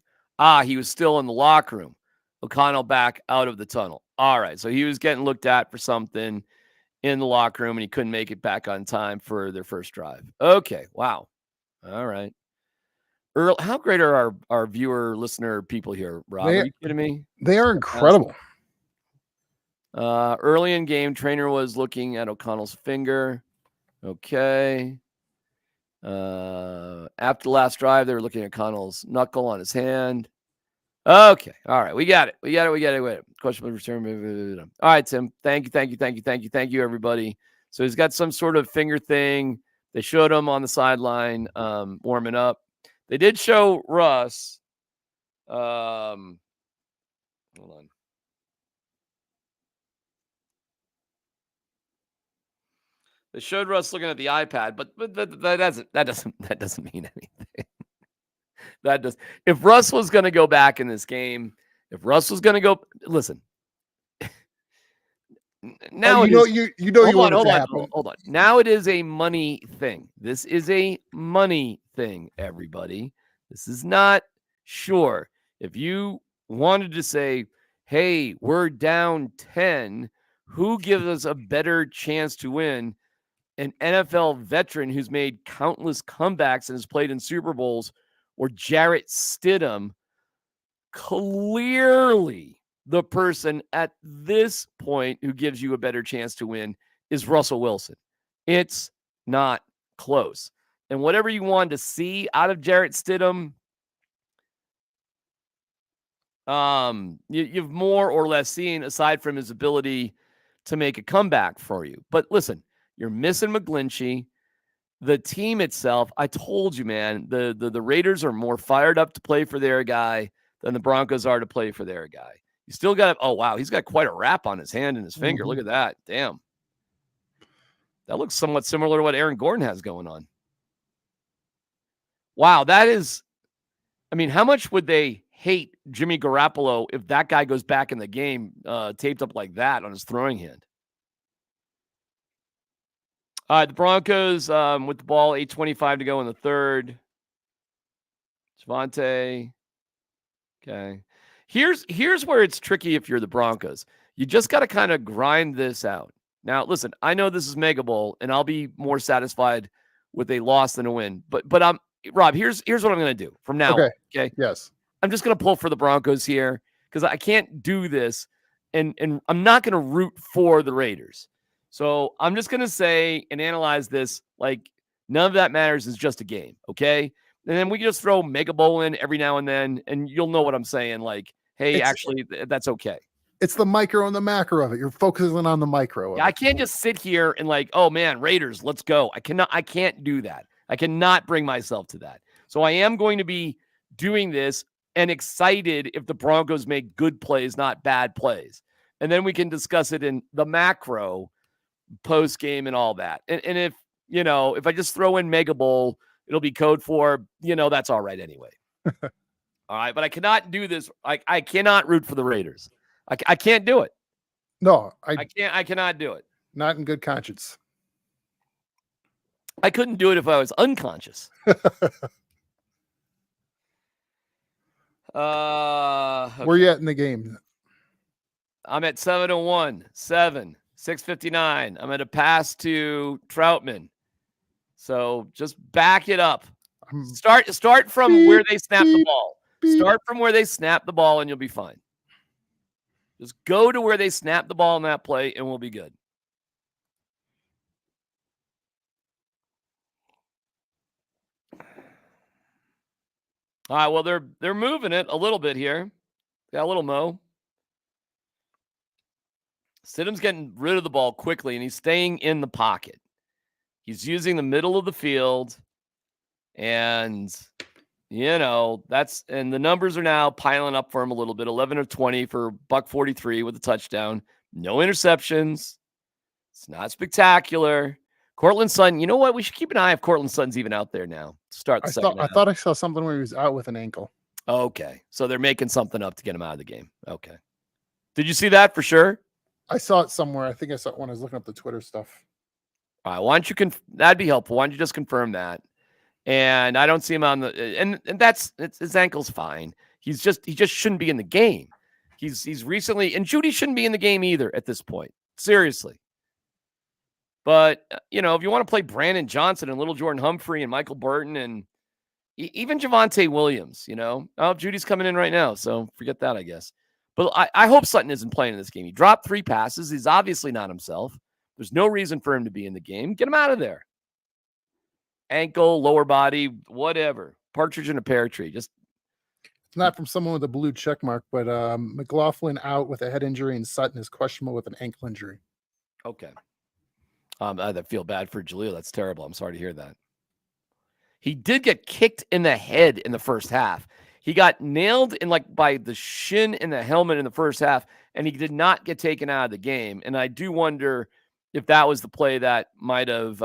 He was still in the locker room. O'Connell back out of the tunnel. All right. So he was getting looked at for something in the locker room, and he couldn't make it back on time for their first drive. Okay. Wow. All right. Earl, how great are our viewer, listener people here, Rob? Are you kidding me? They are incredible. Early in game, trainer was looking at O'Connell's finger. Okay. After the last drive, they were looking at O'Connell's knuckle on his hand. Okay. All right. We got it. Wait. Question of return. All right, Tim. Thank you, everybody. So he's got some sort of finger thing. They showed him on the sideline warming up. They did show Russ. Hold on. They showed Russ looking at the iPad, but that doesn't mean anything. That does. If Russ was going to go back in this game, listen, Now you want it to happen. Hold on. Now it is a money thing. This is a money thing, everybody. This is not sure. If you wanted to say, hey, we're down 10, who gives us a better chance to win? An NFL veteran who's made countless comebacks and has played in Super Bowls, or Jarrett Stidham? Clearly, the person at this point who gives you a better chance to win is Russell Wilson. It's not close. And whatever you wanted to see out of Jarrett Stidham, you've more or less seen, aside from his ability to make a comeback for you. But listen, you're missing McGlinchey. The team itself, I told you, man, the Raiders are more fired up to play for their guy than the Broncos are to play for their guy. You still got, oh, wow, he's got quite a wrap on his hand and his finger. Look at that. Damn. That looks somewhat similar to what Aaron Gordon has going on. Wow, that is, I mean, how much would they hate Jimmy Garoppolo if that guy goes back in the game taped up like that on his throwing hand? All right, the Broncos with the ball, 8:25 to go in the third. Javonte. Okay. Here's where it's tricky if you're the Broncos. You just got to kind of grind this out. Now, listen, I know this is Mega Bowl, and I'll be more satisfied with a loss than a win. But Rob, here's what I'm going to do from now on. Okay. Yes. I'm just going to pull for the Broncos here because I can't do this, and I'm not going to root for the Raiders. So I'm just going to say and analyze this like none of that matters. Is just a game, okay? And then we can just throw Mega Bowl in every now and then, and you'll know what I'm saying. Like, hey, actually, that's okay. It's the micro and the macro of it. You're focusing on the micro. Yeah, I can't just sit here and like, oh man, Raiders, let's go. I can't do that. I cannot bring myself to that. So I am going to be doing this and excited if the Broncos make good plays, not bad plays. And then we can discuss it in the macro post game and all that. And if, if I just throw in Mega Bowl, it'll be code for, that's all right anyway. All right. But I cannot do this. I cannot root for the Raiders. I can't do it. No, I cannot do it. Not in good conscience. I couldn't do it if I was unconscious. Okay. Where you at in the game? I'm at 7:01, 6:59. I'm at a pass to Troutman. So just back it up. Start from where they snap the ball. Start from where they snap the ball, and you'll be fine. Just go to where they snap the ball in that play, and we'll be good. All right, well, they're moving it a little bit here. Got a little mo. Stidham's getting rid of the ball quickly, and he's staying in the pocket. He's using the middle of the field, and and the numbers are now piling up for him a little bit. 11 of 20 for $143 with a touchdown. No interceptions. It's not spectacular. Cortland Sutton, you know what? We should keep an eye if Cortland Sutton's even out there now. Start the second half. I thought I saw something where he was out with an ankle. Okay. So they're making something up to get him out of the game. Okay. Did you see that for sure? I saw it somewhere. I think I saw it when I was looking up the Twitter stuff. All right. Why don't you that'd be helpful. Why don't you just confirm that? And I don't see him on the and his ankle's fine. He just shouldn't be in the game. He's recently, and Judy shouldn't be in the game either at this point. Seriously. But if you want to play Brandon Johnson and Little Jordan Humphrey and Michael Burton and even Javonte Williams, Judy's coming in right now, so forget that, I guess. But I hope Sutton isn't playing in this game. He dropped 3 passes. He's obviously not himself. There's no reason for him to be in the game. Get him out of there. Ankle, lower body, whatever. Partridge in a pear tree. Just it's not from someone with a blue check mark, but McLaughlin out with a head injury and Sutton is questionable with an ankle injury. Okay. I feel bad for Jaleel. That's terrible. I'm sorry to hear that. He did get kicked in the head in the first half. He got nailed by the shin in the helmet in the first half, and he did not get taken out of the game. And I do wonder if that was the play that might have,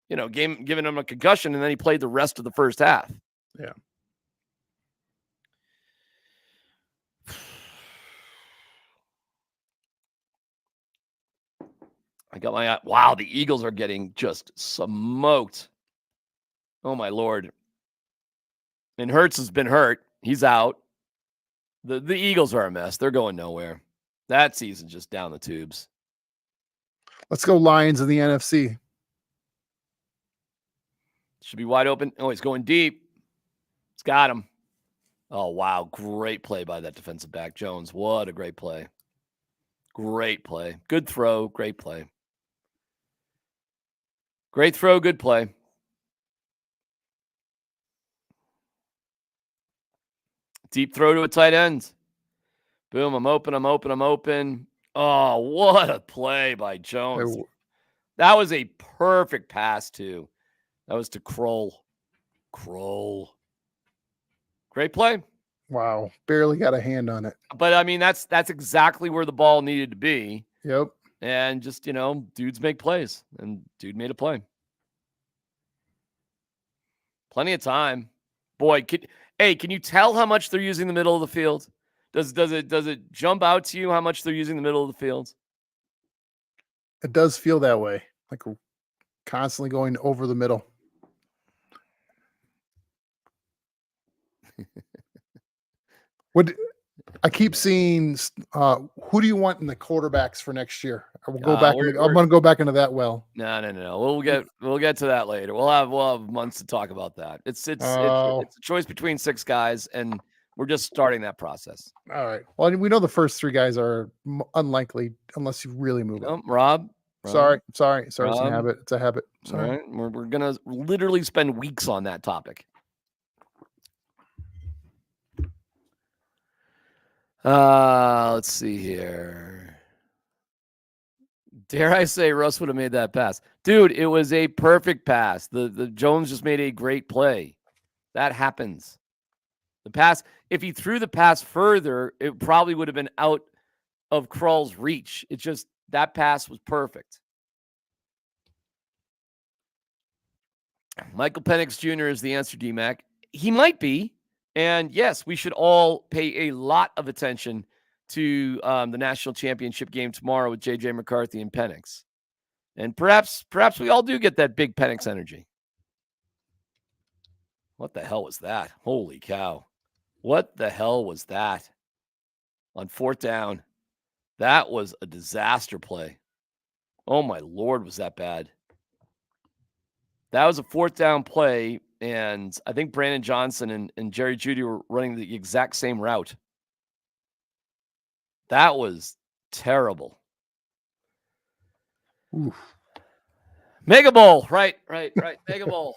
given him a concussion, and then he played the rest of the first half. Yeah. I got my eye. Wow, the Eagles are getting just smoked. Oh, my Lord. And Hurts has been hurt. He's out. The Eagles are a mess. They're going nowhere. That season's just down the tubes. Let's go Lions in the NFC. Should be wide open. Oh, he's going deep. It's got him. Oh, wow. Great play by that defensive back, Jones. What a great play. Great play. Good throw. Great play. Great throw. Good play. Deep throw to a tight end. Boom. I'm open. Oh, what a play by Jones. That was a perfect pass, too. That was to Kroll. Great play. Wow. Barely got a hand on it. But, I mean, that's exactly where the ball needed to be. Yep. And just, dudes make plays. And dude made a play. Plenty of time. Boy, can you tell how much they're using the middle of the field? Does it jump out to you how much they're using the middle of the field? It does feel that way. Like we're constantly going over the middle. I keep seeing who do you want in the quarterbacks for next year? We'll go back. I'm going to go back into that well. No. We'll get to that later. We'll have months to talk about that. It's a choice between 6 guys, and we're just starting that process. All right. Well, we know the first 3 guys are unlikely unless you really move them. Rob. Sorry. It's a habit. It's a habit. Sorry. All right. We're gonna literally spend weeks on that topic. Let's see here. Dare I say Russ would have made that pass? Dude, it was a perfect pass. The Jones just made a great play. That happens. The pass, if he threw the pass further, it probably would have been out of Kroll's reach. It just, that pass was perfect. Michael Penix Jr. is the answer, D-Mac. He might be. And yes, we should all pay a lot of attention to the national championship game tomorrow with J.J. McCarthy and Penix. And perhaps we all do get that big Penix energy. What the hell was that? Holy cow. What the hell was that? On 4th down. That was a disaster play. Oh my Lord, was that bad. That was a 4th down play, and I think Brandon Johnson and Jerry Jeudy were running the exact same route. That was terrible. Oof. Mega Bowl. Right. Mega Bowl.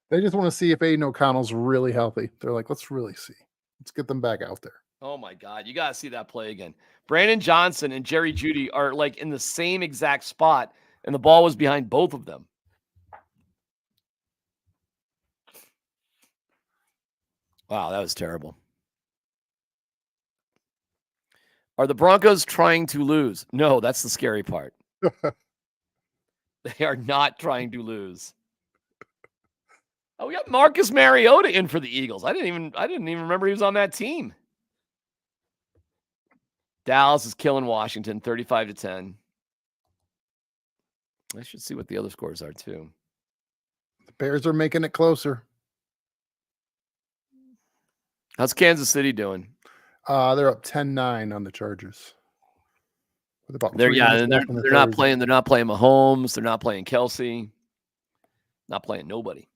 They just want to see if Aiden O'Connell's really healthy. They're like, let's really see. Let's get them back out there. Oh, my God. You got to see that play again. Brandon Johnson and Jerry Jeudy are like in the same exact spot, and the ball was behind both of them. Wow, that was terrible. Are the Broncos trying to lose? No, that's the scary part. They are not trying to lose. Oh, we got Marcus Mariota in for the Eagles. I didn't even remember he was on that team. Dallas is killing Washington 35-10. I should see what the other scores are too. The Bears are making it closer. How's Kansas City doing? They're up 10-9 on the Chargers. They're not playing. They're not playing Mahomes. They're not playing Kelsey. Not playing nobody.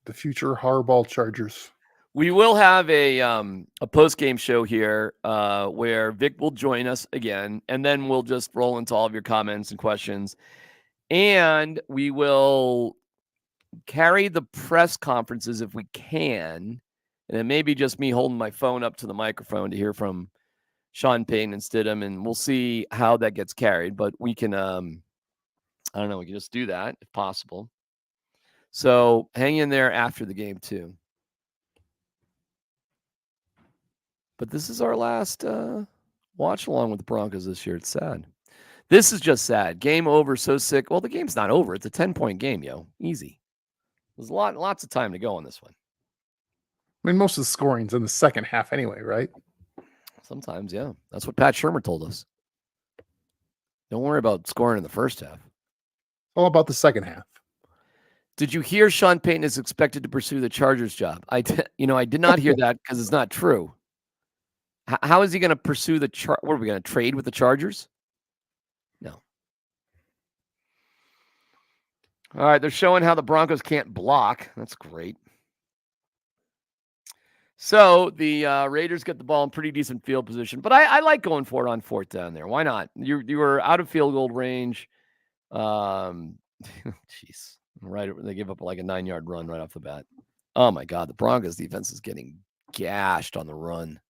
The future Harbaugh Chargers. We will have a post-game show here where Vic will join us again, and then we'll just roll into all of your comments and questions. And we will carry the press conferences if we can. And it may be just me holding my phone up to the microphone to hear from Sean Payton and Stidham, and we'll see how that gets carried. But we can, I don't know, we can just do that if possible. So hang in there after the game too. But this is our last watch along with the Broncos this year. It's sad. This is just sad. Game over, so sick. Well, the game's not over. It's a 10-point game, yo. Easy. There's lots of time to go on this one. I mean, most of the scoring's in the second half anyway, right? Sometimes, yeah. That's what Pat Shurmur told us. Don't worry about scoring in the first half. All about the second half. Did you hear Sean Payton is expected to pursue the Chargers job? I did not hear that because it's not true. How is he going to pursue the what are we going to trade with the Chargers? No. All right, they're showing how the Broncos can't block. That's great. So the Raiders get the ball in pretty decent field position, but I like going for it on fourth down there. Why not? You were out of field goal range. Jeez, right. They give up like a 9-yard run right off the bat. Oh my God, the Broncos defense is getting gashed on the run.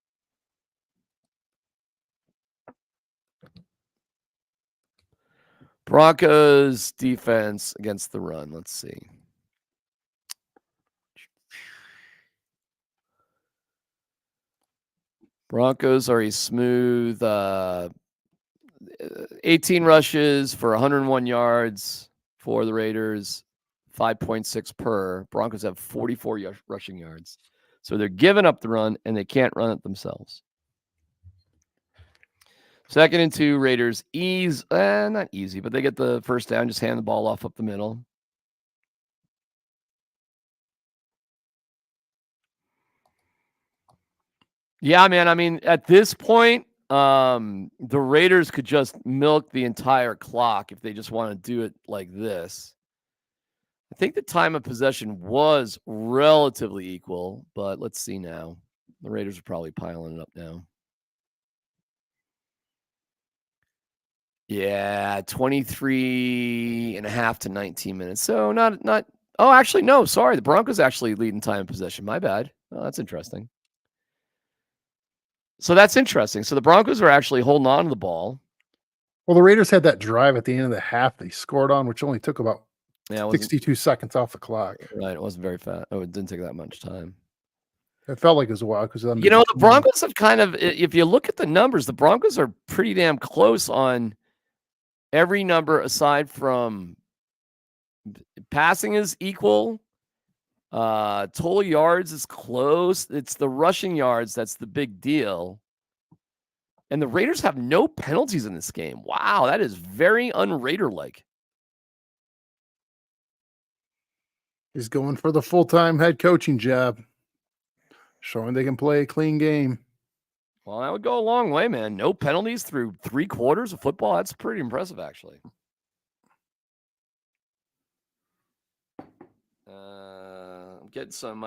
Broncos defense against the run. Let's see. Broncos are a smooth 18 rushes for 101 yards for the Raiders, 5.6 per. Broncos have 44 rushing yards. So they're giving up the run, and they can't run it themselves. 2nd and 2, Raiders not easy, but they get the first down, just hand the ball off up the middle. Yeah, man. I mean, at this point, the Raiders could just milk the entire clock if they just want to do it like this. I think the time of possession was relatively equal, but let's see now. The Raiders are probably piling it up now. Yeah, 23 and a half to 19 minutes. So not oh, actually, no, sorry. The Broncos actually lead in time of possession. My bad. Oh, that's interesting. So that's interesting. So the Broncos are actually holding on to the ball. Well, the Raiders had that drive at the end of the half they scored on, which only took about 62 seconds off the clock. Right. It wasn't very fast. Oh, it didn't take that much time. It felt like it was a while because the Broncos have kind of, if you look at the numbers, the Broncos are pretty damn close on every number aside from passing is equal. Total yards is close. It's the rushing yards that's the big deal. And the Raiders have no penalties in this game. Wow, that is very un-Raider-like. He's going for the full-time head coaching job, showing they can play a clean game. Well, that would go a long way, man. No penalties through 3 quarters of football. That's pretty impressive, actually. I'm getting some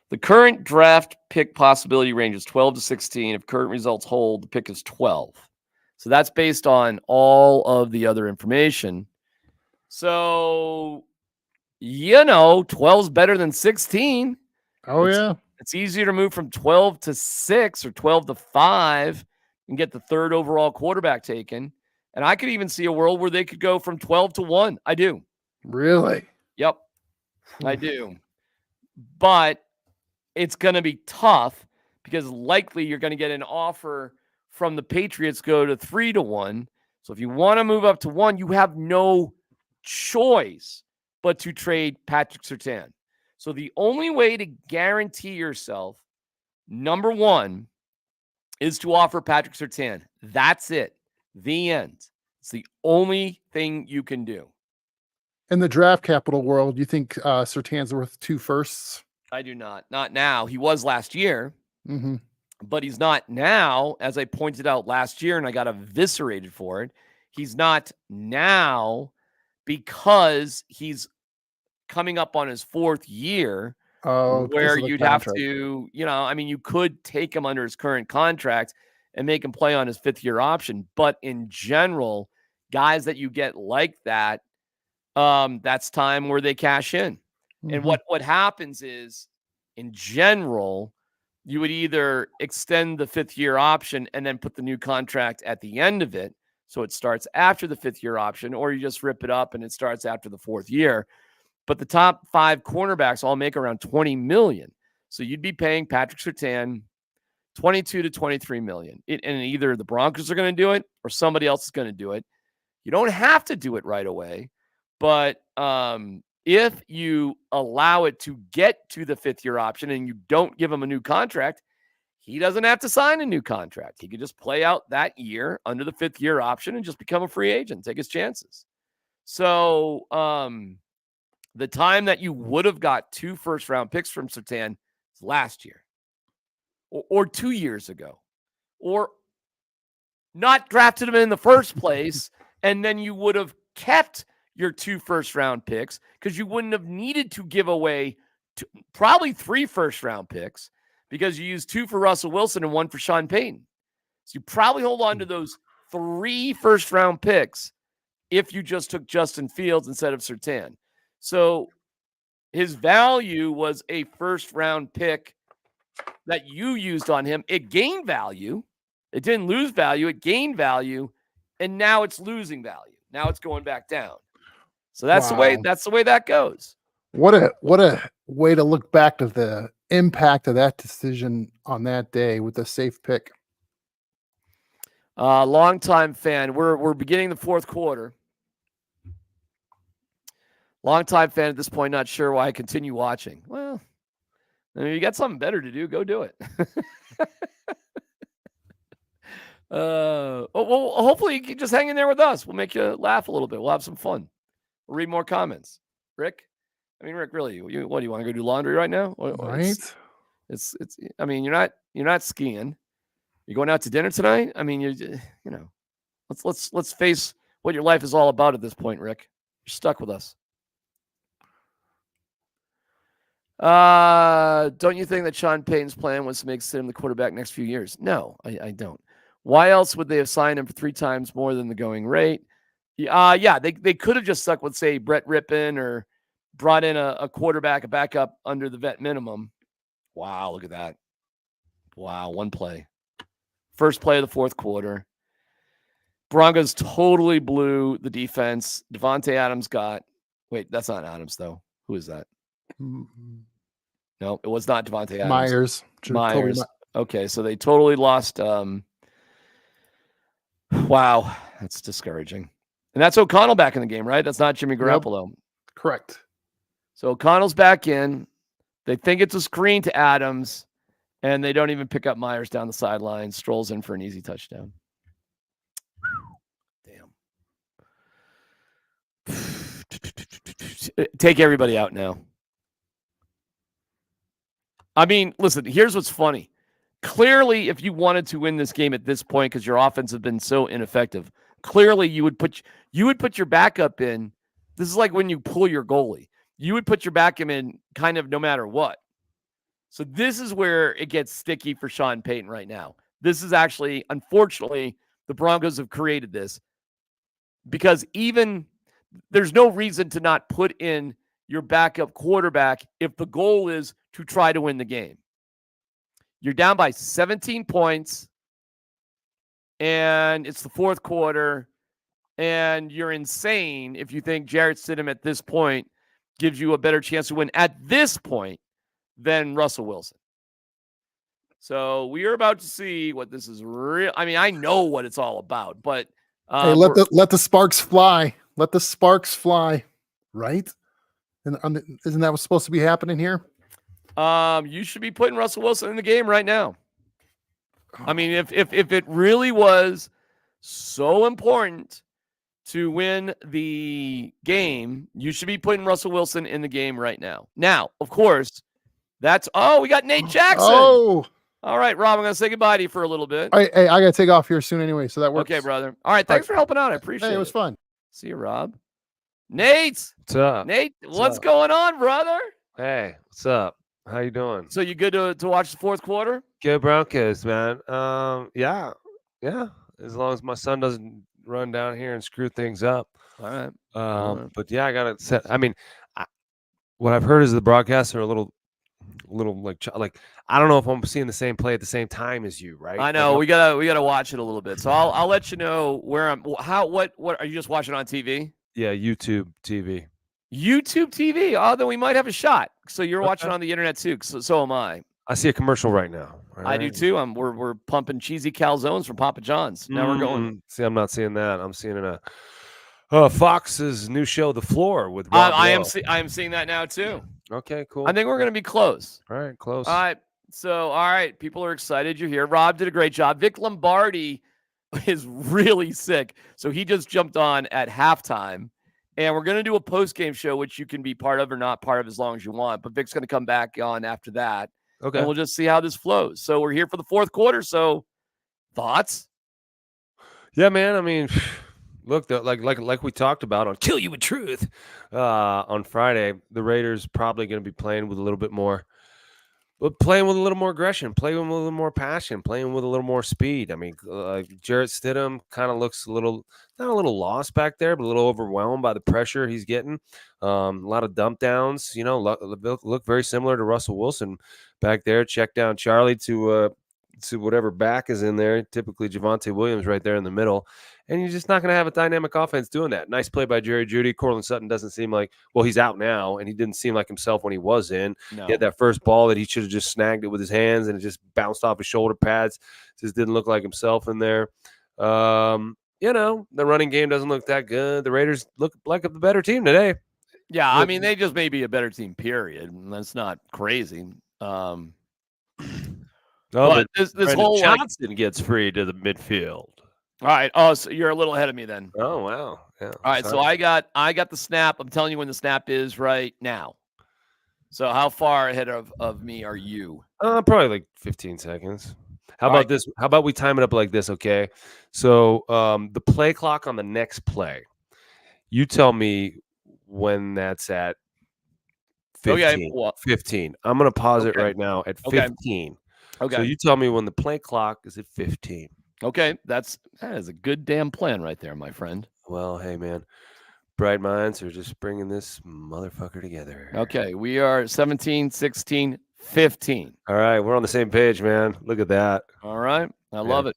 the current draft pick possibility range is 12 to 16. If current results hold, the pick is 12. So that's based on all of the other information. So, 12 is better than 16. Yeah. It's easier to move from 12 to 6 or 12 to 5 and get the 3rd overall quarterback taken. And I could even see a world where they could go from 12 to 1. I do. Really? Yep. I do. But it's going to be tough because likely you're going to get an offer from the Patriots go to 3 to 1. So if you want to move up to 1, you have no choice but to trade Patrick Surtain. So the only way to guarantee yourself, number 1, is to offer Patrick Surtain. That's it. The end. It's the only thing you can do. In the draft capital world, you think Surtain's worth 2 firsts? I do not. Not now. He was last year, but he's not now, as I pointed out last year, and I got eviscerated for it. He's not now because he's coming up on his 4th year, where you'd have to, you could take him under his current contract and make him play on his 5th-year option. But in general, guys that you get like that, that's time where they cash in. And what happens is, in general, you would either extend the 5th-year option and then put the new contract at the end of it, so it starts after the 5th-year option, or you just rip it up and it starts after the 4th year. But the top 5 cornerbacks all make around $20 million. So you'd be paying Patrick Surtain $22 to $23 million. And either the Broncos are going to do it or somebody else is going to do it. You don't have to do it right away. But if you allow it to get to the 5th-year option and you don't give him a new contract, he doesn't have to sign a new contract. He could just play out that year under the 5th-year option and just become a free agent, take his chances. So the time that you would have got 2 first-round picks from Surtain is last year or 2 years ago, or not drafted him in the first place, and then you would have kept your 2 first-round picks because you wouldn't have needed to give away probably 3 first-round picks because you used 2 for Russell Wilson and 1 for Sean Payton. So you probably hold on to those 3 first-round picks if you just took Justin Fields instead of Surtain. So his value was a first-round pick that you used on him. It gained value. It didn't lose value. It gained value, and now it's losing value. Now it's going back down. So that's the way that goes. What a way to look back to the impact of that decision on that day with the safe pick. Longtime fan. We're beginning the 4th quarter. Longtime fan at this point, not sure why I continue watching. Well, I mean, you got something better to do, go do it. Well, hopefully you can just hang in there with us. We'll make you laugh a little bit. We'll have some fun. We'll read more comments. Rick, really, what do you want to go do laundry right now? Right. It's. I mean, you're not skiing. You're going out to dinner tonight. I mean, let's face what your life is all about at this point, Rick. You're stuck with us. Don't you think that Sean Payton's plan was to make Stidham the quarterback next few years? No, I don't. Why else would they have signed him for 3 times more than the going rate? Yeah, they could have just stuck with, say, Brett Rippon or brought in a quarterback, a backup under the vet minimum. Wow, look at that. Wow, 1 play. First play of the 4th quarter. Broncos totally blew the defense. Devontae Adams wait, that's not Adams, though. Who is that? No, it was not Devontae Adams. Myers. Okay, so they totally lost. Wow, that's discouraging. And that's O'Connell back in the game, right? That's not Jimmy Garoppolo. Yep. Correct. So O'Connell's back in. They think it's a screen to Adams, and they don't even pick up Myers down the sideline. Strolls in for an easy touchdown. Damn. Take everybody out now. I mean, listen, here's what's funny. Clearly, if you wanted to win this game at this point, because your offense has been so ineffective, clearly you would put your backup in. This is like when you pull your goalie. You would put your backup in kind of no matter what. So this is where it gets sticky for Sean Payton right now. This is actually, unfortunately, the Broncos have created this because there's no reason to not put in your backup quarterback if the goal is to try to win the game. You're down by 17 points, and it's the 4th quarter, and you're insane if you think Jarrett Stidham at this point gives you a better chance to win at this point than Russell Wilson. So we are about to see what this is real. I mean, I know what it's all about, but hey, let the sparks fly. Let the sparks fly, right? And isn't that what's supposed to be happening here? You should be putting Russell Wilson in the game right now. I mean, if it really was so important to win the game, you should be putting Russell Wilson in the game right now. Now, of course, we got Nate Jackson. Oh, all right, Rob, I'm going to say goodbye to you for a little bit. Hey, I got to take off here soon anyway, so that works. Okay, brother. All right, thanks for helping out. I appreciate it. It was fun. See you, Rob. Nate. What's up? Nate, what's going on, brother? Hey, what's up? How you doing? So you good to watch the 4th quarter? Go Broncos, man. Yeah. As long as my son doesn't run down here and screw things up. All right. But yeah, I got it set. I mean, what I've heard is the broadcasts are a little like I don't know if I'm seeing the same play at the same time as you, right? I know we gotta watch it a little bit. So I'll let you know where I'm. What are you just watching on TV? Yeah, YouTube TV. YouTube TV. Oh, then we might have a shot. So you're watching on the internet too. So am I. I see a commercial right now. Right? I do too. We're pumping cheesy calzones from Papa John's. Now we're going. See, I'm not seeing that. I'm seeing Fox's new show, The Floor, with Rob I am seeing that now too. Okay, cool. I think we're going to be close. All right, close. All right. So, all right, people are excited you're here. Rob did a great job. Vic Lombardi is really sick. So he just jumped on at halftime. And we're going to do a post-game show, which you can be part of or not part of as long as you want. But Vic's going to come back on after that. Okay. And we'll just see how this flows. So we're here for the fourth quarter. So thoughts? Yeah, man. I mean, look, like we talked about on Kill You with Truth on Friday, the Raiders probably going to be playing with a little bit more, but playing with a little more aggression, playing with a little more passion, playing with a little more speed. I mean, Jarrett Stidham kind of looks not a little lost back there, but a little overwhelmed by the pressure he's getting. A lot of dump downs, look very similar to Russell Wilson back there. Check down Charlie to whatever back is in there, typically Javonte Williams right there in the middle. And you're just not going to have a dynamic offense doing that. Nice play by Jerry Jeudy. Cortland Sutton doesn't seem like, well, he's out now, and he didn't seem like himself when he was in. No. He had that first ball that he should have just snagged it with his hands, and it just bounced off his shoulder pads. Just didn't look like himself in there. The running game doesn't look that good. The Raiders look like a better team today. Yeah, I mean, they just may be a better team, period. That's not crazy. But this whole Johnson gets free to the midfield. All right. Oh, so you're a little ahead of me then. Oh, wow. Yeah. All right. So I got the snap. I'm telling you when the snap is right now. So how far ahead of me are you? Probably like 15 seconds. How about this? How about we time it up like this? Okay. So the play clock on the next play, you tell me when that's at 15. Okay. Well, 15. I'm going to pause it right now at 15. Okay. So you tell me when the play clock is at 15. Okay. That is a good damn plan right there, my friend. Well, hey, man. Bright minds are just bringing this motherfucker together. Okay. We are 17, 16, 15. All right. We're on the same page, man. Look at that. All right. I love it.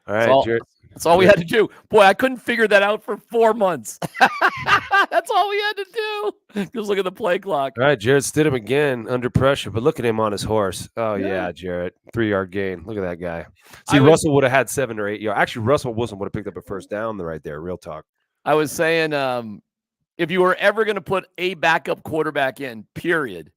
All right, Jared. That's all we had to do. Boy, I couldn't figure that out for 4 months. That's all we had to do. Just look at the play clock. All right, Jarrett Stidham again under pressure, but look at him on his horse. Oh, yeah, Jarrett. 3-yard gain. Look at that guy. See, Russell would have had 7 or 8 yards. Actually, Russell Wilson would have picked up a first down right there. Real talk. I was saying if you were ever going to put a backup quarterback in, period,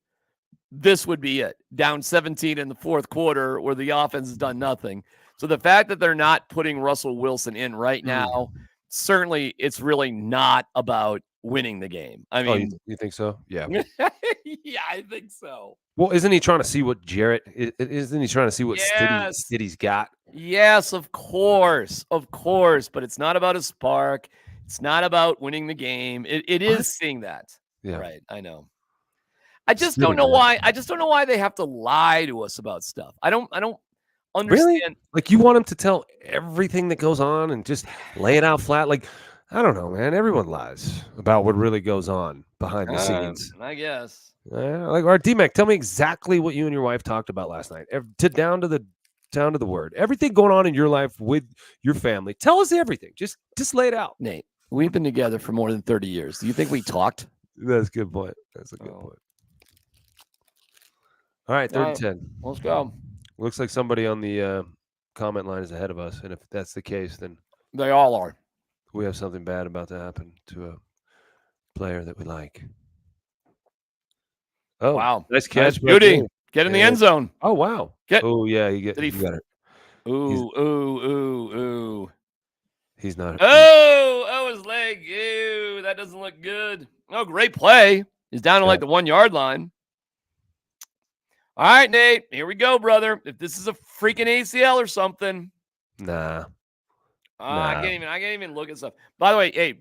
this would be it. Down 17 in the fourth quarter where the offense has done nothing. So the fact that they're not putting Russell Wilson in right now, certainly it's really not about winning the game. I mean, you think so? Yeah. Yeah, I think so. Well, isn't he trying to see what Jarrett isn't he trying to see what Stiddy's got? Yes, of course. But it's not about a spark. It's not about winning the game. It is seeing that. Yeah. Right. I know. I just don't know why. I just don't know why they have to lie to us about stuff. I don't understand. Really? Like you want him to tell everything that goes on and just lay it out flat? Like, I don't know, man. Everyone lies about what really goes on behind the scenes. I guess. Like, all right, D-Mac, tell me exactly what you and your wife talked about last night. Down to the word. Everything going on in your life with your family. Tell us everything. Just lay it out. Nate, we've been together for more than 30 years. Do you think we talked? That's a good point. That's a good point. All right, 3rd and 10. Let's go. Looks like somebody on the comment line is ahead of us, and if that's the case, then they all are. We have something bad about to happen to a player that we like. Oh, wow! Nice catch, beauty. Get in the end zone. Oh wow! Oh yeah, you got it. Ooh. He's not. Oh, his leg. Ew, that doesn't look good. Oh, great play. He's down to like the 1 yard line. All right, Nate, here we go, brother. If this is a freaking ACL or something. Nah. I can't even look at stuff. By the way, hey,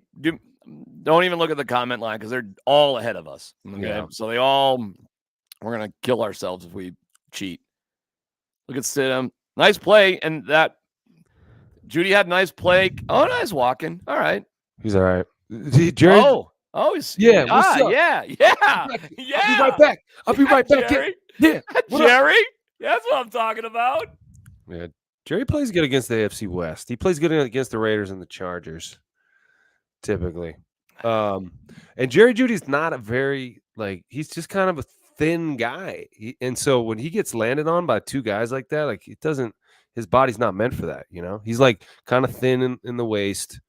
don't even look at the comment line because they're all ahead of us. Okay. Yeah. So we're going to kill ourselves if we cheat. Look at Stidham. Nice play. And that Jeudy had a nice play. Oh, nice walking. All right. He's all right. Jerry. He's yeah. Yeah. I'll be right back. Jerry. Yeah. Jerry. That's what I'm talking about. Yeah. Jerry plays good against the AFC West. He plays good against the Raiders and the Chargers, typically. And Jerry Jeudy's not a very, he's just kind of a thin guy. And so when he gets landed on by two guys like that, his body's not meant for that, He's kind of thin in the waist.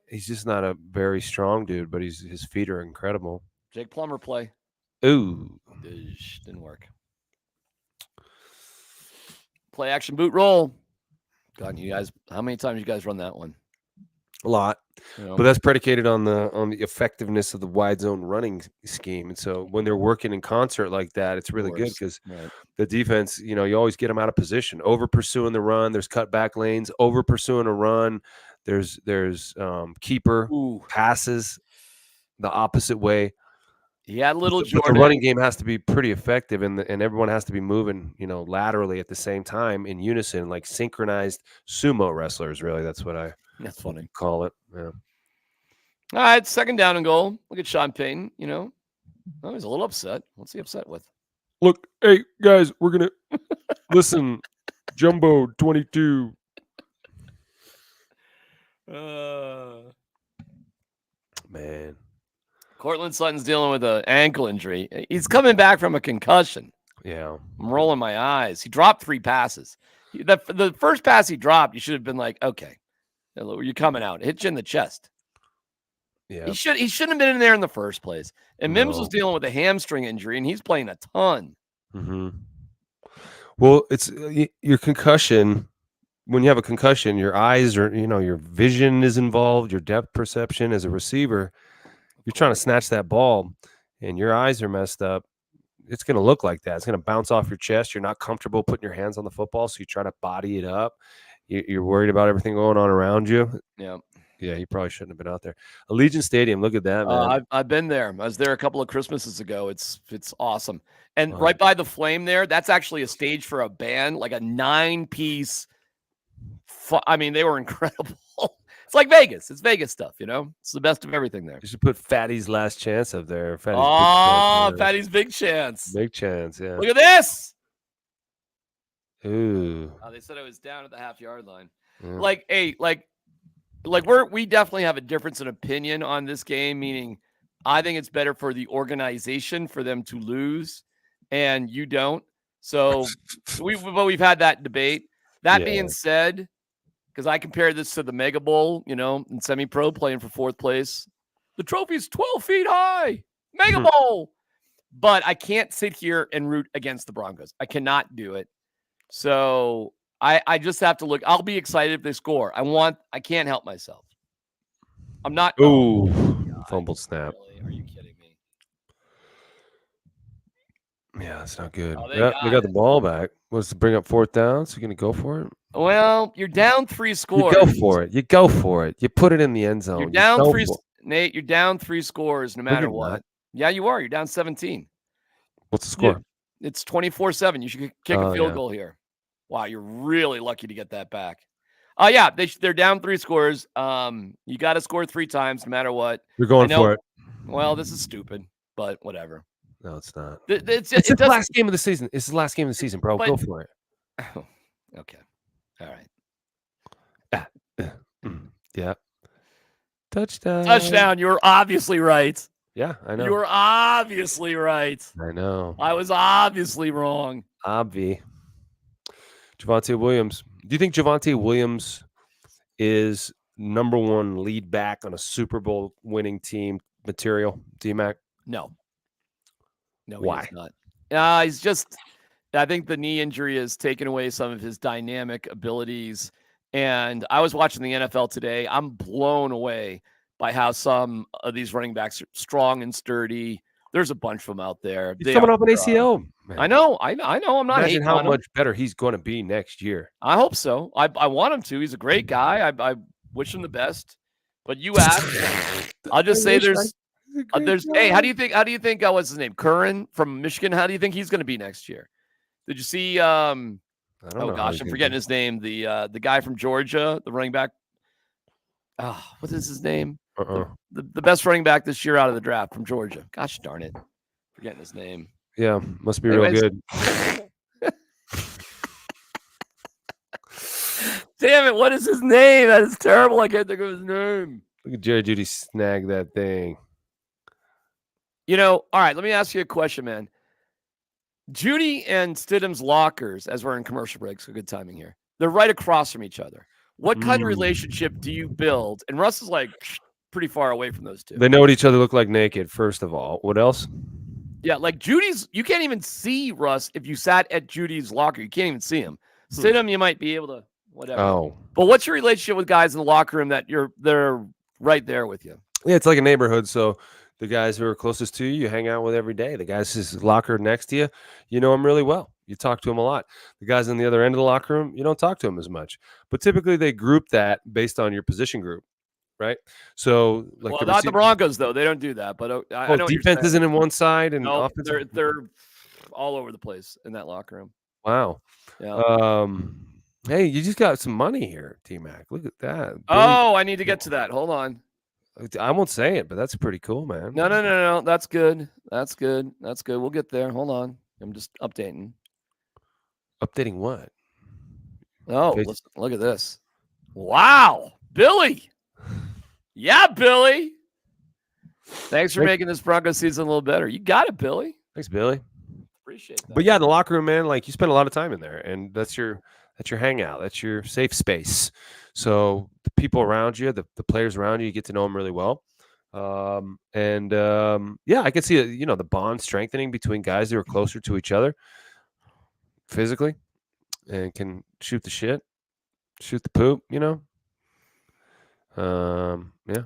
He's just not a very strong dude, but his feet are incredible. Jake Plummer play. Ooh. Didn't work. play action boot roll. God, you guys, how many times you guys run that one? A lot. But that's predicated on the effectiveness of the wide zone running scheme. And so when they're working in concert like that, it's really good because the defense, you always get them out of position, over pursuing the run. There's cutback lanes, over pursuing a run. There's keeper passes the opposite way. Yeah, little Jordan. The running game has to be pretty effective, and everyone has to be moving, laterally at the same time in unison, like synchronized sumo wrestlers. Really, that's funny. Call it. Yeah. All right, 2nd down and goal. Look at Sean Payton. He's a little upset. What's he upset with? Look, hey guys, we're gonna listen. Jumbo 22. Man. Cortland Sutton's dealing with an ankle injury. He's coming back from a concussion. Yeah. I'm rolling my eyes. He dropped 3 passes. The first pass he dropped, you should have been like, okay, you're coming out. Hit you in the chest. Yeah. He shouldn't have been in there in the first place. And Mims was dealing with a hamstring injury, and he's playing a ton. Mm-hmm. Well, it's your concussion. When you have a concussion, your eyes are, your vision is involved, your depth perception as a receiver. You're trying to snatch that ball, and your eyes are messed up. It's going to look like that. It's going to bounce off your chest. You're not comfortable putting your hands on the football, so you try to body it up. You're worried about everything going on around you. Yeah. Yeah, he probably shouldn't have been out there. Allegiant Stadium, look at that, man. I've been there. I was there a couple of Christmases ago. It's awesome. And right by the flame there, that's actually a stage for a band, like a 9-piece. They were incredible. It's like Vegas. It's Vegas stuff, It's the best of everything there. You should put Fatty's Last Chance up there. Fatty's Big Chance. Big Chance, yeah. Look at this. Ooh. They said I was down at the half-yard line. Yeah. We definitely have a difference in opinion on this game, meaning I think it's better for the organization for them to lose, and you don't. So we've had that debate. That being said, because I compare this to the Mega Bowl, in semi-pro playing for 4th place. The trophy's 12 feet high. Mega Bowl. But I can't sit here and root against the Broncos. I cannot do it. So I just have to look. I'll be excited if they score. I can't help myself. I'm not. Oh, fumbled snap. Really? Are you kidding me? Yeah, that's not good. They got the ball back. Was to bring up 4th down? So you're going to go for it? Well, you're down 3 scores. You go for it. You put it in the end zone. You're down 3. Nate, you're down 3 scores no matter what. Not. Yeah, you are. You're down 17. What's the score? It's 24-7. You should kick a field goal here. Wow, you're really lucky to get that back. Yeah, they're down 3 scores. You got to score 3 times no matter what. You're going for it. Well, this is stupid, but whatever. No, it's not. It's the last game of the season. It's the last game of the season, bro. Go for it. Okay. All right. Yeah. Touchdown. Touchdown. You were obviously right. Yeah, I know. You were obviously right. I know. I was obviously wrong. Javonte Williams. Do you think Javonte Williams is number 1 lead back on a Super Bowl winning team material, D-Mac? No. Why? He's not. He's just, I think the knee injury has taken away some of his dynamic abilities. And I was watching the NFL today. I'm blown away by how some of these running backs are strong and sturdy. There's a bunch of them out there. He's coming off an ACL. Man. I know. I'm not. Imagine how much better he's going to be next year. I hope so. I want him to. He's a great guy. I wish him the best. But you asked. I'll just say there's. Hey, how do you think? What's his name? Curran from Michigan. How do you think he's going to be next year? Did you see? I don't know. Gosh, I'm forgetting his name. The guy from Georgia, the running back. What is his name? The best running back this year out of the draft from Georgia. Gosh darn it, forgetting his name. Yeah, must be real good. Damn it! What is his name? That is terrible. I can't think of his name. Look at Jerry Jeudy snag that thing. All right, let me ask you a question, man. Judy and Stidham's lockers, as we're in commercial breaks, so good timing here. They're right across from each other. What kind of relationship do you build? And Russ is like pretty far away from those two. They know what each other look like naked, first of all. What else? Yeah, like Judy's, you can't even see Russ if you sat at Judy's locker. You can't even see him. Sit them, you might be able to whatever. Oh, But what's your relationship with guys in the locker room that they're right there with you? yeah, it's like a neighborhood. So the guys who are closest to you, you hang out with every day. The guys who's locker next to you, you know them really well. You talk to them a lot. The guys on the other end of the locker room, you don't talk to them as much. But typically they group that based on your position group, right? So like Well, not the Broncos though. They don't do that. But I know what you're defense saying. isn't in one side and No, offense. they're all over the place in that locker room. Wow. Yeah. Hey, you just got some money here, T-Mac. Look at that. Oh, I need to get to that. Hold on. I won't say it, but that's pretty cool, man. No. That's good. That's good. We'll get there. Hold on. I'm just updating. Updating what? Oh, let's look at this. Wow, Billy. Yeah, Billy. Thanks for making this Broncos season a little better. You got it, Billy. Thanks, Billy. Appreciate that. But yeah, the locker room, man, like you spend a lot of time in there, and that's your hangout. That's your safe space. So the people around you, the players around you get to know them really well. Yeah, I can see the bond strengthening between guys who are closer to each other physically and can shoot the shit, shoot the poop, Yeah.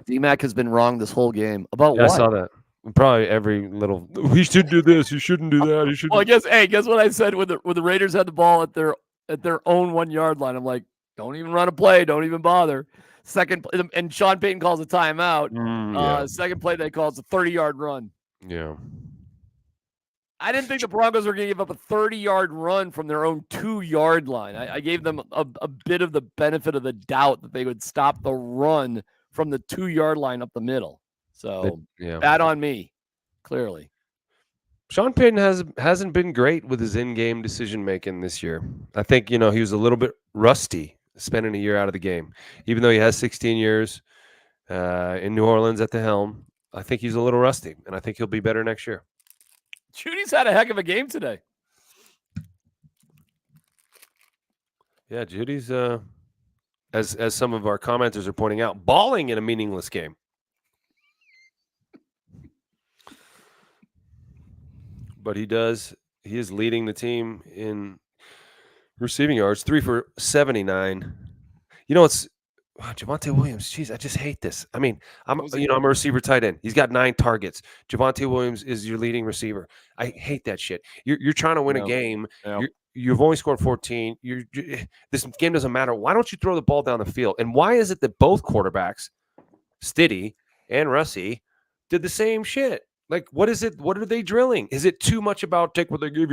D-Mac has been wrong this whole game. About Yeah, what? I saw that. Probably every little. He should do this. He shouldn't do that. He should. Well, guess what I said when the Raiders had the ball at their own 1 yard line. I'm like, don't even run a play. Don't even bother. Second, and Sean Payton calls a timeout. Yeah. Second play, they calls a 30-yard run. Yeah. I didn't think the Broncos were going to give up a 30-yard run from their own 2-yard line. I gave them a bit of the benefit of the doubt that they would stop the run from the 2-yard line up the middle. So bad on me, clearly. Sean Payton hasn't been great with his in-game decision-making this year. I think, he was a little bit rusty spending a year out of the game. Even though he has 16 years in New Orleans at the helm, I think he's a little rusty, and I think he'll be better next year. Judy's had a heck of a game today. Yeah, Judy's, as some of our commenters are pointing out, balling in a meaningless game. But he is leading the team in receiving yards, 3 for 79. It's Javonte Williams. Jeez, I just hate this. I mean, I'm a receiver tight end. He's got 9 targets. Javonte Williams is your leading receiver. I hate that shit. You're trying to win a game. Yeah. You've only scored 14. This game doesn't matter. Why don't you throw the ball down the field? And why is it that both quarterbacks, Stiddy and Russie, did the same shit? Like, what is it? What are they drilling? Is it too much about take what they give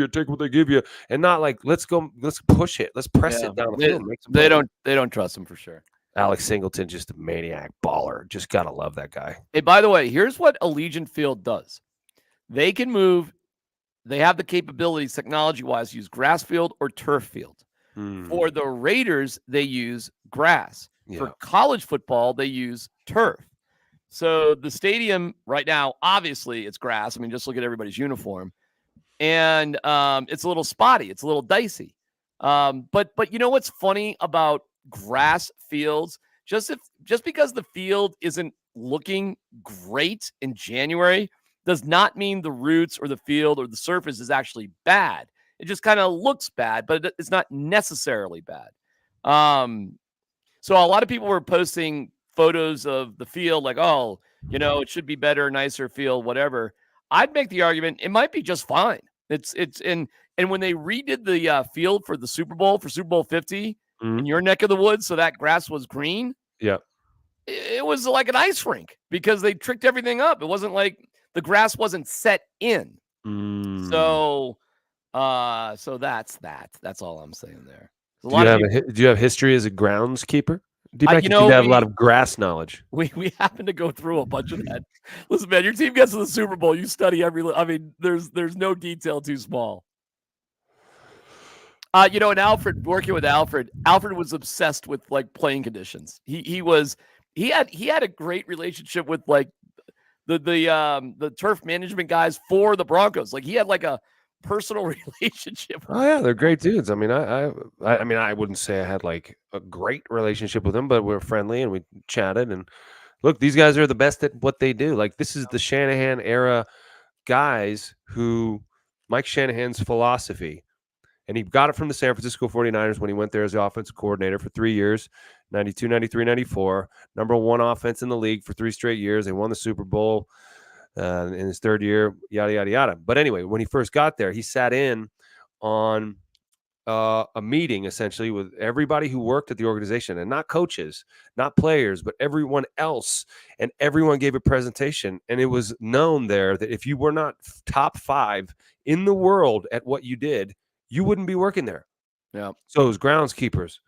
you, and not like let's push it, let's press it down the field? They don't trust him for sure. Alex Singleton, just a maniac baller. Just gotta love that guy. Hey, by the way, here's what Allegiant Field does. They can move. They have the capabilities, technology-wise, to use grass field or turf field. For the Raiders, they use grass. Yeah. For college football, they use turf. So the stadium right now, obviously, it's grass. I mean, just look at everybody's uniform. And it's a little spotty. It's a little dicey. But you know what's funny about grass fields? Just because the field isn't looking great in January does not mean the roots or the field or the surface is actually bad. It just kind of looks bad, but it's not necessarily bad. So a lot of people were posting photos of the field like, oh, it should be better, nicer field, whatever. I'd make the argument it might be just fine. It's and when they redid the field for the Super Bowl, for Super Bowl 50 in your neck of the woods, so that grass was green. Yeah. It was like an ice rink because they tricked everything up. It wasn't like the grass wasn't set in. So that's that. That's all I'm saying there. Do you have history as a groundskeeper? You have a lot of grass knowledge. We happen to go through a bunch of that. Listen, man, your team gets to the Super Bowl. You study there's no detail too small. And Alfred, working with Alfred was obsessed with like playing conditions. He had a great relationship with like the turf management guys for the Broncos. Like he had like a personal relationship. Oh yeah, they're great dudes. I mean, I wouldn't say I had like a great relationship with them, but we're friendly and we chatted. And look, these guys are the best at what they do. Like this is the Shanahan era guys who Mike Shanahan's philosophy And he got it from the San Francisco 49ers when he went there as the offensive coordinator for 3 years, 92, 93, 94. Number one offense in the league for 3 straight years. They won the Super Bowl in his 3rd year, yada, yada, yada. But anyway, when he first got there, he sat in on a meeting essentially with everybody who worked at the organization, and not coaches, not players, but everyone else. And everyone gave a presentation. And it was known there that if you were not top 5 in the world at what you did, you wouldn't be working there. Yeah. So it was groundskeepers,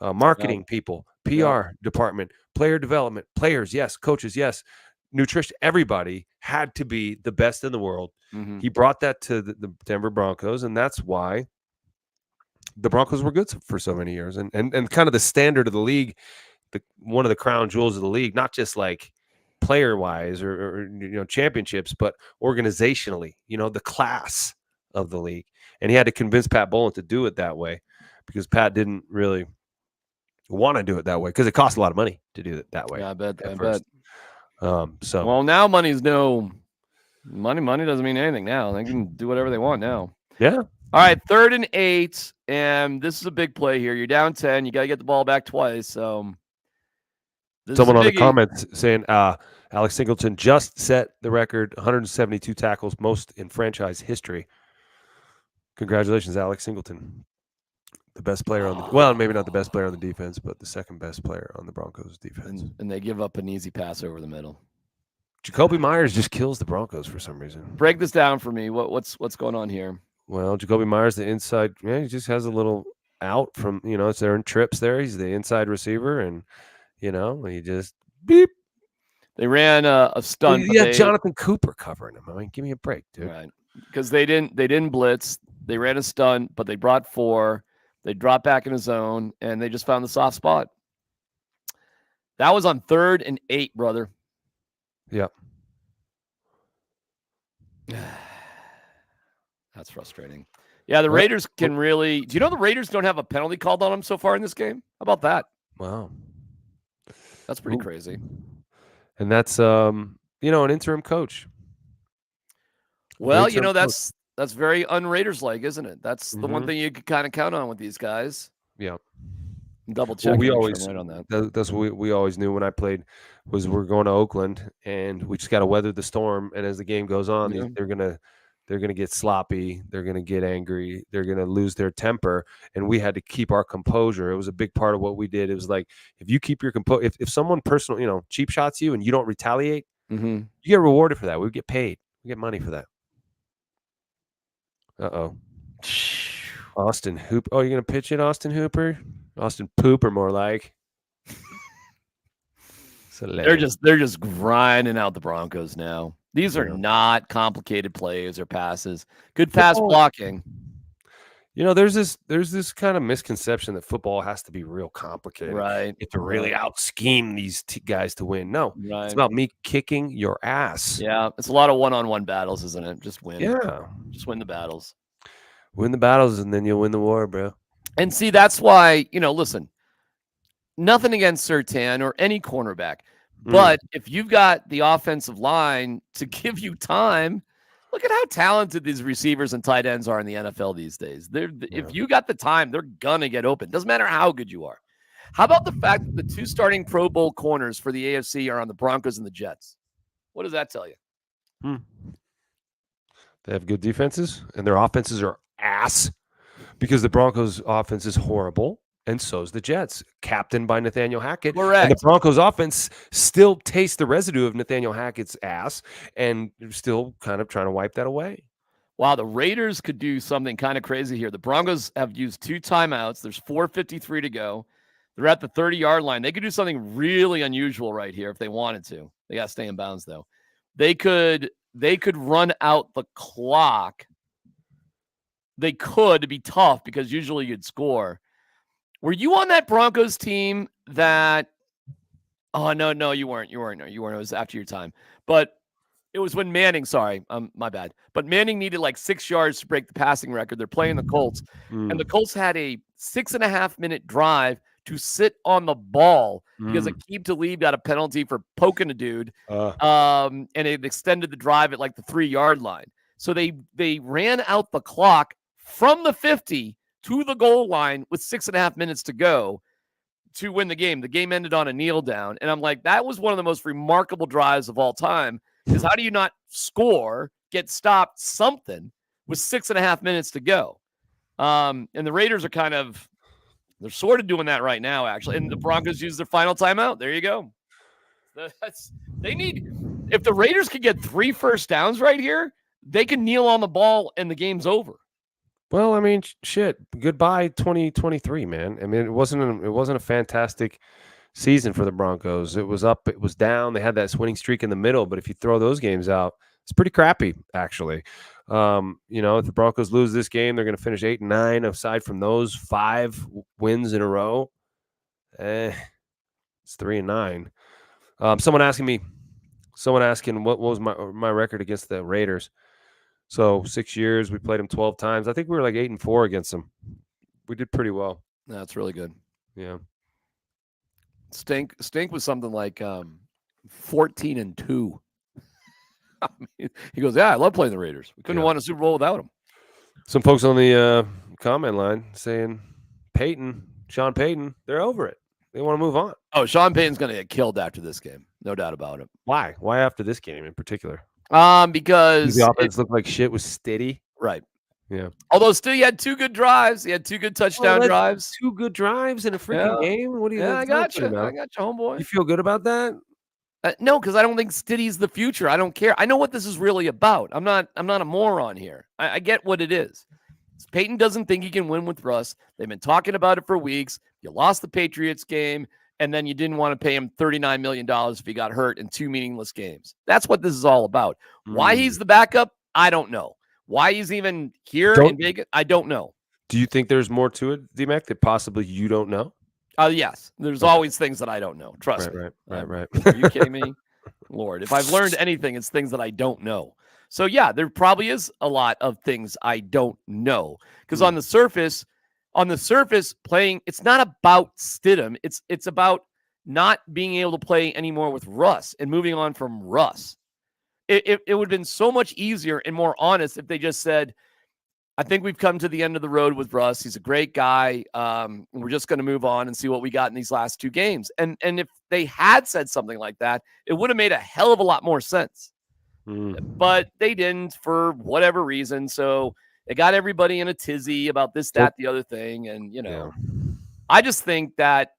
marketing people, PR Yeah. department, player development, players, yes, coaches, yes, nutrition. Everybody had to be the best in the world. Mhm. He brought that to the Denver Broncos, and that's why the Broncos were good for so many years, and kind of the standard of the league, one of the crown jewels of the league, not just like player wise or championships, but organizationally, the class of the league. And he had to convince Pat Bowlen to do it that way, because Pat didn't really want to do it that way, because it costs a lot of money to do it that way. Yeah, I bet. So Well, now money doesn't mean anything now. They can do whatever they want now. yeah. All right, 3rd and 8, and this is a big play here. You're down 10. You got to get the ball back twice. So someone on the comments saying Alex Singleton just set the record, 172 tackles, most in franchise history. Congratulations, Alex Singleton. The best player on the well, maybe not the best player on the defense, but the second best player on the Broncos defense. And they give up an easy pass over the middle. Jacoby Myers just kills the Broncos for some reason. Break this down for me. What's going on here? Well, Jacoby Myers, the inside, he just has a little out from, it's there in trips there. He's the inside receiver, and, he just beep. They ran a stunt. Yeah, Jonathan Cooper covering him. I mean, give me a break, dude. Right. Because they didn't blitz. They ran a stunt, but they brought 4. They dropped back in his zone, and they just found the soft spot. That was on 3rd and 8, brother. Yep. That's frustrating. Yeah, the Raiders can really. Do you know the Raiders don't have a penalty called on them so far in this game? How about that? Wow. That's pretty crazy. And that's an interim coach. Well, that's very un-Raiders-like, isn't it? That's the one thing you could kind of count on with these guys. Yeah. Double check. We always right on that. That's what we always knew when I played, was we're going to Oakland, and we just got to weather the storm. And as the game goes on, they're gonna get sloppy. They're gonna get angry. They're gonna lose their temper. And we had to keep our composure. It was a big part of what we did. It was like, if you keep your composure, if someone personal, cheap shots you and you don't retaliate, you get rewarded for that. We get paid. We get money for that. Austin Hooper. Oh, you're gonna pitch it, Austin Hooper? Austin Pooper, more like. They're just grinding out the Broncos now. These are not complicated plays or passes. Good pass blocking. There's this kind of misconception that football has to be real complicated. Right. You have to really out scheme these guys to win. No, right. It's about me kicking your ass. Yeah, it's a lot of one-on-one battles, isn't it? Just win. Yeah. Just win the battles. Win the battles, and then you'll win the war, bro. And see, that's why, listen, nothing against Surtain or any cornerback. But if you've got the offensive line to give you time, look at how talented these receivers and tight ends are in the NFL these days. If you got the time, they're going to get open. Doesn't matter how good you are. How about the fact that the 2 starting Pro Bowl corners for the AFC are on the Broncos and the Jets? What does that tell you? They have good defenses, and their offenses are ass, because the Broncos' offense is horrible. And so is the Jets, captained by Nathaniel Hackett. Correct. And the Broncos offense still tastes the residue of Nathaniel Hackett's ass, and they're still kind of trying to wipe that away. Wow, the Raiders could do something kind of crazy here. The Broncos have used 2 timeouts. There's 4:53 to go. They're at the 30-yard line. They could do something really unusual right here if they wanted to. They got to stay in bounds, though. They could run out the clock. They could. It'd be tough because usually you'd score. Were you on that Broncos team that – oh, no, you weren't. You weren't. It was after your time. But it was when Manning – sorry, my bad. But Manning needed like 6 yards to break the passing record. They're playing the Colts. And the Colts had a 6.5-minute drive to sit on the ball because Aqib Talib got a penalty for poking a dude. And it extended the drive at like the 3-yard line. So they ran out the clock from the 50 to the goal line with 6.5 minutes to go to win the game. The game ended on a kneel down. And I'm like, that was one of the most remarkable drives of all time, is how do you not score, get stopped, something with 6.5 minutes to go? And the Raiders are they're sort of doing that right now, actually. And the Broncos use their final timeout. There you go. If the Raiders could get 3 first downs right here, they can kneel on the ball and the game's over. Well, I mean, shit. Goodbye, 2023, man. I mean, it wasn't a fantastic season for the Broncos. It was up, it was down. They had that winning streak in the middle, but if you throw those games out, it's pretty crappy, actually. If the Broncos lose this game, they're going to finish 8-9. Aside from those 5 wins in a row, it's 3-9. Someone asking what was my record against the Raiders. So 6 years, we played them 12 times. I think we were like 8-4 against them. We did pretty well. That's really good. Yeah. Stink was something like 14-2. I mean, he goes, yeah, I love playing the Raiders. We couldn't have won a Super Bowl without them. Some folks on the comment line saying Sean Payton, they're over it. They want to move on. Oh, Sean Payton's going to get killed after this game. No doubt about it. Why? Why after this game in particular? Because the offense looked like shit was steady. Right. Yeah. Although still, he had 2 good drives. He had 2 good touchdown drives. 2 good drives in a freaking game. What do you? I got you. I got you, homeboy. You feel good about that? No, because I don't think Stiddy's the future. I don't care. I know what this is really about. I'm not a moron here. I get what it is. Peyton doesn't think he can win with Russ. They've been talking about it for weeks. You lost the Patriots game, and then you didn't want to pay him $39 million if he got hurt in 2 meaningless games. That's what this is all about. Why he's the backup, I don't know. Why he's even here in Vegas, I don't know. Do you think there's more to it, D-Mac, that possibly you don't know? Yes. There's always things that I don't know. Trust me. Right. Are you kidding me? Lord, if I've learned anything, it's things that I don't know. So, yeah, there probably is a lot of things I don't know. Because on the surface, playing, it's not about Stidham. It's about not being able to play anymore with Russ and moving on from Russ. It would have been so much easier and more honest if they just said, I think we've come to the end of the road with Russ. He's a great guy. We're just going to move on and see what we got in these last 2 games. And if they had said something like that, it would have made a hell of a lot more sense. But they didn't for whatever reason. So it got everybody in a tizzy about this, that, the other thing. And, I just think that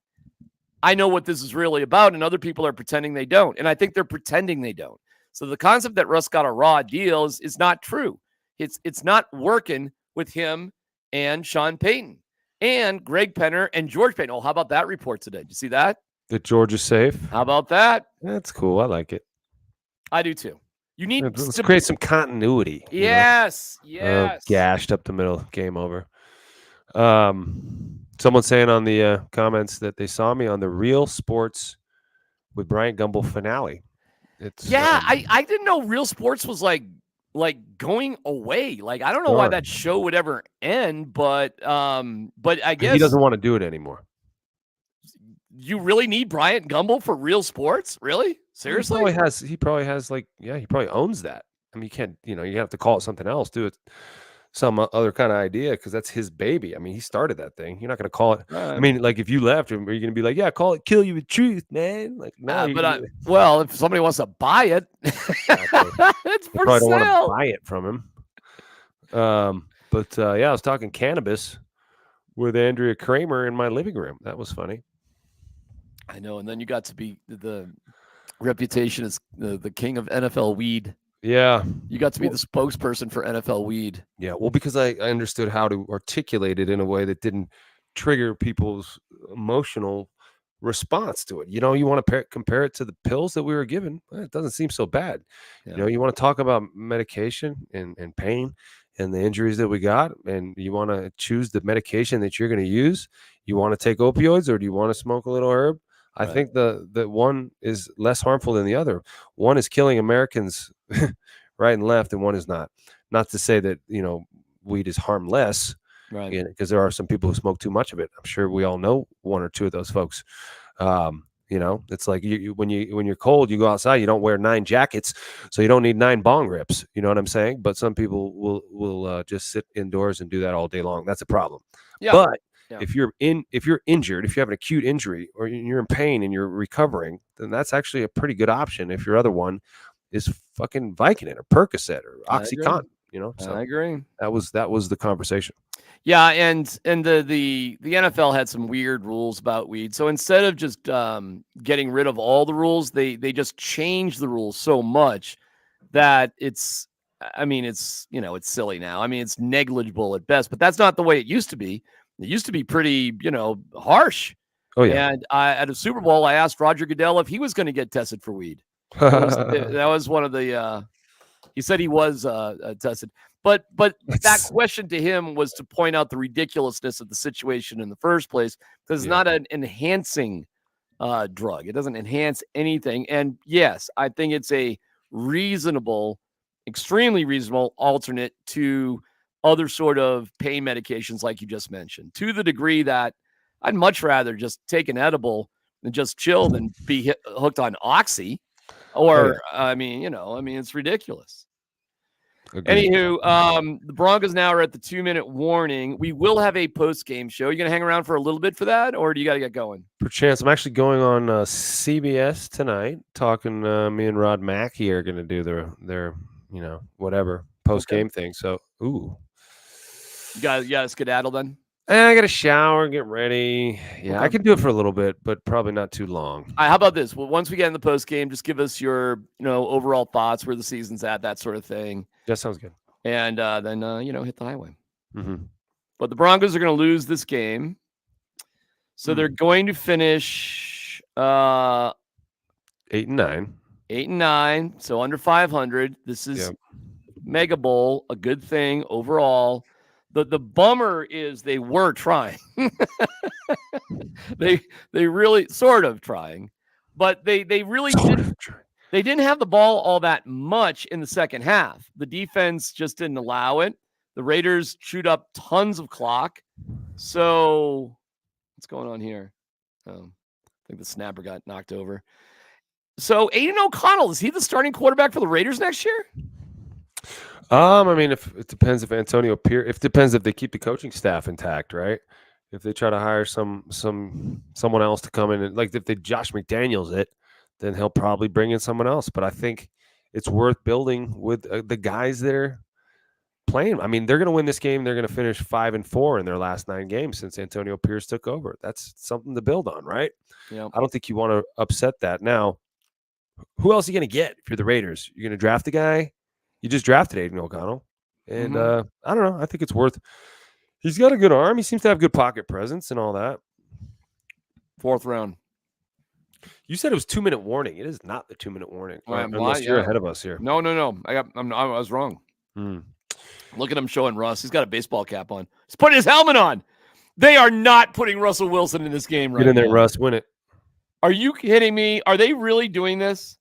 I know what this is really about, and other people are pretending they don't. And I think they're pretending they don't. So the concept that Russ got a raw deal is not true. It's not working with him and Sean Payton and Greg Penner and George Payton. Oh, how about that report today? Did you see that? That George is safe. How about that? That's cool. I like it. I do too. You need Let's create some continuity. Yes. Gashed up the middle. Game over. Someone saying on the comments that they saw me on the Real Sports with Bryant Gumbel finale. I didn't know Real Sports was like going away. Like, I don't know why that show would ever end, but I guess he doesn't want to do it anymore. You really need Bryant Gumbel for Real Sports? Really? Seriously? He probably has he probably owns that. I mean, you can't, you have to call it something else, do it some other kind of idea, because that's his baby. I mean, he started that thing. You're not going to call it. I mean, like, if you left, are you going to be like, yeah, call it Kill You With Truth, man? Like, no. Well, if somebody wants to buy it, it's for probably sale. Don't want to buy it from him. I was talking cannabis with Andrea Kramer in my living room. That was funny. I know. And then you got to be the reputation as the king of NFL weed. Yeah. You got to be the spokesperson for NFL weed. Yeah. Well, because I understood how to articulate it in a way that didn't trigger people's emotional response to it. You want to compare it to the pills that we were given. It doesn't seem so bad. Yeah. You want to talk about medication and pain and the injuries that we got, and you want to choose the medication that you're going to use. You want to take opioids, or do you want to smoke a little herb? I think the one is less harmful than the other. One is killing Americans right and left, and one is not. Not to say that, weed is harmless, right? Because there are some people who smoke too much of it. I'm sure we all know 1 or 2 of those folks. You know, it's like when you're cold, you go outside. You don't wear 9 jackets, so you don't need 9 bong rips. You know what I'm saying? But some people will just sit indoors and do that all day long. That's a problem. Yeah. But Yeah. if you're injured, if you have an acute injury or you're in pain and you're recovering, then that's actually a pretty good option. If your other one is fucking Vicodin or Percocet or OxyContin, you know. So I agree. that was the conversation. Yeah, and the NFL had some weird rules about weed. So instead of just getting rid of all the rules, they just changed the rules so much that it's it's silly now. I mean, it's negligible at best, but that's not the way it used to be. It used to be pretty, harsh. Oh yeah. And at a Super Bowl, I asked Roger Goodell if he was going to get tested for weed. That was one of the he said he was tested. But that question to him was to point out the ridiculousness of the situation in the first place, because it's not an enhancing drug. It doesn't enhance anything. And yes, I think it's a reasonable, extremely reasonable alternate to other sort of pain medications like you just mentioned, to the degree that I'd much rather just take an edible and just chill than be hooked on Oxy. Or, it's ridiculous. Agreed. Anywho, the Broncos now are at the 2-minute warning. We will have a post-game show. You going to hang around for a little bit for that, or do you got to get going? Perchance. I'm actually going on CBS tonight, talking. Me and Rod Mackey are going to do their whatever post-game thing. So, ooh. You got to skedaddle then? I got to shower, get ready. Yeah, I can do it for a little bit, but probably not too long. All right, how about this? Well, once we get in the post game, just give us your, overall thoughts, where the season's at, that sort of thing. That sounds good. And then, hit the highway. Mm-hmm. But the Broncos are going to lose this game, so they're going to finish 8-9. 8-9, so under 500. This is Mega Bowl, a good thing overall. The bummer is they were trying. they really sort of trying, but they really didn't. They didn't have the ball all that much in the second half. The defense just didn't allow it. The Raiders chewed up tons of clock. So what's going on here? I think the snapper got knocked over. So Aiden O'Connell, is he the starting quarterback for the Raiders next year? If it depends if Antonio Pierce, it depends if they keep the coaching staff intact, right? If they try to hire someone else to come in, and like if they Josh McDaniels it, then he'll probably bring in someone else. But I think it's worth building with the guys that are playing. I mean, they're going to win this game. They're going to finish 5-4 in their last 9 games since Antonio Pierce took over. That's something to build on, right? Yeah. I don't think you want to upset that. Now, who else are you going to get if you're the Raiders? You're going to draft a guy? You just drafted Aiden O'Connell. And I don't know. I think it's worth. He's got a good arm. He seems to have good pocket presence and all that. 4th round. You said it was 2-minute warning. It is not the 2-minute warning. Unless you're ahead of us here. No. I was wrong. Look at him showing Russ. He's got a baseball cap on. He's putting his helmet on. They are not putting Russell Wilson in this game right now. Get in there, Russ. Win it. Are you kidding me? Are they really doing this?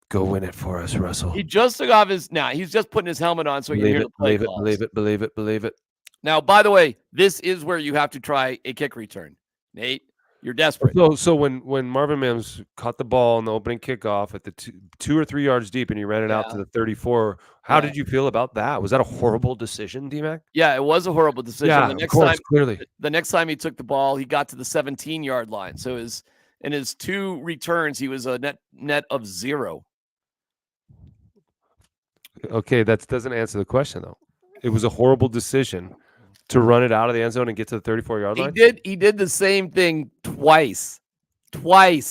Go win it for us, Russell. He just took off his. He's just putting his helmet on so he can hear the play calls. Believe it. Now, by the way, this is where you have to try a kick return. Nate, you're desperate. So when Marvin Mims caught the ball in the opening kickoff at the 2 or 3 yards deep and he ran it out to the 34, how did you feel about that? Was that a horrible decision, D-Mac? Yeah, it was a horrible decision. Yeah, clearly. The next time he took the ball, he got to the 17-yard line. So in his 2 returns, he was a net of 0. Okay, that doesn't answer the question, though. It was a horrible decision to run it out of the end zone and get to the 34-yard line? He did the same thing twice. One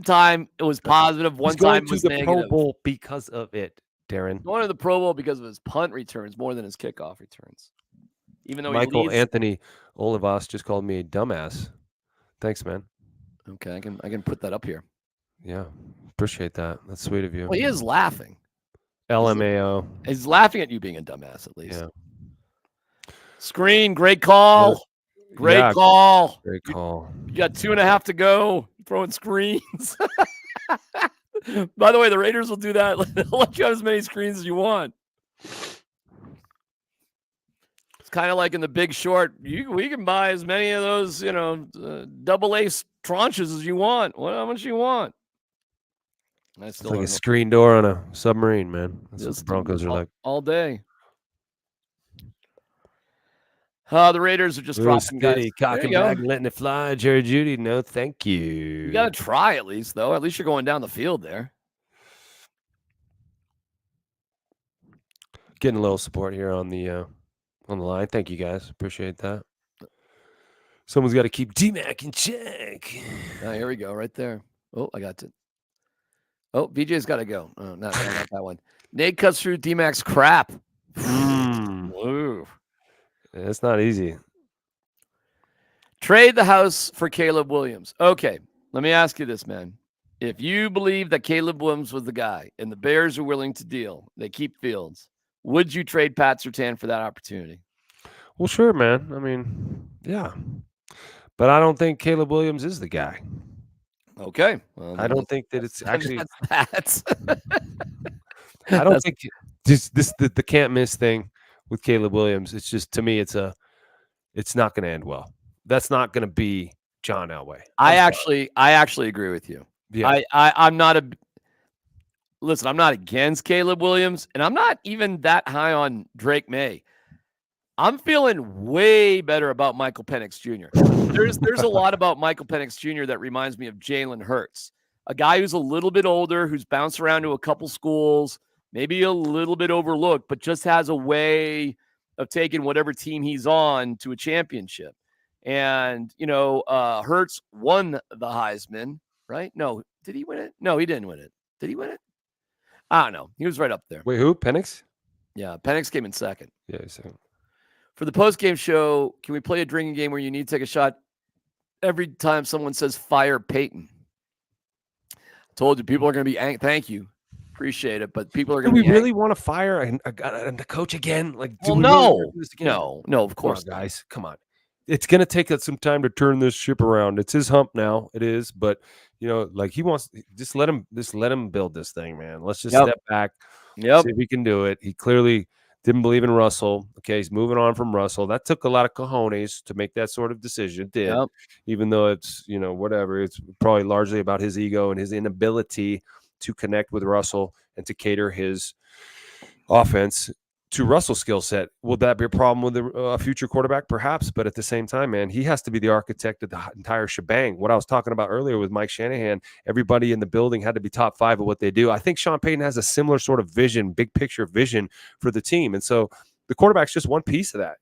time it was positive, one time it was negative. Pro Bowl because of it, Darren. Going to the Pro Bowl because of his punt returns more than his kickoff returns. Even though Michael Anthony Olivas just called me a dumbass. Thanks, man. Okay, I can put that up here. Yeah, appreciate that. That's sweet of you. Well, he is laughing. LMAO. He's laughing at you being a dumbass, at least. Yeah. Screen, great call. Great call. Great call. You got 2.5 to go. Throwing screens. By the way, the Raiders will do that. They'll let you have as many screens as you want. It's kind of like in The Big Short. We can buy as many of those, double A tranches as you want. How much you want? I It's still like don't a know. screen door on a submarine, man. That's what the Just Broncos are like. all day. The Raiders are just Little dropping guys. steady, There cocking you go. back and letting it fly. Jerry Judy, no thank you. You got to try at least, though. At least you're going down the field there. Getting a little support here on the line. Thank you guys. Appreciate that. Someone's got to keep D-Mac in check. Here we go, right there. Oh, I got it. Oh, BJ's got to go. Oh, not that one. Nate cuts through D-Mac's crap. Ooh. It's not easy. Trade the house for Caleb Williams. Okay, let me ask you this, man. If you believe that Caleb Williams was the guy and the Bears are willing to deal, they keep Fields, would you trade Pat Surtain for that opportunity? Well, sure, man. I mean, yeah. But I don't think Caleb Williams is the guy. Okay. Well, I don't think that it's actually. That's I don't think the can't miss thing with Caleb Williams. It's just, to me, it's not going to end well. That's not going to be John Elway. I actually agree with you. Yeah. I'm not I'm not against Caleb Williams, and I'm not even that high on Drake May. I'm feeling way better about Michael Penix Jr. There's a lot about Michael Penix Jr. that reminds me of Jalen Hurts, a guy who's a little bit older, who's bounced around to a couple schools, maybe a little bit overlooked, but just has a way of taking whatever team he's on to a championship. And, Hurts won the Heisman, right? No, did he win it? No, he didn't win it. Did he win it? I don't know. He was right up there. Wait, who? Penix? Yeah, Penix came in second. Yeah, so. For the post-game show, can we play a drinking game where you need to take a shot every time someone says fire Peyton? Told you people are going to be angry. Thank you. Appreciate it. But people are going to be really want to fire the coach again? Like, well, no, of course, guys. Come on. It's going to take us some time to turn this ship around. It's his hump now. It is. But, he wants – just let him build this thing, man. Let's just step back. See if we can do it. He clearly – didn't believe in Russell. Okay, he's moving on from Russell. That took a lot of cojones to make that sort of decision. It did, even though it's, whatever. It's probably largely about his ego and his inability to connect with Russell and to cater his offense to Russell's skill set. Will that be a problem with a future quarterback? Perhaps, but at the same time, man, he has to be the architect of the entire shebang. What I was talking about earlier with Mike Shanahan, everybody in the building had to be top 5 at what they do. I think Sean Payton has a similar sort of vision, big picture vision for the team. And so the quarterback's just one piece of that,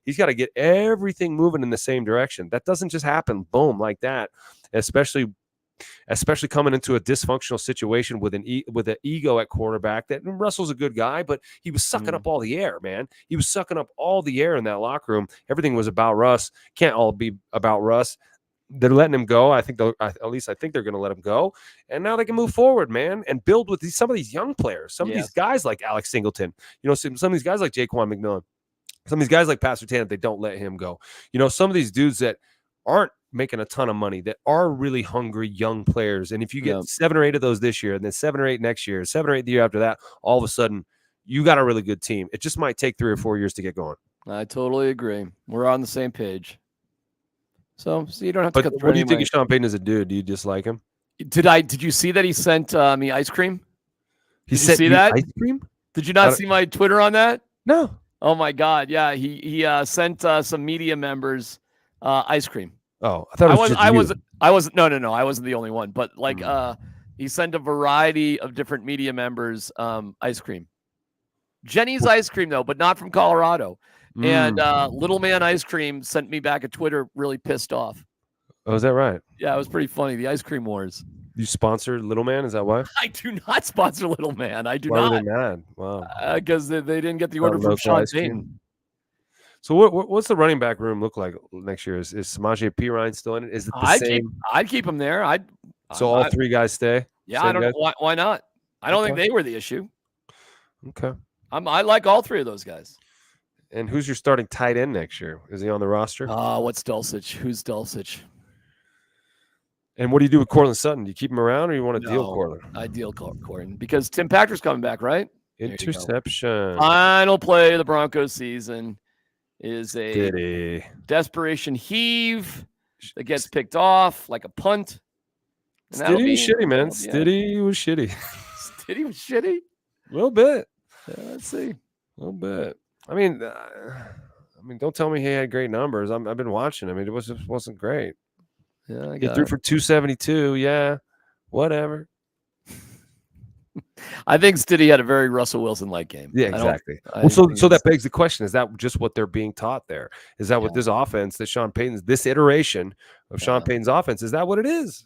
He's got to get everything moving in the same direction. That doesn't just happen, boom, like that, especially coming into a dysfunctional situation with an ego at quarterback. That Russell's a good guy, but he was sucking up all the air, man. He was sucking up all the air in that locker room. Everything was about Russ. Can't all be about Russ. They're letting him go. I think they're going to let him go. And now they can move forward, man, and build with some of these young players. Some of these guys like Alex Singleton, some of these guys like Jaquan McMillan, some of these guys like Pat Surtain, if they don't let him go. Some of these dudes that aren't making a ton of money, that are really hungry young players. And if you get 7 or 8 of those this year, and then 7 or 8 next year, 7 or 8 the year after that, all of a sudden you got a really good team. It just might take 3 or 4 years to get going. I totally agree. We're on the same page. So you don't have to cut through. What do you think of Sean Payton as a dude? Do you dislike him? Did you see that he sent me ice cream? Did you see that? Ice cream? Did you not see my Twitter on that? No. Oh my God. Yeah. He sent some media members ice cream. Oh, I thought I wasn't no, I wasn't the only one, but he sent a variety of different media members ice cream. Jenny's ice cream though, but not from Colorado. And Little Man Ice Cream sent me back a Twitter really pissed off. Oh, is that right? Yeah, it was pretty funny. The ice cream wars. You sponsored Little Man? Is that why? I do not sponsor Little Man. I do why not. Why were they mad? Wow. Because they didn't get the order from Sean Payton. So what's the running back room look like next year? Is Samaje Perine still in it? Is it the same? I'd keep him there. All 3 guys stay? Yeah, I don't know. Why not? I don't think they were the issue. Okay. I like all 3 of those guys. And who's your starting tight end next year? Is he on the roster? What's Dulcich? Who's Dulcich? And what do you do with Cortland Sutton? Do you keep him around or you want to deal Cortland? I deal Cortland because Tim Patrick's coming back, right? Interception. Final play of the Broncos season. is a Stiddy. desperation heave that gets picked off like a punt. And that'll Stiddy was be- shitty, man. that'll be it. Stiddy was shitty. Stiddy was shitty. A little bit. Let's see. A little bit. I mean, don't tell me he had great numbers. I've been watching. I mean, just wasn't great. Yeah, He threw for 272. Yeah, whatever. I think Stiddy had a very Russell Wilson-like game. Yeah, exactly. I Well, so think that it's- begs the question: is that just what they're being taught there? Is that what this offense, that Sean Payton's, this iteration of Sean Payton's offense, is that what it is?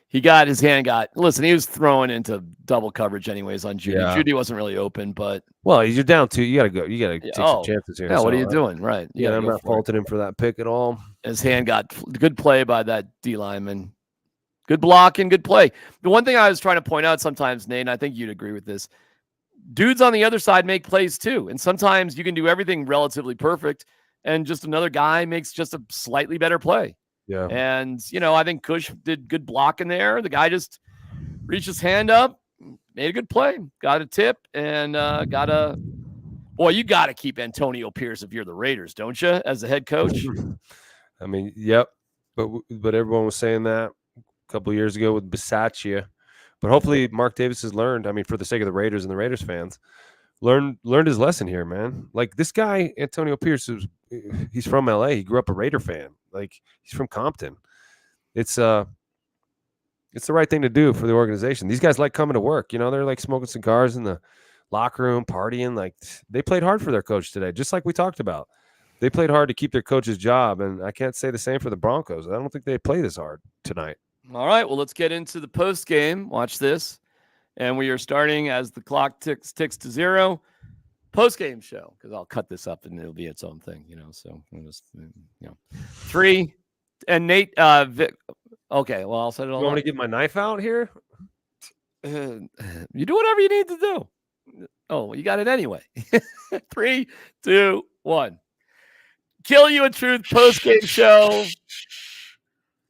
He got his hand listen, he was throwing into double coverage anyways on Judy. Yeah. Judy wasn't really open, but Well, you're down 2. You got to go. You got to take some chances here. yeah, what are so, you doing? Right. You Yeah, gotta I'm go not for it. faulting him for that pick at all. His hand got good play by that D lineman. Good block and good play. The one thing I was trying to point out sometimes, Nate, and I think you'd agree with this, dudes on the other side make plays too. And sometimes you can do everything relatively perfect, and just another guy makes just a slightly better play. Yeah. And, I think Cush did good blocking there. The guy just reached his hand up, made a good play, got a tip, and boy, you got to keep Antonio Pierce if you're the Raiders, don't you, as the head coach? I mean, yep. But everyone was saying that a couple of years ago with Bisaccia. But hopefully Mark Davis has learned, I mean, for the sake of the Raiders and the Raiders fans, learned his lesson here, man. Like, this guy, Antonio Pierce, he's from LA. He grew up a Raider fan. Like, he's from Compton. It's the right thing to do for the organization. These guys like coming to work. They're like smoking cigars in the locker room, partying. Like, they played hard for their coach today, just like we talked about. They played hard to keep their coach's job, and I can't say the same for the Broncos. I don't think they play this hard tonight. All right, well, let's get into the post game. Watch this. And we are starting as the clock ticks to 0. Post game show, because I'll cut this up and it'll be its own thing, So we'll just, 3. And Nate, Vic, okay, well, I'll set it all You want me up. to get my knife out here? You do whatever you need to do. Oh, you got it anyway. 3, 2, 1. Kill You a Truth post game show.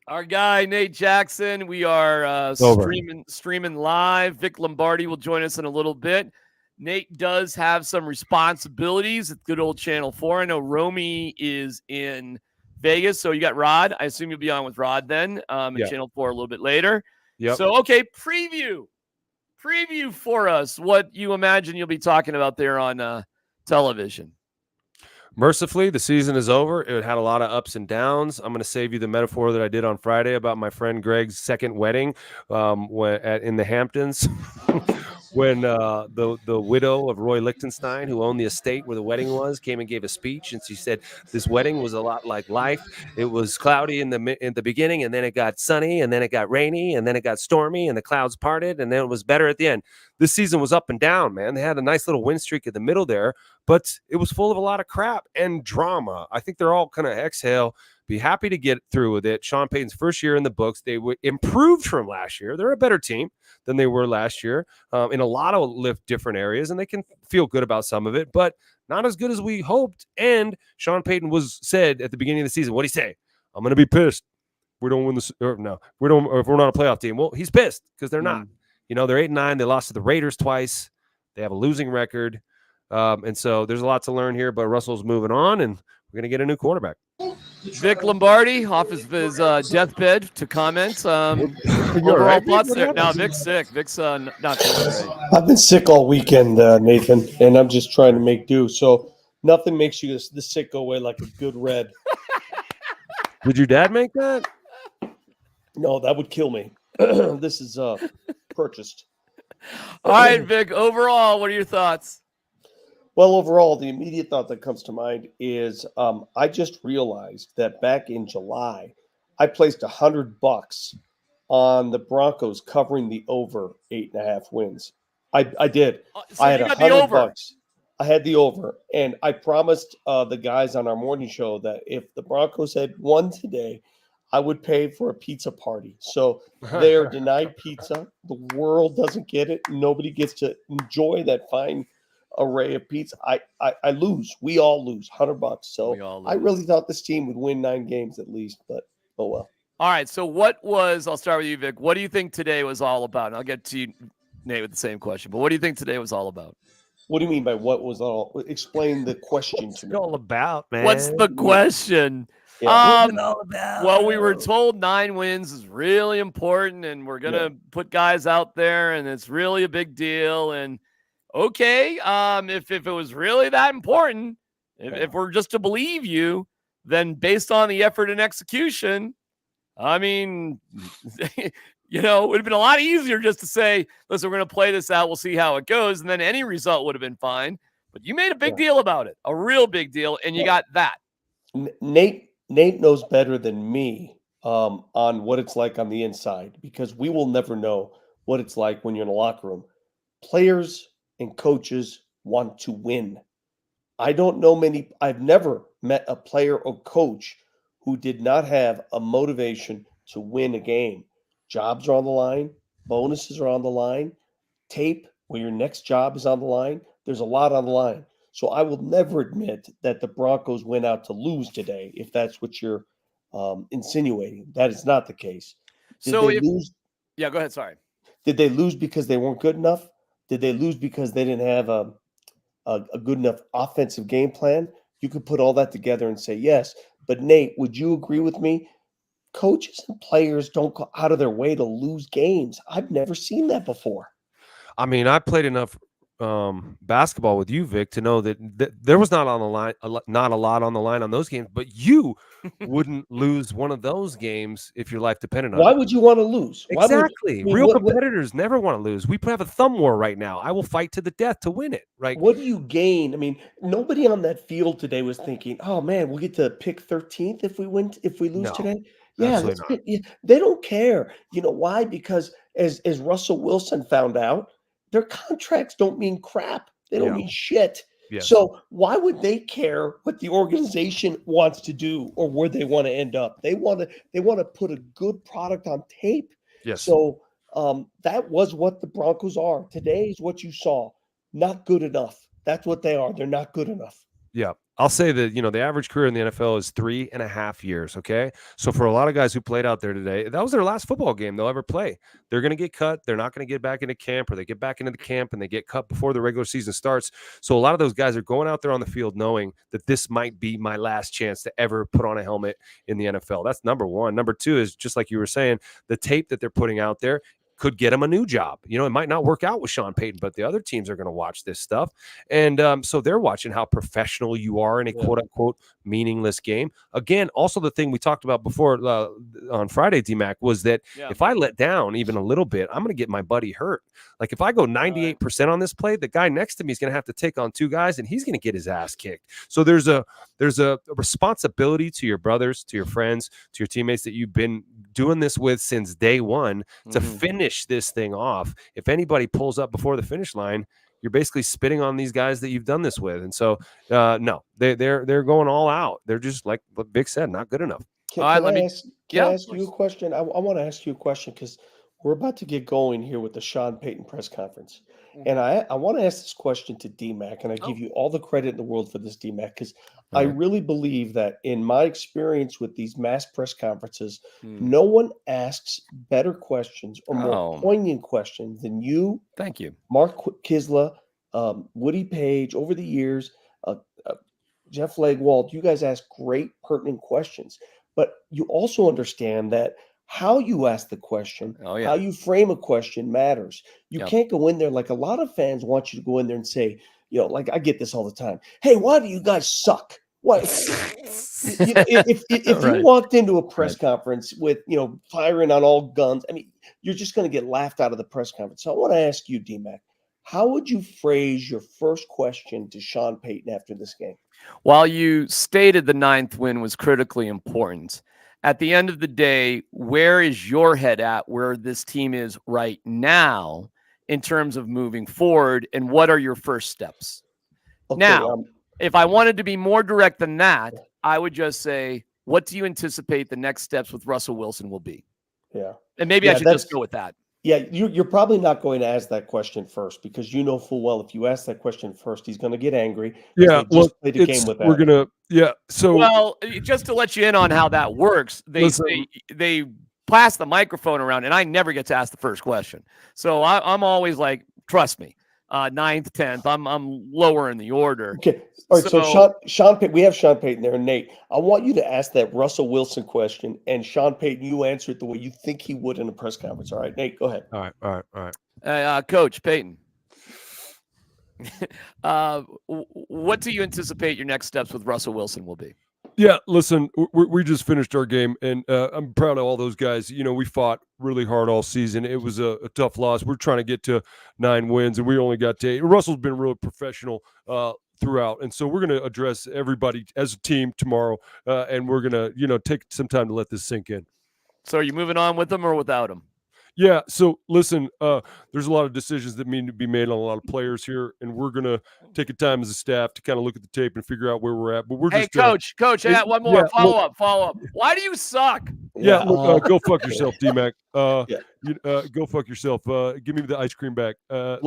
Our guy Nate Jackson. We are streaming live. Vic Lombardi will join us in a little bit. Nate does have some responsibilities at good old Channel 4. I know Romy is in Vegas, so you got Rod. I assume you'll be on with Rod then at Channel 4 a little bit later. Yep. So, okay, preview for us what you imagine you'll be talking about there on television. Mercifully, the season is over. It had a lot of ups and downs. I'm going to save you the metaphor that I did on Friday about my friend Greg's second wedding in the Hamptons when the widow of Roy Lichtenstein, who owned the estate where the wedding was, came and gave a speech. And she said this wedding was a lot like life. It was cloudy in the beginning, and then it got sunny, and then it got rainy, and then it got stormy, and the clouds parted, and then it was better at the end. This season was up and down, man. They had a nice little win streak in the middle there, but it was full of a lot of crap and drama. I think they're all kind of exhale, be happy to get through with it. Sean Payton's first year in the books. They were improved from last year. They're a better team than they were last year in a lot of different areas, and they can feel good about some of it, but not as good as we hoped. And Sean Payton said at the beginning of the season, what'd he say? I'm going to be pissed. We don't win this. Or no, we don't. Or if we're not a playoff team, well, he's pissed because they're not. They're 8-9. They lost to the Raiders twice. They have a losing record. And so there's a lot to learn here, but Russell's moving on, and we're going to get a new quarterback. Vic Lombardi off his deathbed to comment. Overall right, thoughts there. Now, Vic's sick. Vic's not feeling great. I've been sick all weekend, Nathan, and I'm just trying to make do. So nothing makes you the sick go away like a good red. Did your dad make that? No, that would kill me. This is purchased. All right, Vic, overall, what are your thoughts? Well, overall, the immediate thought that comes to mind is I just realized that back in July, I placed $100 on the Broncos covering the over 8.5 wins. I did. So I had you got the over. $100. I had the over, and I promised the guys on our morning show that if the Broncos had won today, I would pay for a pizza party. So they are denied pizza. The world doesn't get it. Nobody gets to enjoy that fine array of pizza. I lose. We all lose $100. So I really thought this team would win 9 games at least, but oh well. All right. So I'll start with you, Vic. What do you think today was all about? And I'll get to you, Nate, with the same question, but what do you think today was all about? What do you mean by what was all? Explain the question What's to it me. all about, man? What's the question? Yeah. What's it all about? Well, we were told 9 wins is really important, and we're gonna put guys out there, and it's really a big deal. And okay, if it was really that important, if we're just to believe you, then based on the effort and execution, I mean, it would have been a lot easier just to say, listen, we're going to play this out. We'll see how it goes. And then any result would have been fine. But you made a big deal about it, a real big deal. And you got that. Nate knows better than me on what it's like on the inside, because we will never know what it's like when you're in a locker room. Players and coaches want to win. I've never met a player or coach who did not have a motivation to win a game. Jobs are on the line, bonuses are on the line, tape where your next job is on the line. There's a lot on the line. So I will never admit that the Broncos went out to lose today, if that's what you're insinuating. That is not the case. Did they lose? Yeah, go ahead. Sorry. Did they lose because they weren't good enough? Did they lose because they didn't have a good enough offensive game plan? You could put all that together and say yes. But Nate, would you agree with me? Coaches and players don't go out of their way to lose games. I've never seen that before. I mean, I played enough basketball with you, Vic, to know that there was not on the line, not a lot on the line on those games. But you wouldn't lose one of those games if your life depended on it. Why would you want to lose? Exactly. Real competitors never want to lose. We have a thumb war right now. I will fight to the death to win it. Right? What do you gain? I mean, nobody on that field today was thinking, "Oh man, we'll get to pick 13th if we lose today." Yeah, they don't care. You know why? Because as Russell Wilson found out, their contracts don't mean crap. They don't mean shit. Yes. So why would they care what the organization wants to do or where they want to end up? They want to put a good product on tape. Yes. So that was what the Broncos are. Today is what you saw. Not good enough. That's what they are. They're not good enough. Yeah. I'll say that, the average career in the NFL is 3.5 years. Okay. So for a lot of guys who played out there today, that was their last football game they'll ever play. They're going to get cut. They're not going to get back into camp, or they get back into the camp and they get cut before the regular season starts. So a lot of those guys are going out there on the field knowing that this might be my last chance to ever put on a helmet in the NFL. That's number one. Number two is, just like you were saying, the tape that they're putting out there could get him a new job. It might not work out with Sean Payton, but the other teams are going to watch this stuff. And so they're watching how professional you are in a quote unquote meaningless game. Again, also the thing we talked about before on Friday, D-Mac, was that if I let down even a little bit, I'm going to get my buddy hurt. Like if I go 98% on this play, the guy next to me is going to have to take on 2 guys and he's going to get his ass kicked. So there's a responsibility to your brothers, to your friends, to your teammates that you've been doing this with since day one to finish this thing off. If anybody pulls up before the finish line, you're basically spitting on these guys that you've done this with. And so, no, they're going all out. They're just, like what Vic said, not good enough. Can I ask you a question? I want to ask you a question because we're about to get going here with the Sean Payton press conference. And I want to ask this question to D-Mac, and I give you all the credit in the world for this, D-Mac, because I really believe that in my experience with these mass press conferences, no one asks better questions or more poignant questions than you. Thank you. Mark Kisla, Woody Page, over the years, Jeff Legwald. You guys ask great, pertinent questions, but you also understand that how you ask the question, how you frame a question matters. You can't go in there like a lot of fans want you to go in there and say, like I get this all the time. Hey, why do you guys suck? What? If you walked into a press conference with, firing on all guns, I mean, you're just going to get laughed out of the press conference. So I want to ask you, D-Mac, how would you phrase your first question to Sean Payton after this game? While you stated the 9th win was critically important, at the end of the day, where is your head at where this team is right now in terms of moving forward, and what are your first steps? Okay, now, if I wanted to be more direct than that, I would just say, what do you anticipate the next steps with Russell Wilson will be? Yeah. And maybe I should just go with that. Yeah, you're probably not going to ask that question first, because you know full well if you ask that question first, he's going to get angry. Yeah, well, So just to let you in on how that works, they pass the microphone around, and I never get to ask the first question. So I'm always like, trust me. 9th, 10th. I'm lower in the order. Okay. All right. So Sean Payton, we have Sean Payton there, and Nate. I want you to ask that Russell Wilson question, and Sean Payton, you answer it the way you think he would in a press conference. All right, Nate, go ahead. All right. Coach Payton, what do you anticipate your next steps with Russell Wilson will be? Yeah, listen, we just finished our game, and I'm proud of all those guys. We fought really hard all season. It was a tough loss. We're trying to get to 9 wins, and we only got to 8. Russell's been really professional throughout, and so we're going to address everybody as a team tomorrow, and we're going to, take some time to let this sink in. So are you moving on with him or without him? Yeah, so listen, there's a lot of decisions that need to be made on a lot of players here, and we're going to take a time as a staff to kind of look at the tape and figure out where we're at. But we're just Coach, I got one more follow up. Why do you suck? Yeah, go fuck yourself, D-Mac. Go fuck yourself. Give me the ice cream back. Did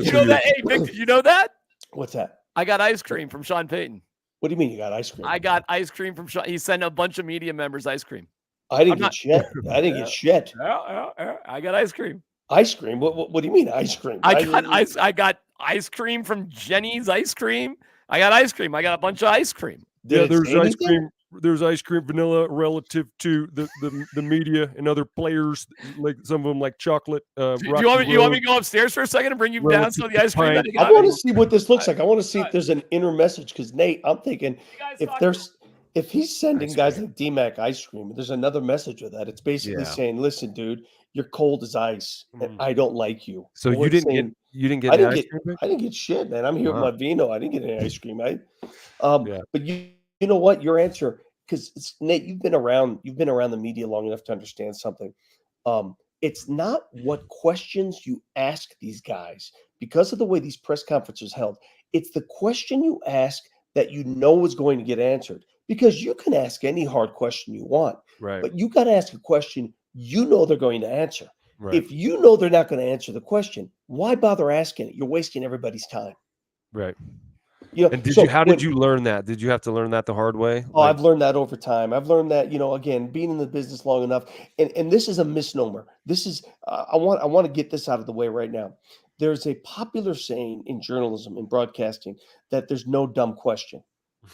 you know that? Hey, Vic, did you know that? What's that? I got ice cream from Sean Payton. What do you mean you got ice cream? I got ice cream from Sean. He sent a bunch of media members ice cream. I didn't get shit. I didn't get shit. I got ice cream. Ice cream? What do you mean ice cream? I got ice cream from Jenny's Ice Cream. I got ice cream. I got a bunch of ice cream. There's ice cream. There's ice cream vanilla relative to the media and other players, like some of them like chocolate. Do you want me to go upstairs for a second and bring you down some of the ice cream? I want to see what this looks like. I want to see if there's an inner message, because Nate, I'm thinking if he's sending guys like D-Mac ice cream, there's another message with that. It's basically saying, listen, dude, you're cold as ice, and I don't like you. So you didn't get ice cream? I didn't get shit, man. I'm here with my vino. I didn't get any ice cream. But you know what? Your answer, because Nate, you've been around the media long enough to understand something. It's not what questions you ask these guys because of the way these press conferences held. It's the question you ask that you know is going to get answered. Because you can ask any hard question you want, right? But you got to ask a question you know they're going to answer. Right. If you know they're not going to answer the question, why bother asking it? You're wasting everybody's time. Right. And how did you learn that? Did you have to learn that the hard way? Oh, I've learned that over time. I've learned that, again, being in the business long enough, and this is a misnomer. This is I want to get this out of the way right now. There's a popular saying in journalism and broadcasting that there's no dumb question.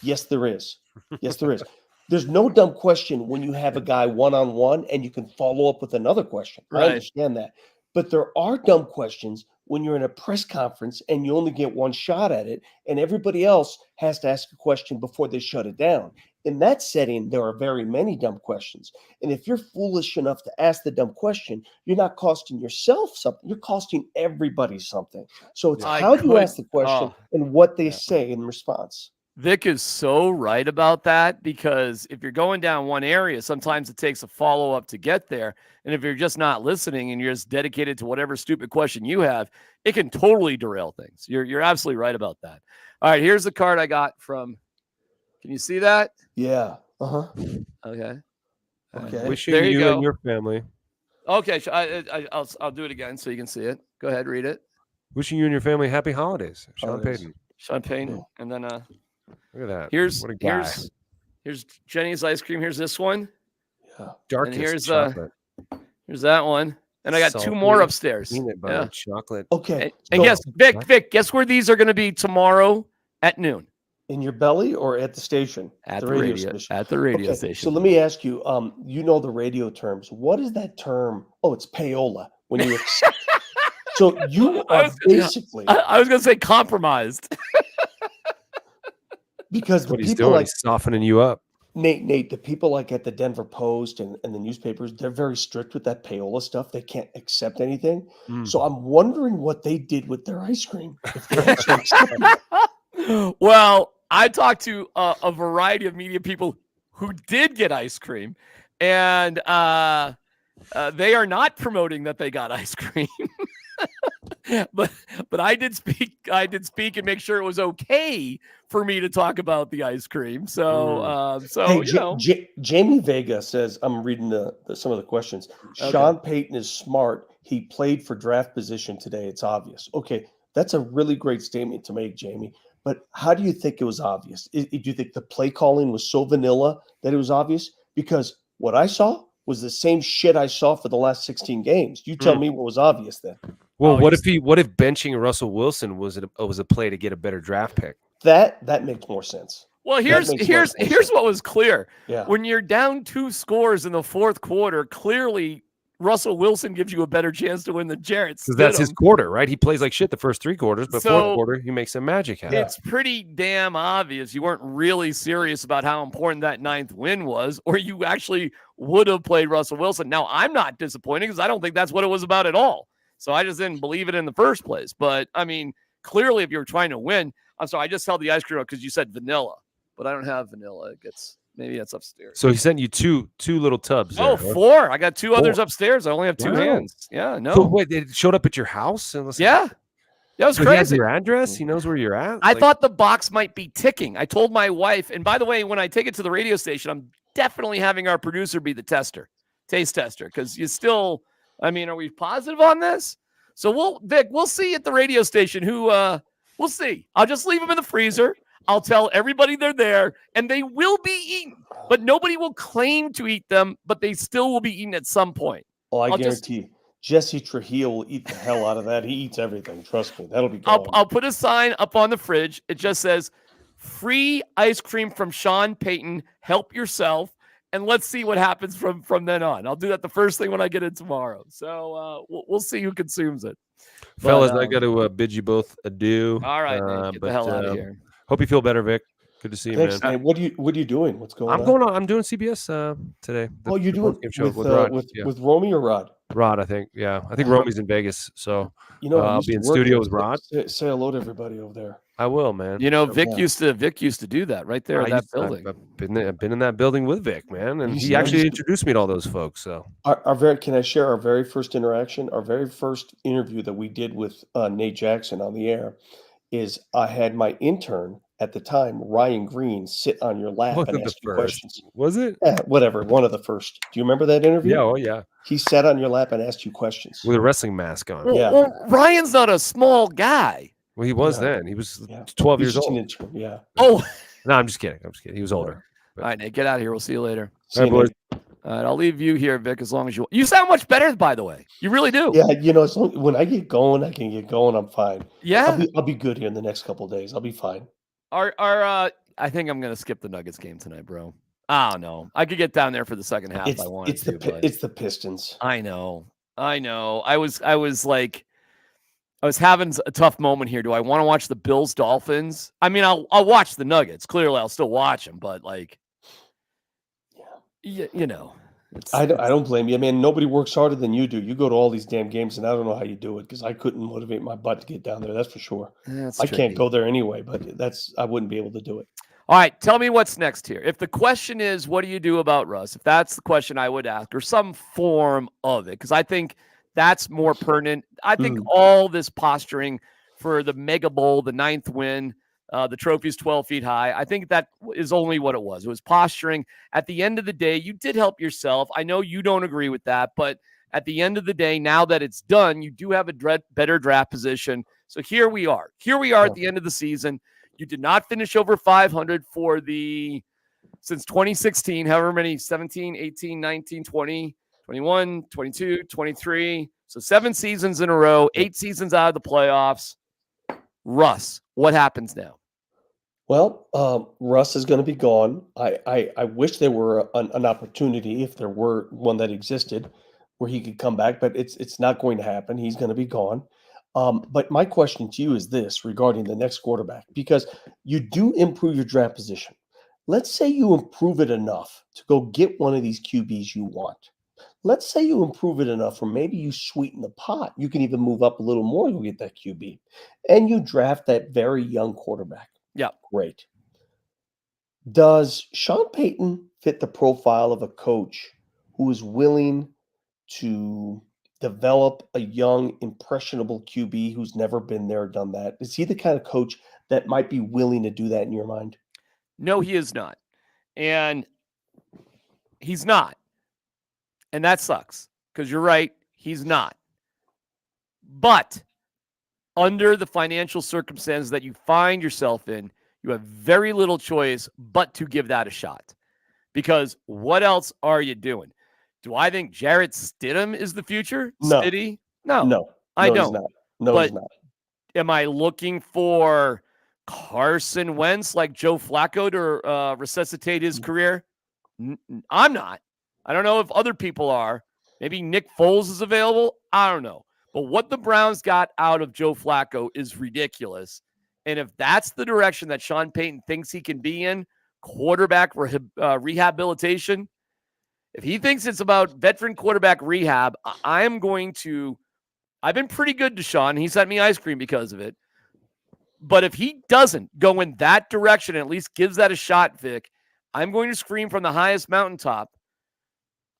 Yes, there is. Yes, there is. There's no dumb question when you have a guy one-on-one and you can follow up with another question. Right. I understand that. But there are dumb questions when you're in a press conference and you only get one shot at it and everybody else has to ask a question before they shut it down. In that setting, there are very many dumb questions. And if you're foolish enough to ask the dumb question, you're not costing yourself something. You're costing everybody something. So it's how you ask the question and what they say in response. Vic is so right about that, because if you're going down one area, sometimes it takes a follow-up to get there. And if you're just not listening and you're just dedicated to whatever stupid question you have, it can totally derail things. You're absolutely right about that. All right, here's the card I got from, can you see that? Yeah. Okay. Wishing there you go. And your family. Okay, I'll do it again so you can see it. Go ahead, read it. Wishing you and your family happy holidays. Sean Payton. Sean Payton. And then look at that. Here's Jenny's ice cream. Here's this one. Yeah. Darkest and here's chocolate. Here's that one. And I got two more upstairs. Peanut butter chocolate. Okay. And guess, Vic, guess where these are going to be tomorrow at noon? In your belly or at the station? At the radio station. At the radio station. So let me ask you, you know the radio terms. What is that term? Oh, it's payola. When you so you are basically I was going to say compromised. Because the what he's people doing, he's softening you up. Nate, the people like at the Denver Post and the newspapers, they're very strict with that payola stuff. They can't accept anything. So I'm wondering what they did with their ice cream. If they actually accepted it. Well, I talked to a variety of media people who did get ice cream, and they are not promoting that they got ice cream. but I did speak and make sure it was okay for me to talk about the ice cream. So hey, Jamie Vega says, I'm reading some of the questions. Okay. Sean Payton is smart. He played for draft position today. It's obvious. Okay, that's a really great statement to make, Jamie. But how do you think it was obvious? Do you think the play calling was so vanilla that it was obvious? Because what I saw was the same shit I saw for the last 16 games. You tell me what was obvious then. Well, Oh, what if benching Russell Wilson was a play to get a better draft pick? That makes more sense. Well, That here's makes much more sense. what was clear. Yeah. When you're down 2 scores in the fourth quarter, clearly Russell Wilson gives you a better chance to win than Jarrett Stidham. Because that's his quarter, right? He plays like shit the first 3 quarters, but So, fourth quarter he makes some magic happen. It's pretty damn obvious you weren't really serious about how important that 9th win was, or you actually would have played Russell Wilson. Now, I'm not disappointed because I don't think that's what it was about at all. So I just didn't believe it in the first place. But, I mean, clearly if you were trying to win, I'm sorry, I just held the ice cream up because you said vanilla, but I don't have vanilla. Maybe that's upstairs. So he sent you two little tubs. Oh, there, 4. I got 2 4. others upstairs. I only have 2 Wow. hands. Yeah, no. So wait, it showed up at your house? Yeah. That was So he has crazy. your address? He knows where you're at? I thought the box might be ticking. I told my wife, and by the way, when I take it to the radio station, I'm definitely having our producer be the taste tester, because you still, I mean, are we positive on this? So Vic, we'll see at the radio station we'll see. I'll just leave them in the freezer. I'll tell everybody they're there, and they will be eaten, but nobody will claim to eat them, but they still will be eaten at some point. Oh, I guarantee Jesse Trujillo will eat the hell out of that. He eats everything. Trust me. That'll be gone. I'll put a sign up on the fridge. It just says, free ice cream from Sean Payton. Help yourself. And let's see what happens from then on. I'll do that the first thing when I get in tomorrow. So we'll see who consumes it. Fellas, I got to bid you both adieu. All right, man. Get the hell out of here. Hope you feel better, Vic. Good to see you, Thanks, man. What are you doing? What's going on? I'm doing CBS today. Oh, you're doing with Romy or Rod? Rod, I think. Yeah, I think Romy's in Vegas, so I'll be in studio with Rod. Say hello to everybody over there. I will, man. Vic used to do that right there in that building. I've been in that building with Vic, man, and he actually introduced me to all those folks. So, can I share our very first interaction? Our very first interview that we did with Nate Jackson on the air is I had my intern at the time, Ryan Green, sit on your lap and ask you questions. Was it? Yeah, whatever. One of the first. Do you remember that interview? Yeah. Oh, yeah. He sat on your lap and asked you questions with a wrestling mask on. Yeah. Well, Ryan's not a small guy. Well, he was then. He was 12 years old. Intern, yeah. Oh. No, I'm just kidding. He was older. All right, Nate, get out of here. We'll see you later. All right, boys. All right, I'll leave you here, Vic, as long as you. You sound much better, by the way. You really do. Yeah, as long, when I get going, I can get going. I'm fine. Yeah, I'll be good here in the next couple of days. I'll be fine. I think I'm gonna skip the Nuggets game tonight, bro. I don't know. I could get down there for the second half. If I wanted to. It's the Pistons. I know. I was having a tough moment here. Do I want to watch the Bills Dolphins? I mean, I'll watch the Nuggets. Clearly, I'll still watch them, but I don't blame you. I mean, nobody works harder than you do. You go to all these damn games, and I don't know how you do it because I couldn't motivate my butt to get down there. That's for sure. I can't go there anyway, but I wouldn't be able to do it. All right, tell me what's next here. If the question is, what do you do about Russ? If that's the question I would ask, or some form of it, because I think that's more pertinent. I think all this posturing for the Mega Bowl, the 9th win, the trophy's 12 feet high. I think that is only what it was. It was posturing. At the end of the day, you did help yourself. I know you don't agree with that, but at the end of the day, now that it's done, you do have a better draft position. So here we are. At the end of the season. You did not finish over 500 since 2016, however many, 17, 18, 19, 20, 21, 22, 23. So 7 seasons in a row, 8 seasons out of the playoffs. Russ, what happens now? Well, Russ is going to be gone. I wish there were an opportunity, if there were one that existed, where he could come back, but it's not going to happen. He's going to be gone. But my question to you is this regarding the next quarterback, because you do improve your draft position. Let's say you improve it enough to go get one of these QBs you want. Let's say you improve it enough, or maybe you sweeten the pot. You can even move up a little more to get that QB. And you draft that very young quarterback. Yeah. Great. Does Sean Payton fit the profile of a coach who is willing to develop a young, impressionable QB who's never been there, done that? Is he the kind of coach that might be willing to do that in your mind? No, he is not. And he's not. And that sucks because you're right. He's not. But under the financial circumstances that you find yourself in, you have very little choice but to give that a shot. Because what else are you doing? Do I think Jarrett Stidham is the future? No. Stiddy? No. No. I No, he's don't. not. No, But he's not. am I looking for Carson Wentz like Joe Flacco to resuscitate his career? I'm not. I don't know if other people are. Maybe Nick Foles is available. I don't know. But what the Browns got out of Joe Flacco is ridiculous. And if that's the direction that Sean Payton thinks he can be in, quarterback rehabilitation, if he thinks it's about veteran quarterback rehab, I've been pretty good to Sean. He sent me ice cream because of it. But if he doesn't go in that direction and at least gives that a shot, Vic, I'm going to scream from the highest mountaintop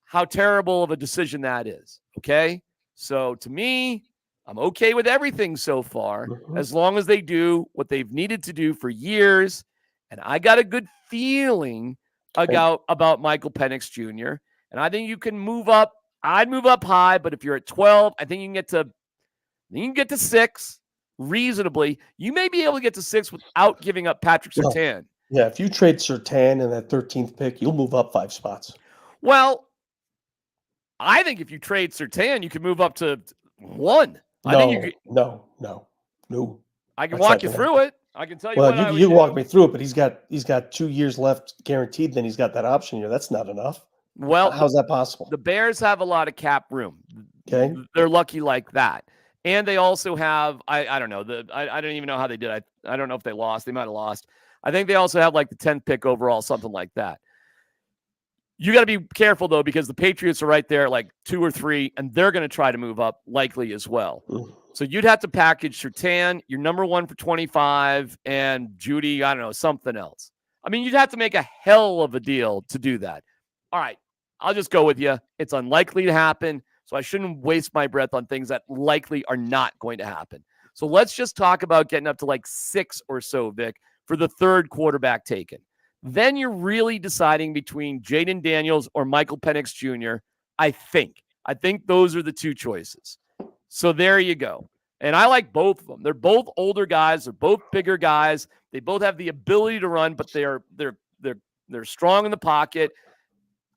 how terrible of a decision that is. Okay? So to me, I'm okay with everything so far as long as they do what they've needed to do for years. And I got a good feeling about Michael Penix Jr. And I think you can move up. I'd move up high, but if you're at 12, I think you can get to 6 reasonably. You may be able to get to 6 without giving up Patrick Surtain. Yeah, if you trade Surtain in that 13th pick, you'll move up 5 spots. Well, I think if you trade Surtain, you can move up to 1. No. I can walk you through it. I can tell you Well, you walk me through it, but he's got 2 years left guaranteed. Then he's got that option year. That's not enough. Well, how's that possible? The Bears have a lot of cap room. Okay, they're lucky like that, and they also have I don't know I don't even know how they did. I don't know if they lost. They might have lost. I think they also have like the 10th pick overall, something like that. You got to be careful though, because the Patriots are right there, like 2 or 3, and they're going to try to move up likely as well. So you'd have to package Surtain, your number 1 for 25, and Judy, I don't know, something else. I mean, you'd have to make a hell of a deal to do that. All right, I'll just go with you. It's unlikely to happen, so I shouldn't waste my breath on things that likely are not going to happen. So let's just talk about getting up to like 6 or so, Vic, for the 3rd quarterback taken. Then you're really deciding between Jaden Daniels or Michael Penix Jr., I think. I think those are the 2 choices. So there you go. And I like both of them. They're both older guys. They're both bigger guys. They both have the ability to run, but they're strong in the pocket.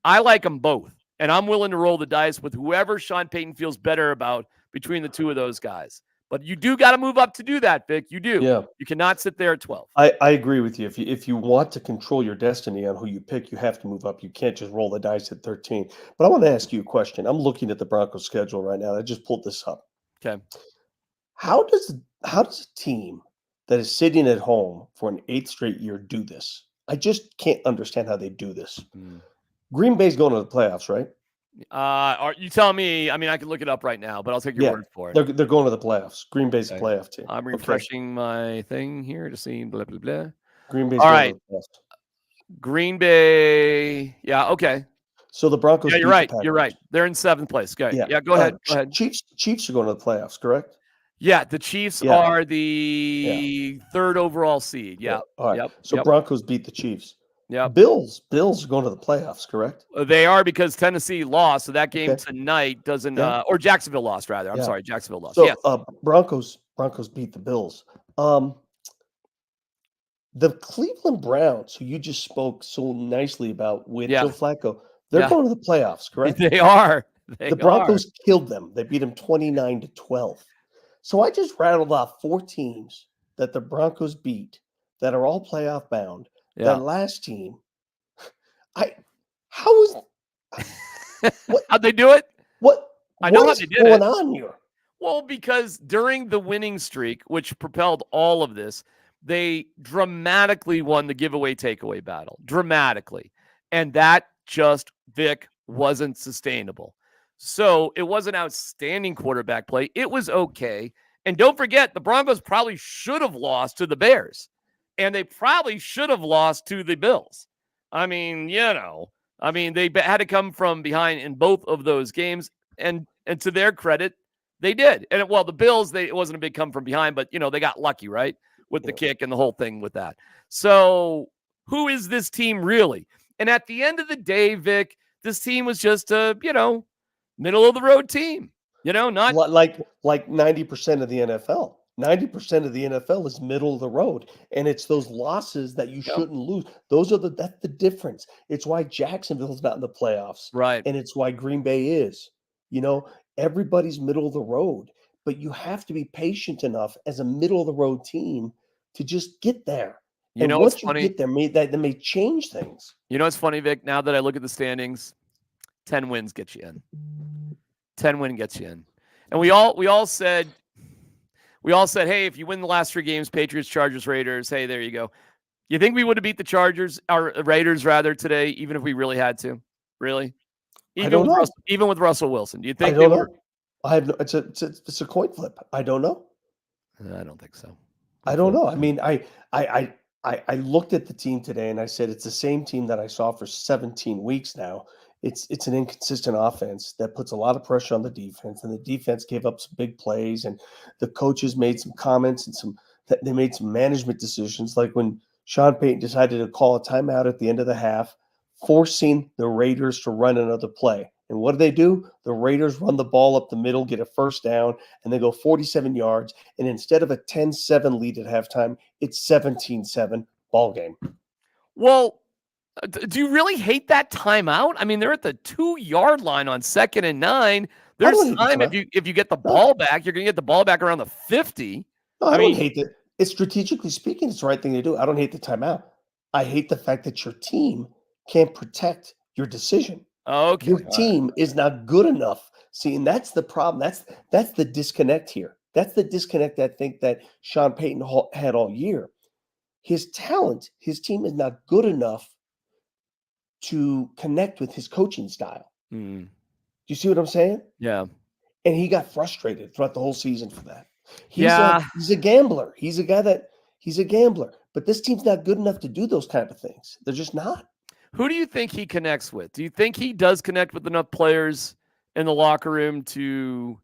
I like them both. And I'm willing to roll the dice with whoever Sean Payton feels better about between the 2 of those guys. But you do got to move up to do that, Vic. You do. Yeah. You cannot sit there at 12. I agree with you. If you want to control your destiny on who you pick, you have to move up. You can't just roll the dice at 13. But I want to ask you a question. I'm looking at the Broncos schedule right now. I just pulled this up. Okay. How does a team that is sitting at home for an 8th straight year do this? I just can't understand how they do this. Green Bay's going to the playoffs, right? Are you telling me? I mean, I can look it up right now, but I'll take your word for it. They're going to the playoffs. Green Bay's a playoff team. I'm refreshing my thing here to see blah, blah, blah. Green Bay's all going right. to the playoffs. Green Bay. Yeah, okay. So the Broncos. Yeah, you're right. You're right. They're in 7th place. Okay. Yeah, go ahead. Go ahead. Chiefs are going to the playoffs, correct? Yeah, the Chiefs are the 3rd overall seed. Yeah. All right. Yep. So Broncos beat the Chiefs. Yeah. Bills are going to the playoffs, correct? They are, because Tennessee lost, so that game tonight doesn't or Jacksonville lost rather. I'm sorry, Jacksonville lost. So yes. Broncos beat the Bills. The Cleveland Browns, who you just spoke so nicely about with Joe Flacco, they're going to the playoffs, correct? They are. The Broncos killed them. They beat them 29-12. So I just rattled off 4 teams that the Broncos beat that are all playoff bound. Yeah. That last team, how'd they do it? What I know what how is they did going it. on here? Well, because during the winning streak, which propelled all of this, they dramatically won the giveaway takeaway battle. Dramatically. And that just, Vic, wasn't sustainable. So it was an outstanding quarterback play. It was okay. And don't forget, the Broncos probably should have lost to the Bears. And they probably should have lost to the Bills. I mean, they had to come from behind in both of those games. And to their credit, they did. And the Bills, it wasn't a big come from behind, but they got lucky, right? With the kick and the whole thing with that. So who is this team really? And at the end of the day, Vic, this team was just a, middle of the road team. Not like 90% of the NFL. 90% of the NFL is middle of the road, and it's those losses that you shouldn't lose. That's the difference. It's why Jacksonville's not in the playoffs, right? And it's why Green Bay is. Everybody's middle of the road. but you have to be patient enough as a middle of the road team to just get there. You And know what's once you funny? get there, that may change things. You know what's funny, Vic? Now that I look at the standings, 10 wins get you in. 10 win gets you in. And we all said, hey, if you win the last 3 games, Patriots, Chargers, Raiders, hey, there you go. You think we would have beat the Chargers, or Raiders rather, today, even if we really had to? Really? I don't know. Even with Russell Wilson, do you think I don't know. I have no. It's a coin flip. I don't know. I don't think so. I don't know. I mean, I looked at the team today and I said it's the same team that I saw for 17 weeks now. It's an inconsistent offense that puts a lot of pressure on the defense, and the defense gave up some big plays, and the coaches made some comments and they made some management decisions, like when Sean Payton decided to call a timeout at the end of the half, forcing the Raiders to run another play. And what do? The Raiders run the ball up the middle, get a first down, and they go 47 yards. And instead of a 10-7 lead at halftime, it's 17-7 ball game. Well, do you really hate that timeout? I mean, they're at the 2-yard line on 2nd and 9. There's time if you get the ball back, you're going to get the ball back around the 50. No, I don't hate it. It's strategically speaking, it's the right thing to do. I don't hate the timeout. I hate the fact that your team can't protect your decision. Okay. Your team is not good enough. See, and that's the problem. That's the disconnect here. That's the disconnect I think that Sean Payton had all year. His talent, his team is not good enough to connect with his coaching style. Mm. Do you see what I'm saying? Yeah. And he got frustrated throughout the whole season for that. He's a gambler. He's a gambler. But this team's not good enough to do those kind of things. They're just not. Who do you think he connects with? Do you think he does connect with enough players in the locker room to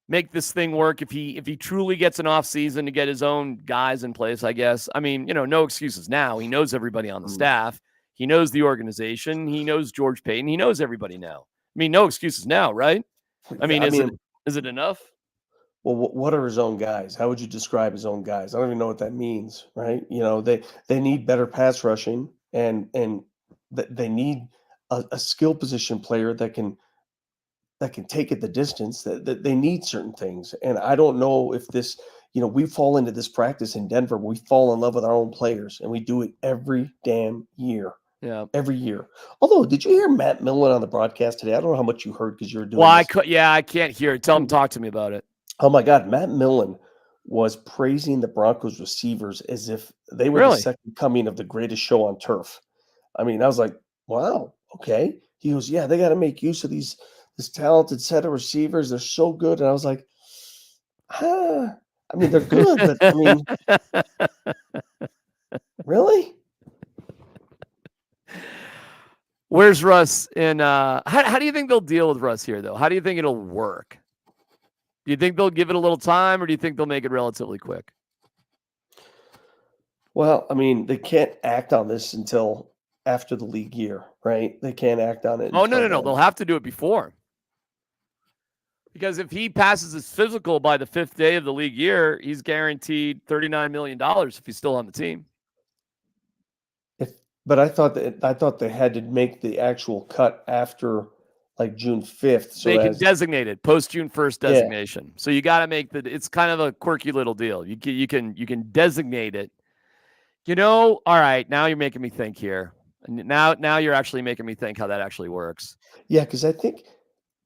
make this thing work if he truly gets an off season to get his own guys in place, I guess? I mean, no excuses now. He knows everybody on the staff. He knows the organization. He knows George Payton. He knows everybody now. I mean, no excuses now, right? I mean, is it enough? Well, what are his own guys? How would you describe his own guys? I don't even know what that means, right? They need better pass rushing, and they need a skill position player that can take it the distance. That they need certain things, and I don't know if this. We fall into this practice in Denver. We fall in love with our own players, and we do it every damn year. Yeah, every year. Although, did you hear Matt Millen on the broadcast today? I don't know how much you heard because you were doing. Well, I can't hear it. Talk to me about it. Oh my God, Matt Millen was praising the Broncos receivers as if they were the second coming of the greatest show on turf. I mean, I was like, wow, okay. He goes, yeah, they got to make use of this talented set of receivers. They're so good. And I was like, I mean, they're good, but I mean, really? Where's Russ in how do you think they'll deal with Russ here, though? How do you think it'll work? Do you think they'll give it a little time, or do you think they'll make it relatively quick? Well, I mean, they can't act on this until after the league year, right? They can't act on it. Oh, no. They'll have to do it before. Because if he passes his physical by the 5th day of the league year, he's guaranteed $39 million if he's still on the team. But I thought they had to make the actual cut after like June 5th. So they can designate it post June 1st designation. Yeah. So you got to make it's kind of a quirky little deal. You can designate it. All right, now you're making me think here. Now you're actually making me think how that actually works. Yeah, because I think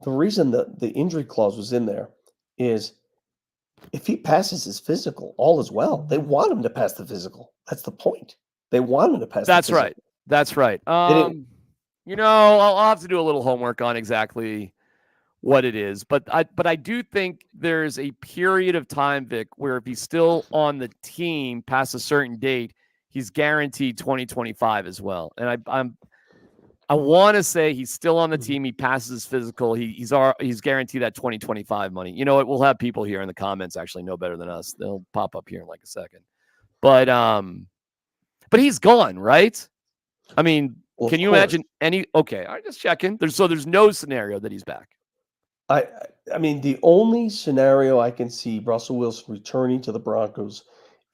the reason the injury clause was in there is if he passes his physical, all is well. They want him to pass the physical. That's the point. They want him to pass. That's right. That's right. I'll have to do a little homework on exactly what it is, but I do think there's a period of time, Vic, where if he's still on the team past a certain date, he's guaranteed 2025 as well. And I want to say he's still on the team. He passes his physical. He's guaranteed that 2025 money. You know what? We'll have people here in the comments actually know better than us. They'll pop up here in like a second. But he's gone, right? I mean, can you imagine any? Okay, I'm just checking. There's no scenario that he's back. I mean, the only scenario I can see Russell Wilson returning to the Broncos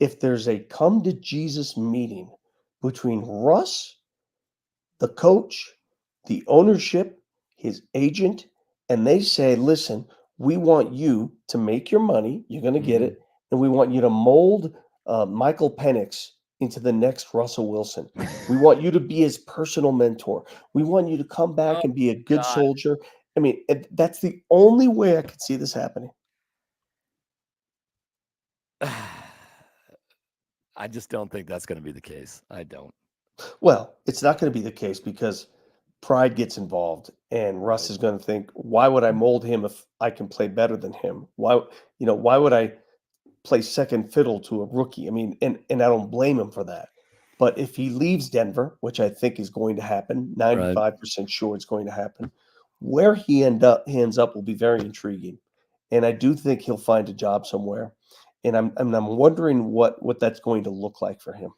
if there's a come to Jesus meeting between Russ, the coach, the ownership, his agent, and they say, listen, We want you to make your money. You're going to get Mhm. it. And we want you to mold Michael Penix into the next Russell Wilson. We want you to be his personal mentor. We want you to come back Oh, and be a good God. soldier. I mean, that's the only way I could see this happening. I just don't think that's going to be the case. I don't. Well, it's not going to be the case because pride gets involved, and Russ Right. is going to think, why would I mold him if I can play better than him? Why would I play second fiddle to a rookie? I mean, and I don't blame him for that. But if he leaves Denver, which I think is going to happen, 95% sure it's going to happen, where he ends up will be very intriguing. And I do think he'll find a job somewhere. And I'm wondering what that's going to look like for him.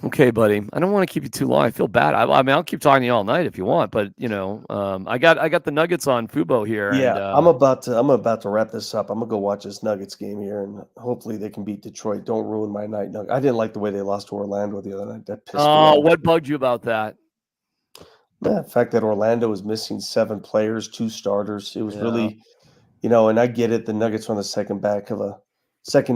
Okay, buddy. I don't want to keep you too long. I feel bad. I mean, I'll keep talking to you all night if you want, but I got the Nuggets on Fubo here, Yeah, and I'm about to wrap this up. I'm gonna go watch this Nuggets game here, and hopefully they can beat Detroit. Don't ruin my night. I didn't like the way they lost to Orlando the other night. That pissed me off. what bugged you about that? Yeah, the fact that Orlando was missing 7 players, 2 starters. It was Yeah. really, and I get it. The Nuggets were on the second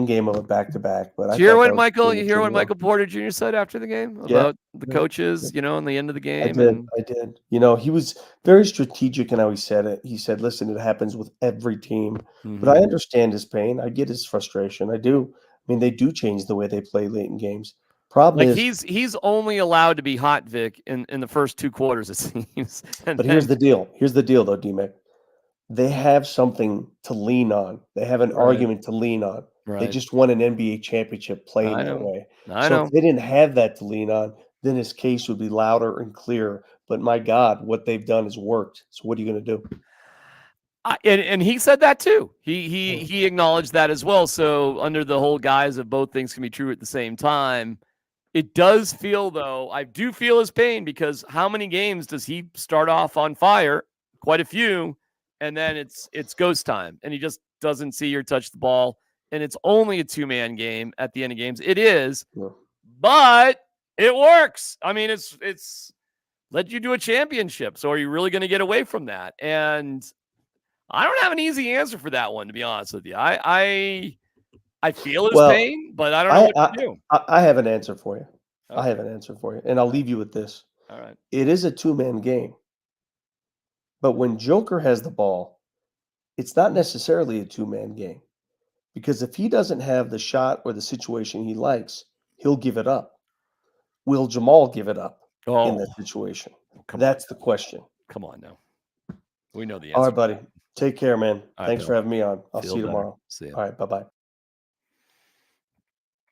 game of a back-to-back, but I Did you hear thought what that was Michael? You hear what premature. Michael Porter Jr. said after the game Yeah, about the yeah, coaches? yeah. In the end of the I game, did. and I did. He was very strategic in how he said it. He said, "Listen, it happens with every team." But I Mhm. understand his pain. I get his frustration. I do. I mean, they do change the way they play late in games. Problem like is, he's only allowed to be hot, Vic, in the first 2 quarters, it seems. And but here's then the deal. Here's the deal, though, D-Mac. They have something to lean on. They have an right, argument to lean on. They right. just won an NBA championship playing I that know, way. I So if know. they didn't have that to lean on, then his case would be louder and clearer. But my God, what they've done has worked. So what are you going to do? And he said that too. Yeah. He acknowledged that as well. So under the whole guise of both things can be true at the same time, it does feel though. I do feel his pain because how many games does he start off on fire? Quite a few, and then it's ghost time, and he just doesn't see or touch the ball, and it's only a 2-man game at the end of games. It is, Yeah. but it works. I mean, it's let you do a championship. So are you really going to get away from that? And I don't have an easy answer for that one, to be honest with you. I feel his Well, pain, but I don't know what to do. I have an answer for you. I have Okay. an answer for you, and I'll leave you with this. All right. It is a two-man game, but when Joker has the ball, it's not necessarily a two-man game because if he doesn't have the shot or the situation he likes, he'll give it up. Will Jamal give it up in that Oh, situation? come on. That's the question. Come on now. We know the All answer. right, buddy. Take care, man. All right, Thanks for pal. having me on. I'll Feel see you better. tomorrow. See ya. All right, bye-bye.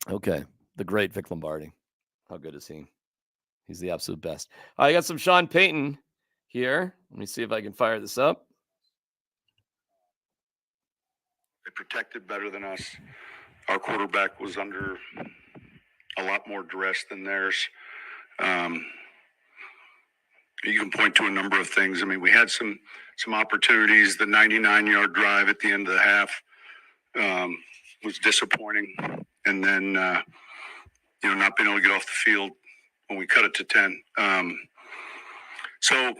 Okay. The great Vic Lombardi. How good is he? He's the absolute best. I got some Sean Payton here. Let me see if I can fire this up. They protected better than us. Our quarterback was under a lot more duress than theirs. You can point to a number of things. I mean, we had some opportunities. The 99-yard drive at the end of the half was disappointing, and then not being able to get off the field when we cut it to 10. So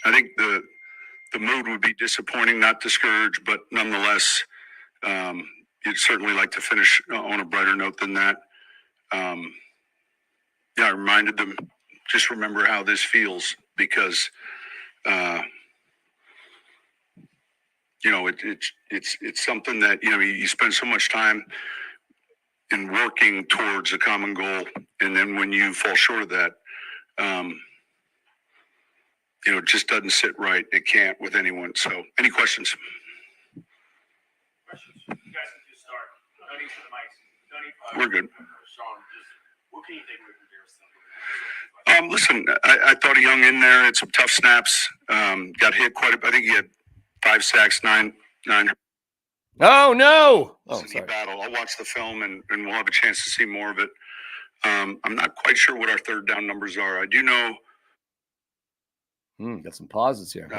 I think the mood would be disappointing, not discouraged, but nonetheless, you'd certainly like to finish on a brighter note than that. I reminded them, just remember how this feels because, it's something that, you spend so much time in working towards a common goal. And then when you fall short of that, it just doesn't sit right. It can't with anyone. So any questions? You guys can just start. No need for the mics. No need for We're good. Sean, just what can you take away from Listen, I thought he hung in there. It's some tough snaps. Got hit quite a bit. I think he had 5 sacks, 9. Oh, no. Oh, He sorry. battled. I'll watch the film and we'll have a chance to see more of it. I'm not quite sure what our third down numbers are. I do know Got some pauses here.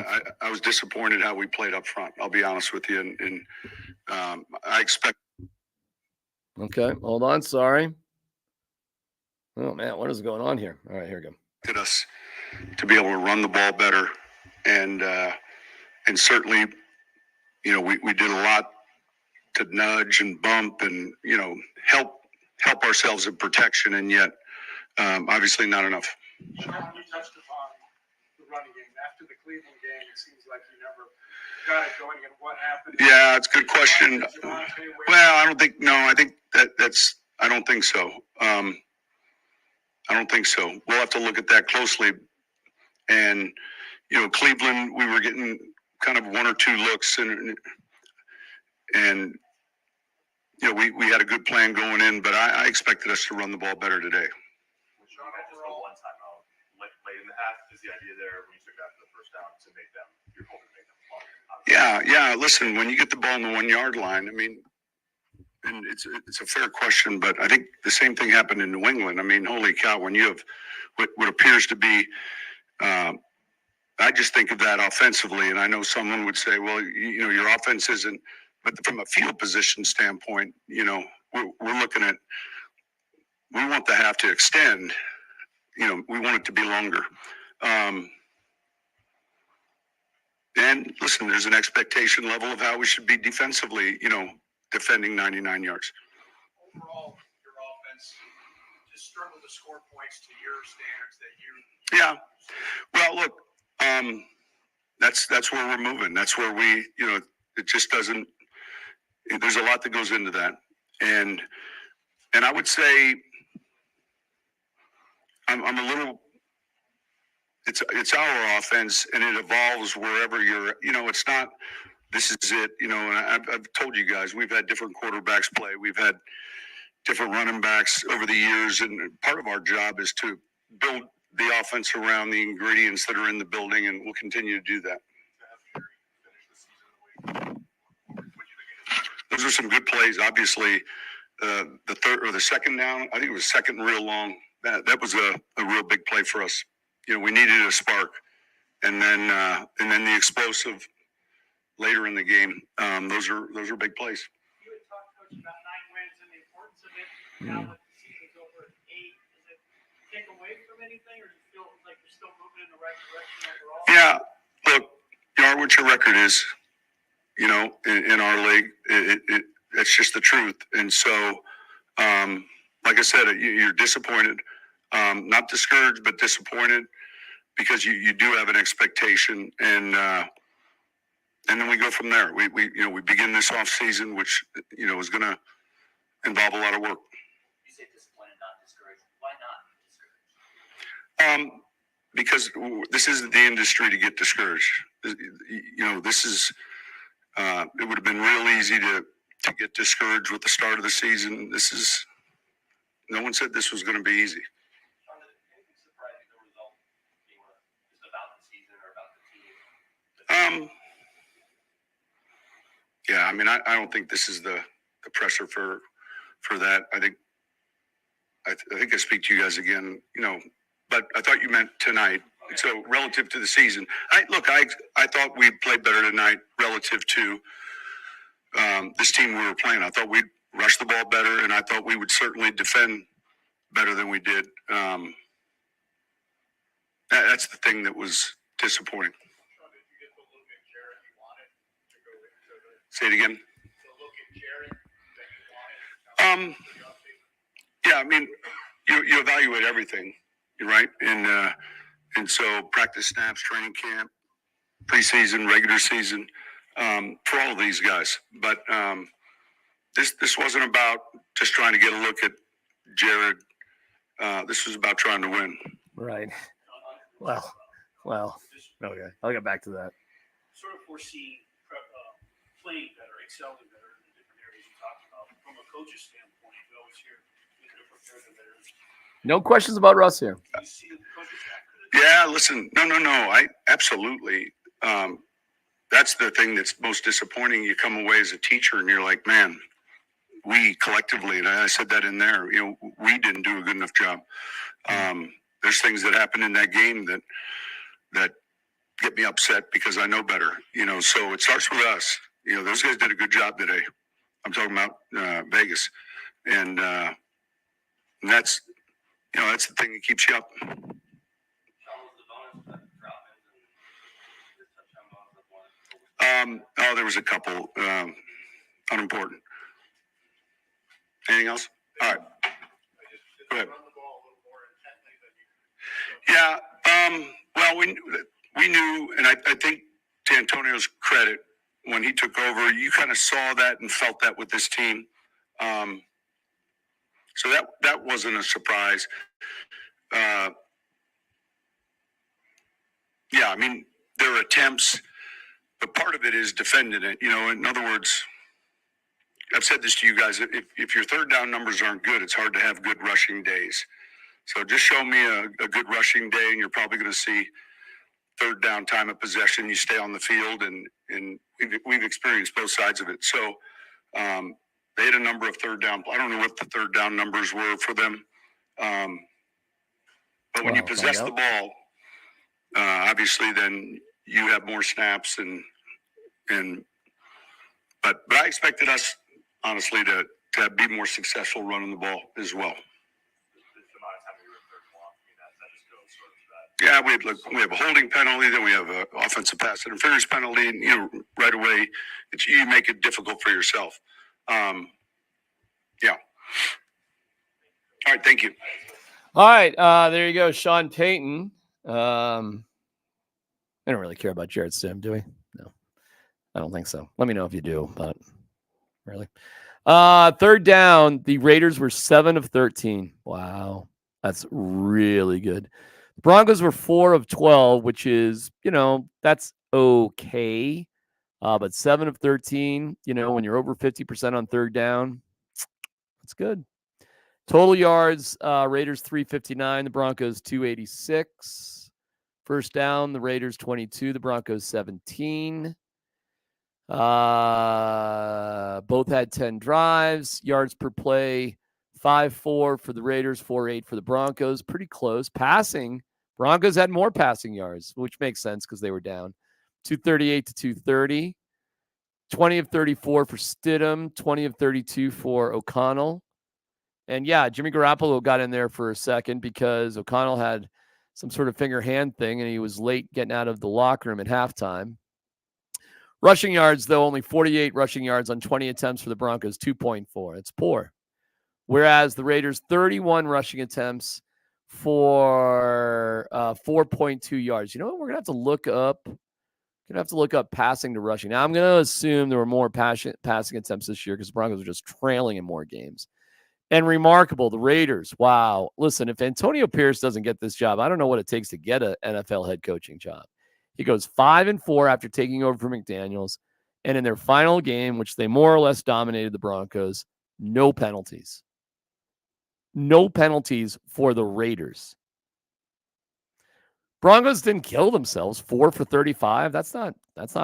I was disappointed how we played up front. I'll be honest with you. And I expect. Okay, hold on. Sorry. Oh, man, what is going on here? All right, here we go. Us to be able to run the ball better and certainly we did a lot to nudge and bump and, help ourselves in protection, and yet obviously not enough. Sean, you touched upon the running game. After the Cleveland game, it seems like you never got it going. And what happened? Yeah, it's a good question. Well, I think I don't think so. I don't think so. We'll have to look at that closely. And, Cleveland, we were getting kind of one or two looks, and we had a good plan going in, but I expected us to run the ball better today. Sean, just the one timeout late in the half is the idea there when you took after the first down to make them, you're hoping to make them fall. Yeah. Listen, when you get the ball on the 1 yard line, I mean, and it's a fair question, but I think the same thing happened in New England. I mean, holy cow, when you have what appears to be, I just think of that offensively, and I know someone would say, well, your offense isn't, but from a field position standpoint, we're looking at, we want the half to extend, we want it to be longer. And listen, there's an expectation level of how we should be defensively, defending 99 yards. Overall, your offense just struggled to score points to your standards that you. Yeah. Well, look, that's where we're moving. That's where we, it just doesn't. There's a lot that goes into that, and I would say I'm a little. It's our offense, and it evolves wherever you're. It's not. This is it. And I've told you guys we've had different quarterbacks play. We've had different running backs over the years, and part of our job is to build the offense around the ingredients that are in the building, and we'll continue to do that. Those are some good plays. Obviously, the third or the second down, I think it was second real long. That was a real big play for us. We needed a spark, and then the explosive later in the game. Those are big plays. You had talked, Coach, about 9 wins and the importance of it. Now that the season's over at 8, does it take away from anything, or do you feel like you're still moving in the right direction overall? Yeah, look, you are what your record is. In our league, it's just the truth. And so, like I said, you're disappointed, not discouraged, but disappointed because you do have an expectation, and then we go from there. We begin this off season, which is going to involve a lot of work. You say disappointed, not discouraged. Why not discouraged? Because this isn't the industry to get discouraged. This is. It would have been real easy to get discouraged with the start of the season. No one said this was going to be easy. Sean, did anything surprise you, the result being just about the season or about the team? Yeah, I mean, I don't think this is the pressure for that. I think I speak to you guys again, but I thought you meant tonight. So relative to the season, I thought we played better tonight relative to this team we were playing. I thought we'd rush the ball better, and I thought we would certainly defend better than we did. That's the thing that was disappointing. Sean, did you get the look at Jared you wanted to go into the? Say it again. The look at Jared that you wanted. Yeah, I mean, you evaluate everything, right? And so practice snaps, training camp, preseason, regular season, for all of these guys. But this wasn't about just trying to get a look at Jared. This was about trying to win. Right. Well. Okay, I'll get back to that. Sort of foresee playing better, excelling better in the different areas you talked about. From a coach's standpoint, you always hear you could have prepared them better. No questions about Russ here. You see the coach's staff. Yeah, listen, no. I absolutely. That's the thing that's most disappointing. You come away as a teacher and you're like, man, we collectively, and I said that in there, we didn't do a good enough job. There's things that happen in that game that get me upset because I know better, so it starts with us. Those guys did a good job today. I'm talking about Vegas. And that's the thing that keeps you up. There was a couple unimportant. Anything else? All right. Go ahead. Yeah. Well, we knew, and I think to Antonio's credit, when he took over, you kind of saw that and felt that with this team. So that wasn't a surprise. Yeah, I mean, there are attempts, but part of it is defending it. In other words, I've said this to you guys, if your third down numbers aren't good, it's hard to have good rushing days. So just show me a good rushing day, and you're probably going to see third down time of possession. You stay on the field, and we've experienced both sides of it. So they had a number of third down. I don't know what the third down numbers were for them. But when you possess the ball, obviously then you have more snaps but I expected us, honestly, to be more successful running the ball as well. Yeah, we have a holding penalty, then we have an offensive pass interference penalty, and right away you make it difficult for yourself. Yeah. All right, thank you. All right, there you go, Sean Payton. I don't really care about Jarrett Stidham, do we? No, I don't think so. Let me know if you do, but really. Third down, the Raiders were 7 of 13. Wow, that's really good. The Broncos were 4 of 12, which is, that's okay. But 7 of 13, when you're over 50% on third down, that's good. Total yards, Raiders 359, the Broncos 286. First down, the Raiders 22, the Broncos 17. Both had 10 drives. Yards per play, 5-4 for the Raiders, 4-8 for the Broncos. Pretty close. Passing, Broncos had more passing yards, which makes sense because they were down. 238 to 230. 20 of 34 for Stidham, 20 of 32 for O'Connell. And yeah, Jimmy Garoppolo got in there for a second because O'Connell had some sort of finger hand thing and he was late getting out of the locker room at halftime. Rushing yards, though, only 48 rushing yards on 20 attempts for the Broncos, 2.4. It's poor. Whereas the Raiders, 31 rushing attempts for 4.2 yards. You know what? We're going to have to look up. Passing to rushing. Now, I'm going to assume there were more passing attempts this year because the Broncos are just trailing in more games. And remarkable, the Raiders. Wow. Listen, if Antonio Pierce doesn't get this job, I don't know what it takes to get an NFL head coaching job. He goes 5-4 after taking over for McDaniels. And in their final game, which they more or less dominated the Broncos, no penalties. No penalties for the Raiders. Broncos didn't kill themselves. 4 for 35. That's not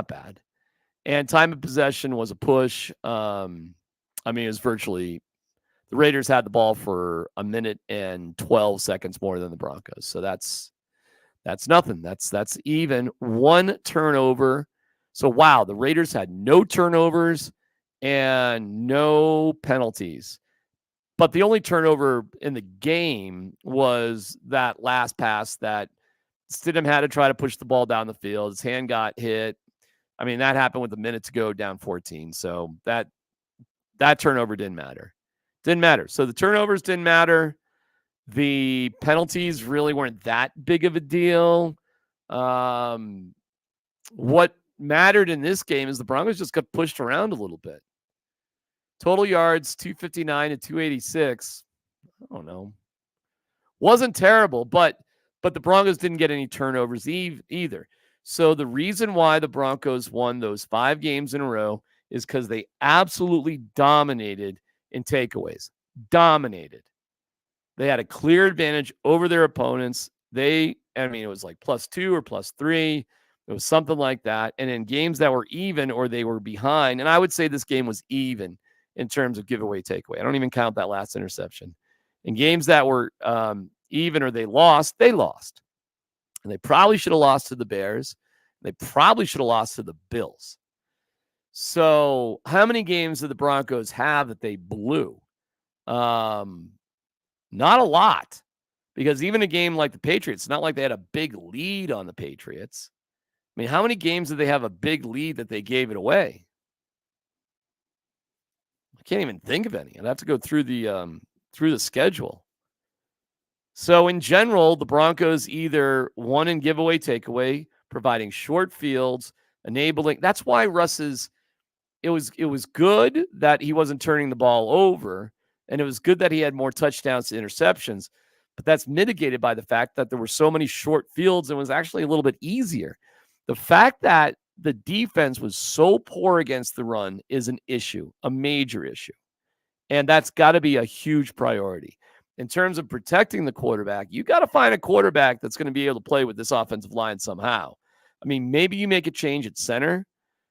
bad. And time of possession was a push. It was virtually the Raiders had the ball for 1 minute and 12 seconds more than the Broncos. So that's nothing. That's even. 1 turnover. So wow, the Raiders had no turnovers and no penalties. But the only turnover in the game was that last pass that Stidham had to try to push the ball down the field. His hand got hit. That happened with a minute to go, down 14. So that turnover didn't matter. So the turnovers didn't matter. The penalties really weren't that big of a deal. What mattered in this game is the Broncos just got pushed around a little bit. Total yards, 259 to 286. I don't know. Wasn't terrible, but the Broncos didn't get any turnovers either. So the reason why the Broncos won those 5 games in a row is because they absolutely dominated in takeaways. Dominated. They had a clear advantage over their opponents. It was like +2 or +3. It was something like that. And in games that were even or they were behind, and I would say this game was even in terms of giveaway takeaway. I don't even count that last interception. In games that were even or they lost. And they probably should have lost to the Bears. They probably should have lost to the Bills. So how many games did the Broncos have that they blew? Not a lot. Because even a game like the Patriots, it's not like they had a big lead on the Patriots. I mean, how many games did they have a big lead that they gave it away? I can't even think of any. I'd have to go through the schedule. So in general, the Broncos either won in giveaway takeaway, providing short fields, enabling. That's why Russ's it was good that he wasn't turning the ball over, and it was good that he had more touchdowns to interceptions. But that's mitigated by the fact that there were so many short fields and was actually a little bit easier. The fact that the defense was so poor against the run is an issue, a major issue. And that's got to be a huge priority. In terms of protecting the quarterback, you got to find a quarterback that's going to be able to play with this offensive line somehow. I mean, maybe you make a change at center,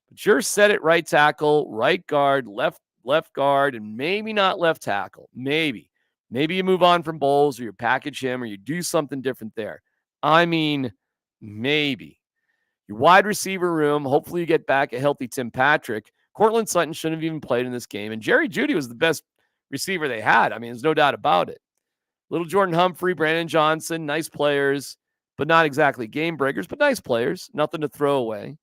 but you're set at right tackle, right guard, left guard, and maybe not left tackle. Maybe you move on from Bowles or you package him or you do something different there. I mean, maybe. Your wide receiver room, hopefully you get back a healthy Tim Patrick. Cortland Sutton shouldn't have even played in this game. And Jerry Jeudy was the best receiver they had. I mean, there's no doubt about it. Little Jordan Humphrey, Brandon Johnson, nice players, but not exactly game breakers, but nice players. Nothing to throw away.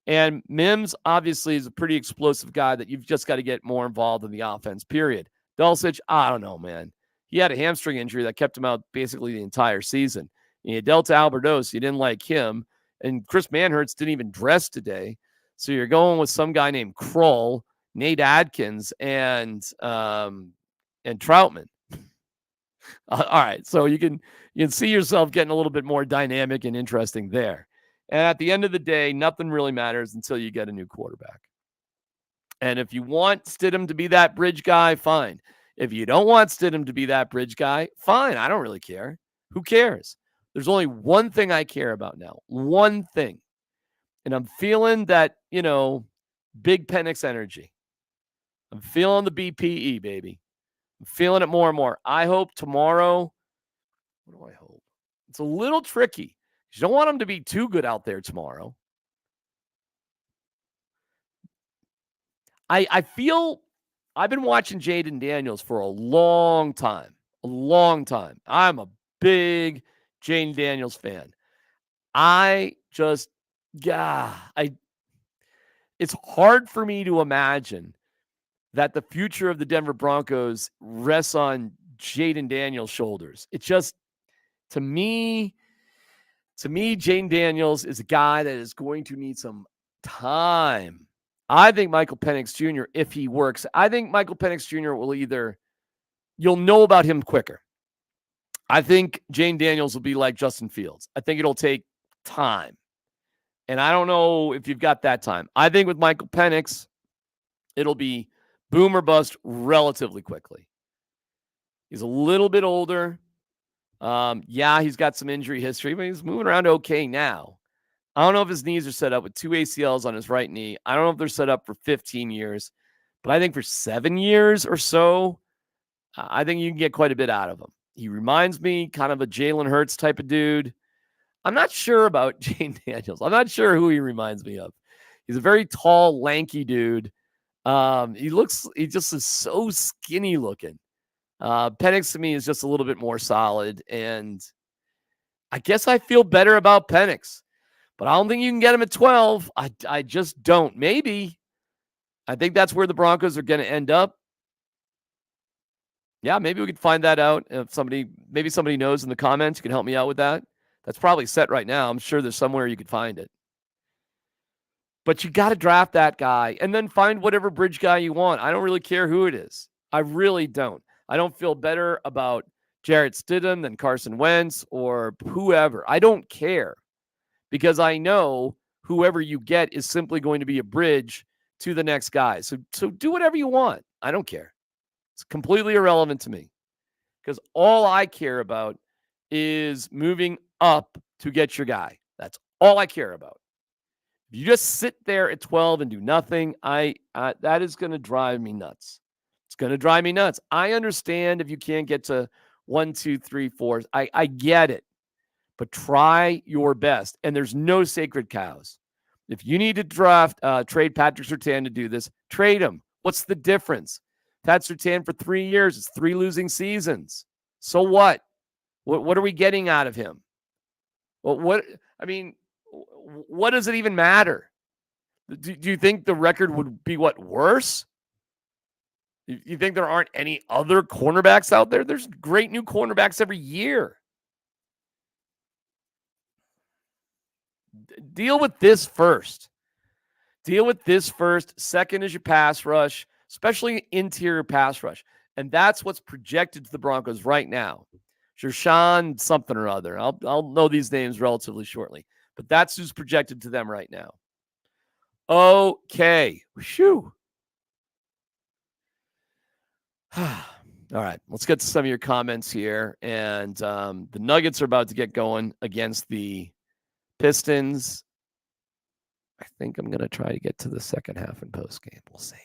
And Mims, obviously, is a pretty explosive guy that you've just got to get more involved in the offense, period. Dulcich, I don't know, man. He had a hamstring injury that kept him out basically the entire season. You had Delta Albertos, you didn't like him. And Chris Manhertz didn't even dress today. So you're going with some guy named Kroll, Nate Adkins, and Troutman. All right, so you can see yourself getting a little bit more dynamic and interesting there. And at the end of the day, nothing really matters until you get a new quarterback. And if you want Stidham to be that bridge guy, fine. If you don't want Stidham to be that bridge guy, fine. I don't really care. Who cares? There's only one thing I care about now. One thing. And I'm feeling that, big Penix energy. I'm feeling the BPE, baby. I'm feeling it more and more. I hope tomorrow. What do I hope? It's a little tricky. You don't want him to be too good out there tomorrow. I feel I've been watching Jaden Daniels for a long time. A long time. I'm a big Jaden Daniels fan. It's hard for me to imagine that the future of the Denver Broncos rests on Jaden Daniels' shoulders. It just, to me, Jaden Daniels is a guy that is going to need some time. I think Michael Penix Jr., if he works, I think Michael Penix Jr. will you'll know about him quicker. I think Jaden Daniels will be like Justin Fields. I think it'll take time. And I don't know if you've got that time. I think with Michael Penix, it'll be boom or bust relatively quickly. He's a little bit older. He's got some injury history, but he's moving around okay now. I don't know if his knees are set up with 2 ACLs on his right knee. I don't know if they're set up for 15 years, but I think for 7 years or so, I think you can get quite a bit out of him. He reminds me kind of a Jalen Hurts type of dude. I'm not sure about Jaden Daniels. I'm not sure who he reminds me of. He's a very tall, lanky dude. He just is so skinny looking. Penix to me is just a little bit more solid. And I guess I feel better about Penix, but I don't think you can get him at 12. I just don't. Maybe. I think that's where the Broncos are going to end up. Yeah, maybe we could find that out. If somebody knows in the comments, you can help me out with that. That's probably set right now. I'm sure there's somewhere you could find it. But you got to draft that guy and then find whatever bridge guy you want. I don't really care who it is. I really don't. I don't feel better about Jarrett Stidham than Carson Wentz or whoever. I don't care because I know whoever you get is simply going to be a bridge to the next guy. So do whatever you want. I don't care. It's completely irrelevant to me because all I care about is moving up to get your guy. That's all I care about. If you just sit there at 12 and do nothing, that is going to drive me nuts. It's going to drive me nuts. I understand if you can't get to 1, 2, 3, 4. I get it. But try your best. And there's no sacred cows. If you need to trade Patrick Surtain to do this, trade him. What's the difference? Pat Surtain for 3 years. It's 3 losing seasons. So what? What are we getting out of him? Well, what does it even matter? Do you think the record would be worse? You think there aren't any other cornerbacks out there? There's great new cornerbacks every year. Deal with this first. Second is your pass rush, especially interior pass rush. And that's what's projected to the Broncos right now. Jershawn something or other. I'll know these names relatively shortly. But that's who's projected to them right now. Okay. Whew. All right. Let's get to some of your comments here. And the Nuggets are about to get going against the Pistons. I think I'm going to try to get to the second half in post game. We'll see.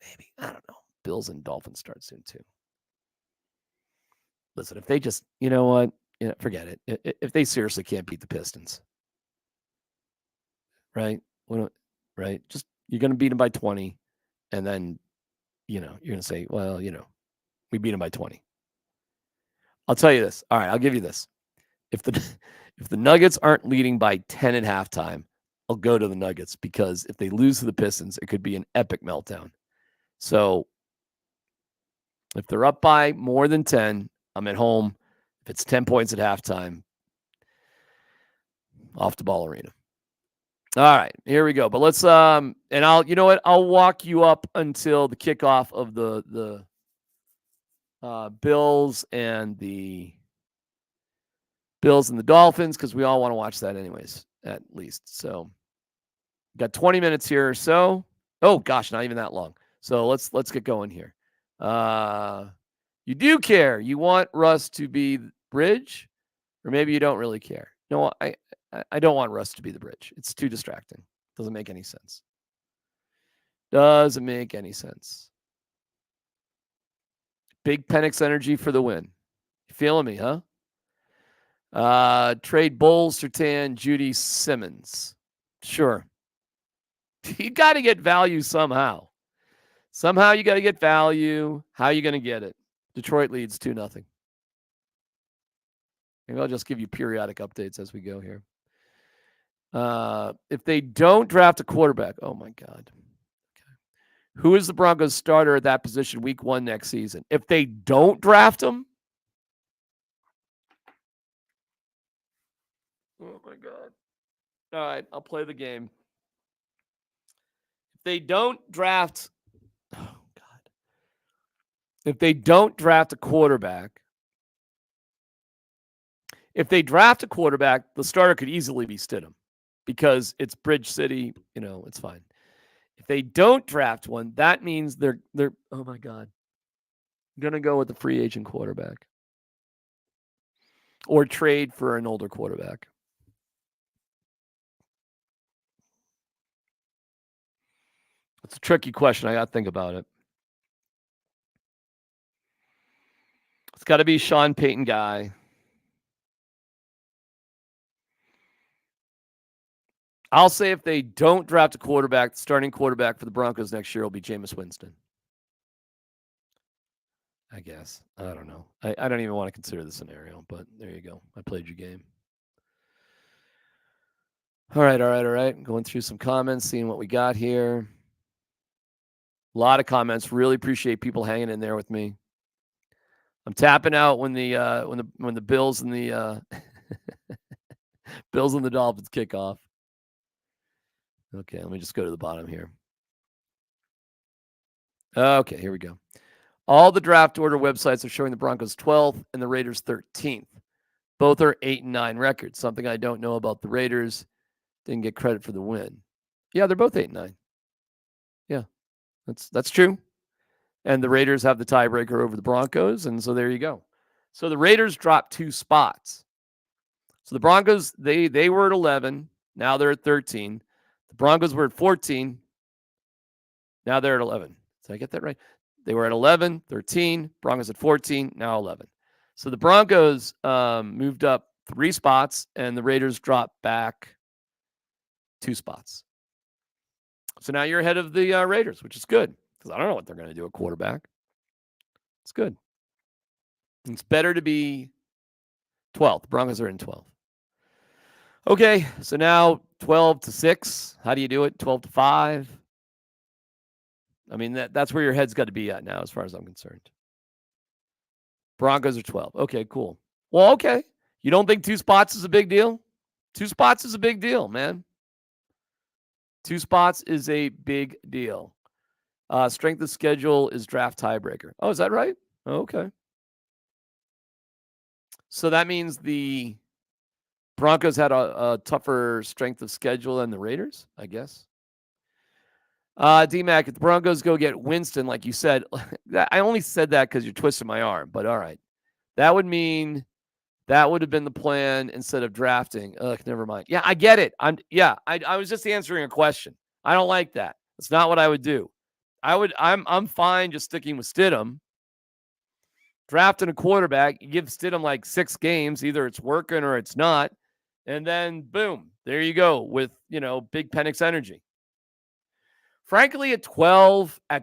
Maybe. I don't know. Bills and Dolphins start soon too. Listen, if they just, you know what? Forget it. If they seriously can't beat the Pistons, right? Right? Just you're going to beat them by 20, and then, you're going to say, well, we beat them by 20. I'll tell you this. All right, I'll give you this. If the Nuggets aren't leading by 10 at halftime, I'll go to the Nuggets, because if they lose to the Pistons, it could be an epic meltdown. So if they're up by more than 10, I'm at home. If it's 10 points at halftime, off to Ball Arena. All right, here we go. But let's and I'll walk you up until the kickoff of the Bills and the Dolphins, because we all want to watch that anyways, at least. So got 20 minutes here or so. Oh gosh, not even that long. So let's get going here. You do care. You want Russ to be the bridge, or maybe you don't really care. No, I don't want Russ to be the bridge. It's too distracting. Doesn't make any sense. Doesn't make any sense. Big Penix energy for the win. You feeling me, huh? Trade Bowles, Surtain, Judy, Simmons. Sure. You got to get value somehow. Somehow you got to get value. How are you going to get it? Detroit leads 2-0. Maybe I'll just give you periodic updates as we go here. If they don't draft a quarterback, oh my God. Okay. Who is the Broncos starter at that position week 1 next season? If they don't draft him, oh my God. All right, I'll play the game. If they don't draft, oh God. If they don't draft a quarterback, if they draft a quarterback, the starter could easily be Stidham, because it's Bridge City, it's fine. If they don't draft one, that means they're oh my God, going to go with the free agent quarterback or trade for an older quarterback. It's a tricky question. I got to think about it. It's got to be Sean Payton guy. I'll say if they don't draft a quarterback, the starting quarterback for the Broncos next year will be Jameis Winston. I guess. I don't know. I don't even want to consider the scenario, but there you go. I played your game. All right. Going through some comments, seeing what we got here. A lot of comments. Really appreciate people hanging in there with me. I'm tapping out when the Bills and the Bills and the Dolphins kick off. Okay, let me just go to the bottom here. Okay, here we go. All the draft order websites are showing the Broncos 12th and the Raiders 13th. Both are 8-9 records. Something I don't know about the Raiders. Didn't get credit for the win. Yeah, they're both 8-9. Yeah, that's true. And the Raiders have the tiebreaker over the Broncos, and so there you go. So the Raiders dropped 2 spots. So the Broncos, they were at 11. Now they're at 13. The Broncos were at 14. Now they're at 11. Did I get that right? They were at 11, 13. Broncos at 14, now 11. So the Broncos moved up 3 spots, and the Raiders dropped back 2 spots. So now you're ahead of the Raiders, which is good, because I don't know what they're going to do at quarterback. It's good. It's better to be 12th. The Broncos are in 12th. Okay, so now 12-6. How do you do it? 12-5. I mean, that's where your head's got to be at now, as far as I'm concerned. Broncos are 12. Okay, cool. Well, okay. You don't think 2 spots is a big deal? 2 spots is a big deal, man. 2 spots is a big deal. Strength of schedule is draft tiebreaker. Oh, is that right? Okay. So that means the Broncos had a tougher strength of schedule than the Raiders, I guess. D-Mac, if the Broncos go get Winston, like you said, I only said that because you're twisting my arm, but all right. That would mean that would have been the plan instead of drafting. Ugh, never mind. Yeah, I get it. I was just answering a question. I don't like that. That's not what I would do. I'm fine just sticking with Stidham. Drafting a quarterback, you give Stidham like 6 games, either it's working or it's not, and then boom, there you go with, big Penix energy. Frankly, at 12, I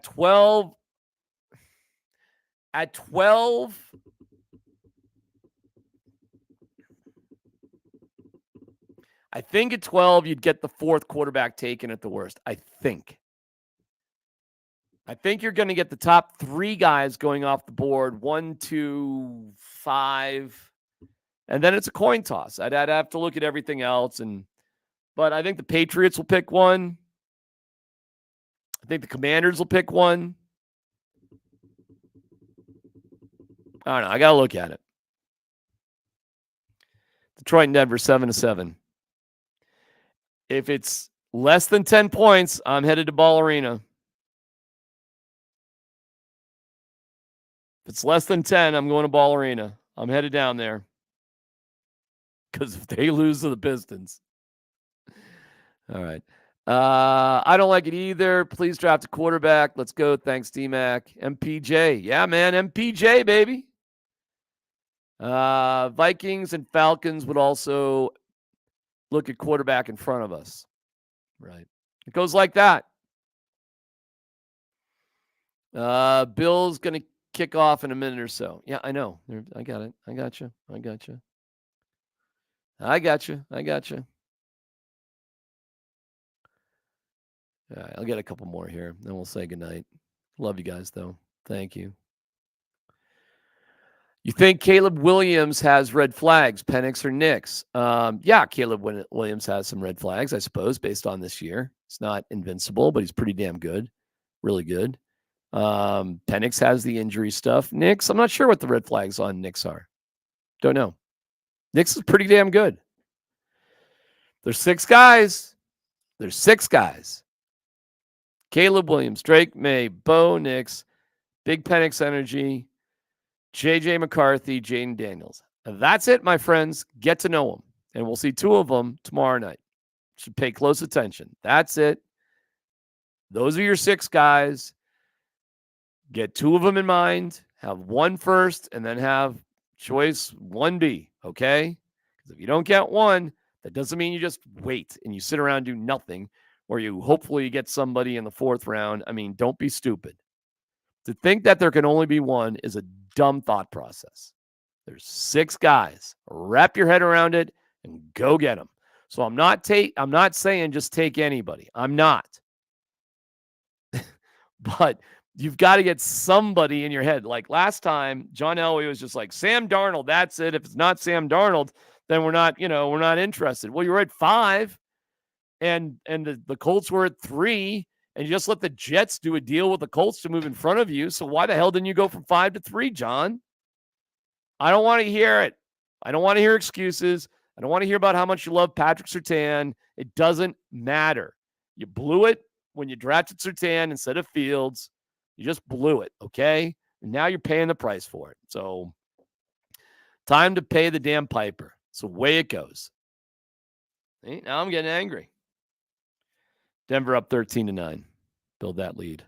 think at 12 you'd get the 4th quarterback taken at the worst. I think you're going to get the top 3 guys going off the board, 1, 2, 5, and then it's a coin toss. I'd have to look at everything else, but I think the Patriots will pick one. I think the Commanders will pick one. I don't know. I got to look at it. Detroit and Denver, 7-7. If it's less than 10 points, I'm headed to Ball Arena. If it's less than 10, I'm going to Ball Arena. I'm headed down there. Because if they lose to the Pistons. All right. I don't like it either. Please draft a quarterback. Let's go. Thanks, D-Mac. MPJ. Yeah, man. MPJ, baby. Vikings and Falcons would also look at quarterback in front of us. Right. It goes like that. Bill's going to kick off in a minute or so. Yeah, I know. I got it. I got you. All right, I'll get a couple more here. Then we'll say goodnight. Love you guys, though. Thank you. You think Caleb Williams has red flags, Penix or Nix? Yeah, Caleb Williams has some red flags, I suppose, based on this year. It's not invincible, but he's pretty damn good. Really good. Penix has the injury stuff. Nix, I'm not sure what the red flags on Nix are. Don't know. Nix is pretty damn good. There's 6 guys. Caleb Williams, Drake May, Bo Nix, Big Penix Energy, JJ McCarthy, Jaden Daniels. That's it, my friends. Get to know them. And we'll see 2 of them tomorrow night. Should pay close attention. That's it. Those are your 6 guys. Get 2 of them in mind. Have 1 first and then have choice 1B. Okay? Because if you don't get 1, that doesn't mean you just wait and you sit around and do nothing, or you hopefully get somebody in the 4th round. I mean, don't be stupid. To think that there can only be 1 is a dumb thought process. There's 6 guys. Wrap your head around it and go get them. So I'm not saying just take anybody. I'm not. But you've got to get somebody in your head. Like last time, John Elway was just like, Sam Darnold, that's it. If it's not Sam Darnold, then we're not interested. Well, you're at 5, and the Colts were at 3, and you just let the Jets do a deal with the Colts to move in front of you. So why the hell didn't you go from 5 to 3, John? I don't want to hear it. I don't want to hear excuses. I don't want to hear about how much you love Patrick Surtain. It doesn't matter. You blew it when you drafted Surtain instead of Fields. You just blew it, okay? And now you're paying the price for it. So time to pay the damn piper. It's the way it goes. See, now I'm getting angry. Denver up 13-9. Build that lead.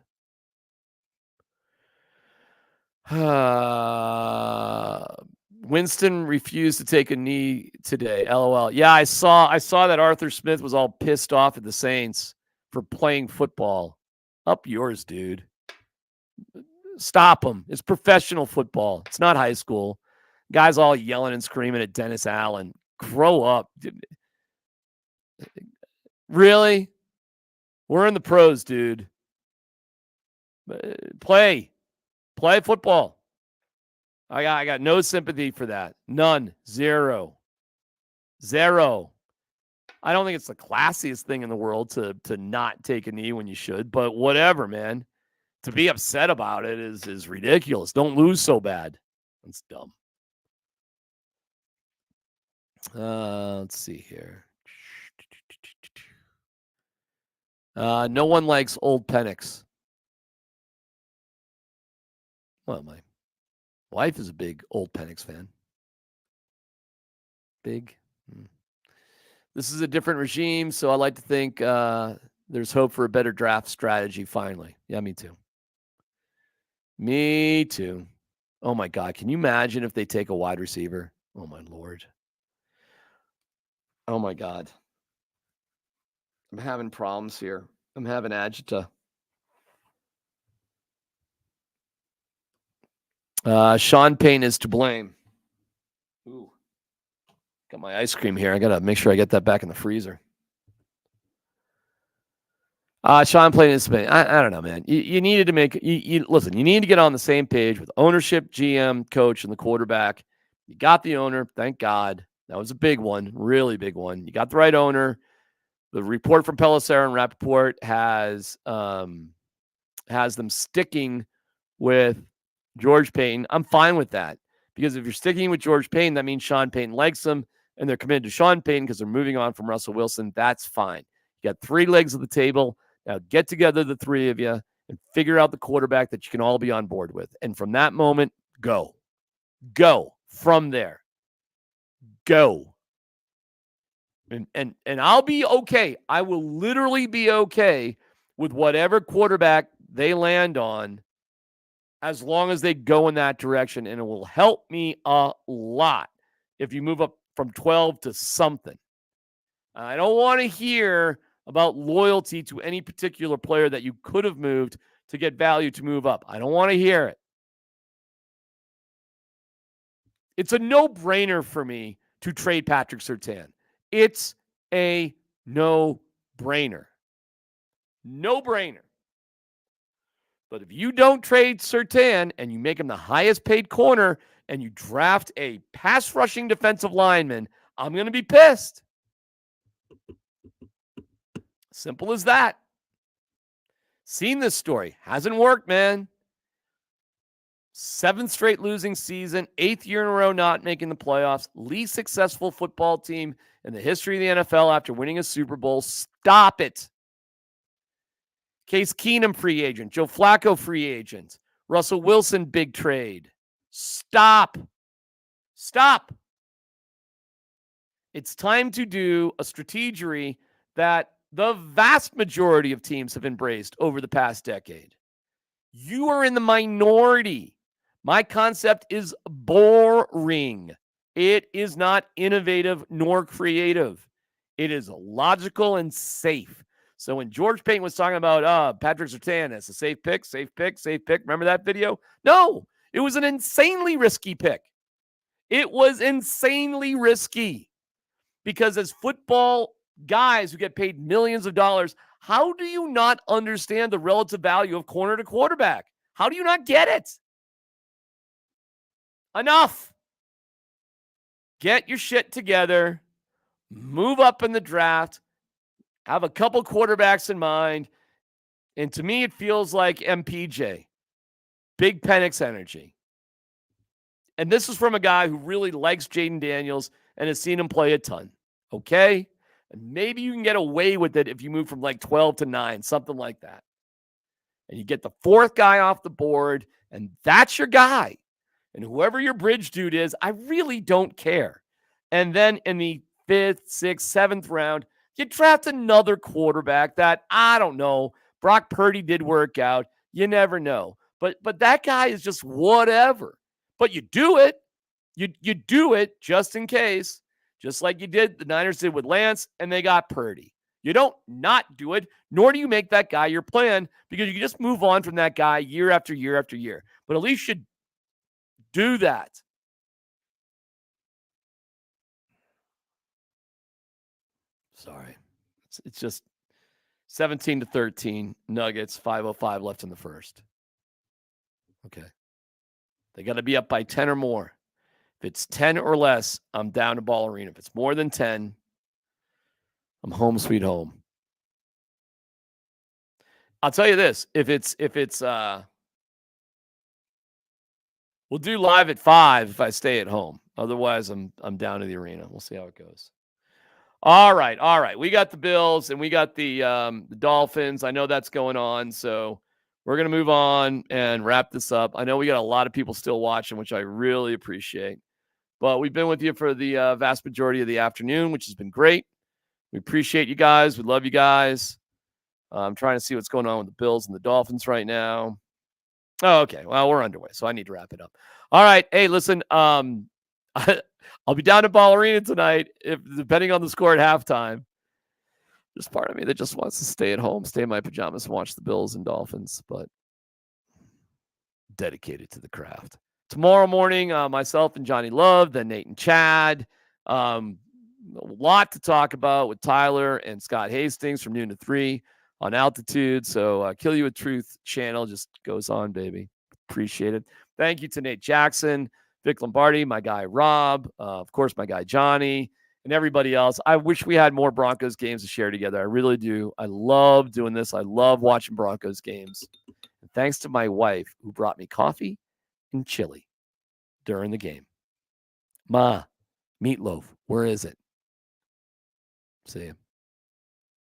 Winston refused to take a knee today. LOL. Yeah, I saw that Arthur Smith was all pissed off at the Saints for playing football. Up yours, dude. Stop him. It's professional football. It's not high school. Guys all yelling and screaming at Dennis Allen. Grow up. Really? We're in the pros, dude. Play football. I got no sympathy for that. None. Zero. I don't think it's the classiest thing in the world to not take a knee when you should, but whatever, man. To be upset about it is ridiculous. Don't lose so bad. That's dumb. Let's see here. No one likes old Penix. Well, my wife is a big old Penix fan. Big. This is a different regime, so I like to think there's hope for a better draft strategy finally. Yeah, me too. Me too. Oh, my God. Can you imagine if they take a wide receiver? Oh, my Lord. Oh, my God. I'm having problems here. I'm having agita. Sean Payne is to blame. Ooh. Got my ice cream here. I got to make sure I get that back in the freezer. Sean Payne is to blame. I don't know, man. You needed to make listen, you need to get on the same page with ownership, GM, coach, and the quarterback. You got the owner, thank God. That was a big one, really big one. You got the right owner. The report from Pelissero and Rappaport has them sticking with George Payton. I'm fine with that because if you're sticking with George Payton, that means Sean Payton likes him and they're committed to Sean Payton because they're moving on from Russell Wilson. That's fine. You got 3 legs at the table. Now get together, the 3 of you, and figure out the quarterback that you can all be on board with. And from that moment, go. Go from there. Go. And I'll be okay. I will literally be okay with whatever quarterback they land on as long as they go in that direction. And it will help me a lot if you move up from 12 to something. I don't want to hear about loyalty to any particular player that you could have moved to get value to move up. I don't want to hear it. It's a no-brainer for me to trade Patrick Surtain. It's a no-brainer. No-brainer. But if you don't trade Surtain and you make him the highest paid corner and you draft a pass rushing defensive lineman, I'm going to be pissed. Simple as that. Seen this story. Hasn't worked, man. 7th straight losing season, 8th year in a row not making the playoffs, least successful football team in the history of the NFL after winning a Super Bowl. Stop it. Case Keenum free agent, Joe Flacco free agent, Russell Wilson big trade. Stop. Stop. It's time to do a strategy that the vast majority of teams have embraced over the past decade. You are in the minority. My concept is boring. It is not innovative nor creative. It is logical and safe. So when George Payton was talking about Patrick Surtain as a safe pick, remember that video? No, it was an insanely risky pick. It was insanely risky because as football guys who get paid millions of dollars, how do you not understand the relative value of corner to quarterback? How do you not get it? Enough. Get your shit together. Move up in the draft. Have a couple quarterbacks in mind. And to me, it feels like MPJ. Big Penix energy. And this is from a guy who really likes Jaden Daniels and has seen him play a ton. Okay? And maybe you can get away with it if you move from like 12 to 9, something like that. And you get the 4th guy off the board, and that's your guy. And whoever your bridge dude is, I really don't care. And then in the 5th, 6th, 7th round, you draft another quarterback that, I don't know, Brock Purdy did work out. You never know. But that guy is just whatever. But you do it. You do it just in case. Just like you did, the Niners did with Lance, and they got Purdy. You don't not do it, nor do you make that guy your plan because you can just move on from that guy year after year after year. But at least you do that. Sorry. It's just 17-13 Nuggets, 5:05 left in the first. Okay. They got to be up by 10 or more. If it's 10 or less, I'm down to Ball Arena. If it's more than 10, I'm home sweet home. I'll tell you this, if it's we'll do live at 5 if I stay at home. Otherwise, I'm down to the arena. We'll see how it goes. All right. We got the Bills and we got the Dolphins. I know that's going on, so we're going to move on and wrap this up. I know we got a lot of people still watching, which I really appreciate. But we've been with you for the vast majority of the afternoon, which has been great. We appreciate you guys. We love you guys. I'm trying to see what's going on with the Bills and the Dolphins right now. Oh, okay. Well, we're underway, so I need to wrap it up. All right. Hey, listen, I'll be down at Ball Arena tonight, depending on the score at halftime. There's part of me that just wants to stay at home, stay in my pajamas, and watch the Bills and Dolphins, but dedicated to the craft. Tomorrow morning, myself and Johnny Love, then Nate and Chad. A lot to talk about with Tyler and Scott Hastings from noon to 3 on Altitude. So Kill You With Truth channel just goes on, baby. Appreciate it. Thank you to Nate Jackson, Vic Lombardi, my guy Rob, of course, my guy Johnny, and everybody else. I wish we had more Broncos games to share together. I really do. I love doing this. I love watching Broncos games. And thanks to my wife who brought me coffee and chili during the game. Ma, meatloaf, where is it? See you.